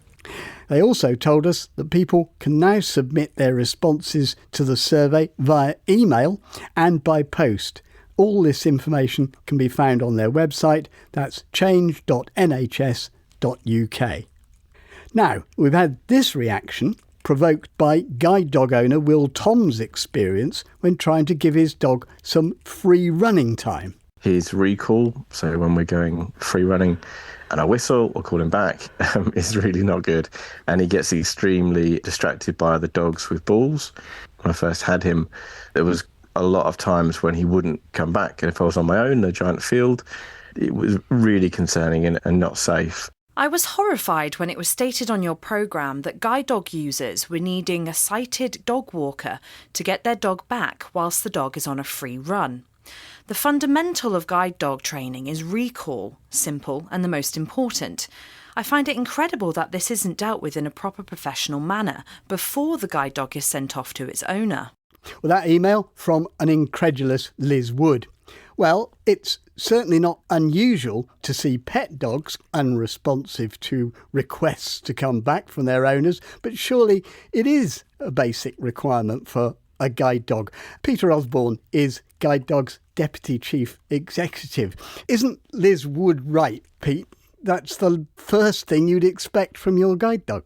They also told us that people can now submit their responses to the survey via email and by post. All this information can be found on their website. That's change.nhs.uk. Now, we've had this reaction provoked by guide dog owner Will Tom's experience when trying to give his dog some free running time. His recall, so when we're going free running, and I whistle or call him back, is really not good. And he gets extremely distracted by other dogs with balls. When I first had him, there was a lot of times when he wouldn't come back. And if I was on my own in a giant field, it was really concerning and not safe. I was horrified when it was stated on your programme that guide dog users were needing a sighted dog walker to get their dog back whilst the dog is on a free run. The fundamental of guide dog training is recall, simple and the most important. I find it incredible that this isn't dealt with in a proper professional manner before the guide dog is sent off to its owner. Well, that email from an incredulous Liz Wood. Well, it's certainly not unusual to see pet dogs unresponsive to requests to come back from their owners, but surely it is a basic requirement for a guide dog. Peter Osborne is Guide Dog's Deputy Chief Executive. Isn't Liz Wood right, Pete? That's the first thing you'd expect from your guide dog.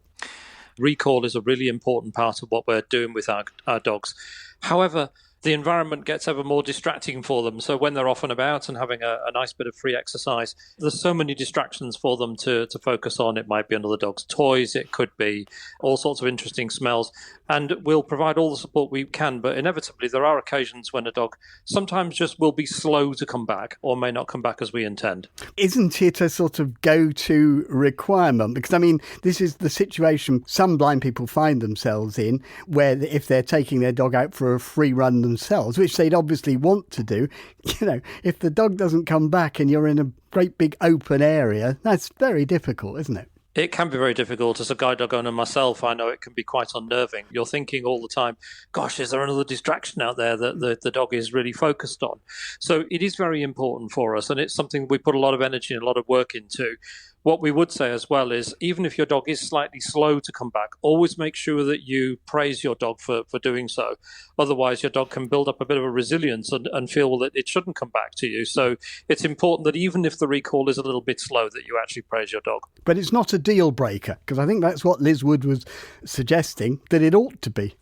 Recall is a really important part of what we're doing with our dogs. However, the environment gets ever more distracting for them. So when they're off and about and having a nice bit of free exercise, there's so many distractions for them to focus on. It might be under the dog's toys. It could be all sorts of interesting smells. And we'll provide all the support we can. But inevitably, there are occasions when a dog sometimes just will be slow to come back or may not come back as we intend. Isn't it a sort of go-to requirement? Because, I mean, this is the situation some blind people find themselves in, where if they're taking their dog out for a free run themselves, which they'd obviously want to do, if the dog doesn't come back and you're in a great big open area, that's very difficult, isn't it? It can be very difficult. As a guide dog owner myself, I know it can be quite unnerving. You're thinking all the time, gosh, is there another distraction out there that the dog is really focused on? So it is very important for us, and it's something we put a lot of energy and a lot of work into. What we would say as well is, even if your dog is slightly slow to come back, always make sure that you praise your dog for doing so. Otherwise, your dog can build up a bit of a resilience and feel that it shouldn't come back to you. So it's important that even if the recall is a little bit slow, that you actually praise your dog. But it's not a deal breaker, because I think that's what Liz Wood was suggesting, that it ought to be.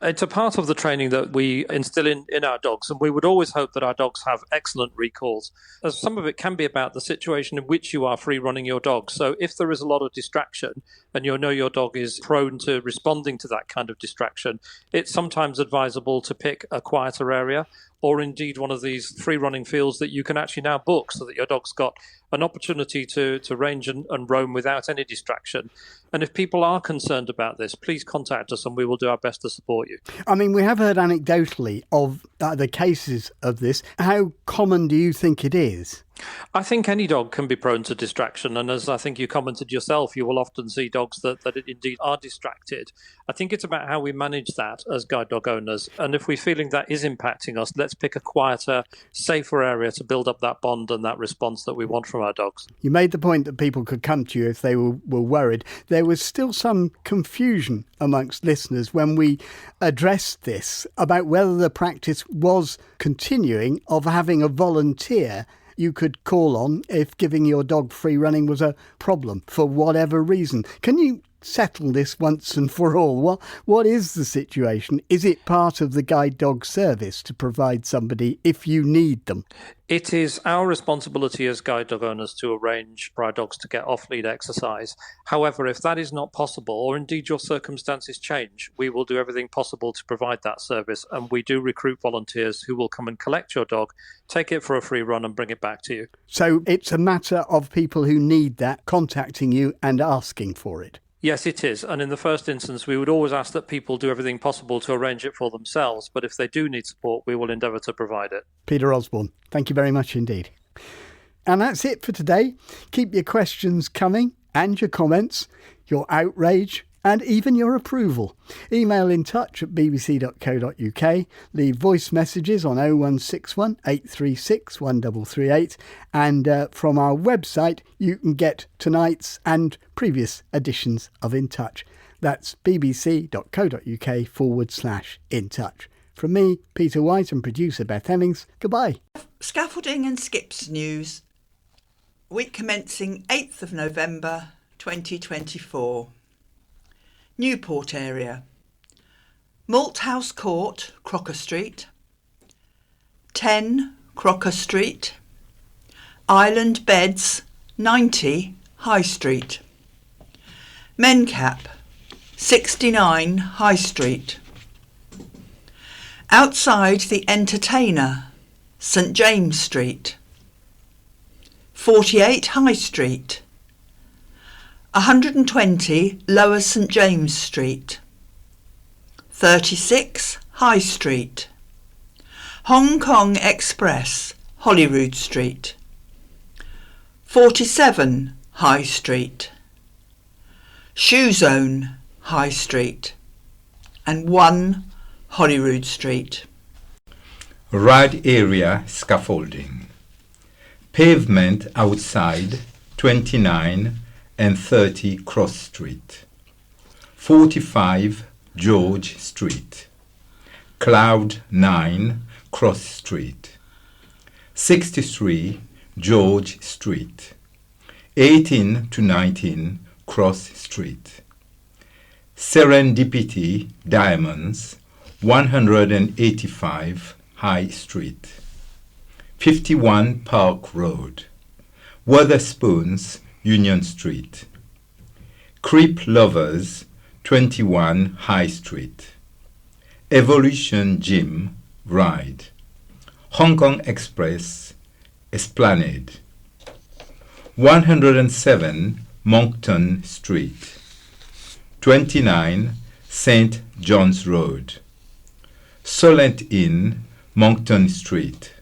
It's a part of the training that we instill in our dogs, and we would always hope that our dogs have excellent recalls. As some of it can be about the situation in which you are free running your dog. So if there is a lot of distraction and you know your dog is prone to responding to that kind of distraction, it's sometimes advisable to pick a quieter area, or indeed one of these free running fields that you can actually now book, so that your dog's got an opportunity to range and roam without any distraction. And if people are concerned about this, please contact us and we will do our best to support you. I mean, we have heard anecdotally of the cases of this. How common do you think it is? I think any dog can be prone to distraction, and as I think you commented yourself, you will often see dogs that indeed are distracted. I think it's about how we manage that as guide dog owners, and if we're feeling that is impacting us, let's pick a quieter, safer area to build up that bond and that response that we want from our dogs. You made the point that people could come to you if they were worried. There was still some confusion amongst listeners when we addressed this about whether the practice was continuing of having a volunteer you could call on if giving your dog free running was a problem for whatever reason. Can you settle this once and for all? What is the situation? Is it part of the guide dog service to provide somebody if you need them? It is our responsibility as guide dog owners to arrange for our dogs to get off-lead exercise. However, if that is not possible, or indeed your circumstances change, we will do everything possible to provide that service. And we do recruit volunteers who will come and collect your dog, take it for a free run and bring it back to you. So it's a matter of people who need that contacting you and asking for it? Yes, it is. And in the first instance, we would always ask that people do everything possible to arrange it for themselves. But if they do need support, we will endeavour to provide it. Peter Osborne, thank you very much indeed. And that's it for today. Keep your questions coming and your comments, your outrage and even your approval. Email in touch at bbc.co.uk, leave voice messages on 0161 836 1338 and from our website you can get tonight's and previous editions of In Touch. That's bbc.co.uk/in touch. From me, Peter White, and producer Beth Hemmings, goodbye. Scaffolding and skips news. Week commencing 8th of November 2024. Newport area. Malthouse Court, Crocker Street. 10 Crocker Street. Island Beds, 90 High Street. Mencap, 69 High Street. Outside the Entertainer, St James Street. 48 High Street. 120 Lower St James Street. 36 High Street. Hong Kong Express, Holyrood Street. 47 High Street. Shoe Zone, High Street. And 1 Holyrood Street. Ride area scaffolding. Pavement outside 29 and 30 Cross Street. 45 George Street. Cloud 9 Cross Street. 63 George Street. 18 to 19 Cross Street. Serendipity Diamonds, 185 High Street. 51 Park Road. Weatherspoons, Union Street. Creep Lovers, 21 High Street. Evolution Gym, Ride. Hong Kong Express, Esplanade. 107 Moncton Street. 29 St. John's Road. Solent Inn, Moncton Street.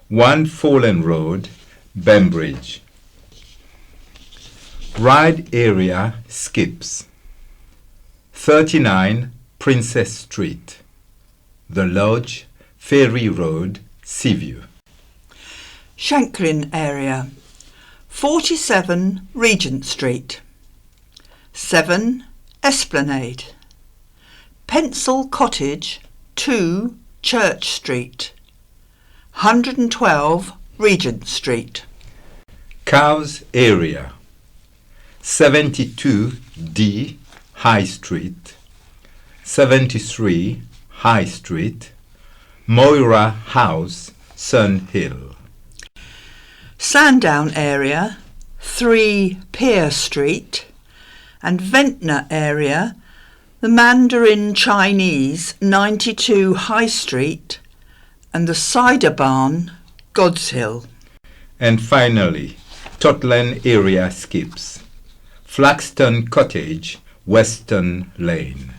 1 Fallen Road, Bembridge. Ride area skips. 39 Princess Street. The Lodge, Ferry Road, Seaview. Shanklin area, 47 Regent Street. 7 Esplanade. Pencil Cottage, 2 Church Street. 112 Regent Street. Cows area. 72 D High Street. 73 High Street. Moira House, Sun Hill. Sandown area, 3 Pier Street. And Ventnor area, the Mandarin Chinese, 92 High Street. And the Cider Barn, God's Hill. And finally, Totland area skips. Flaxton Cottage, Western Lane.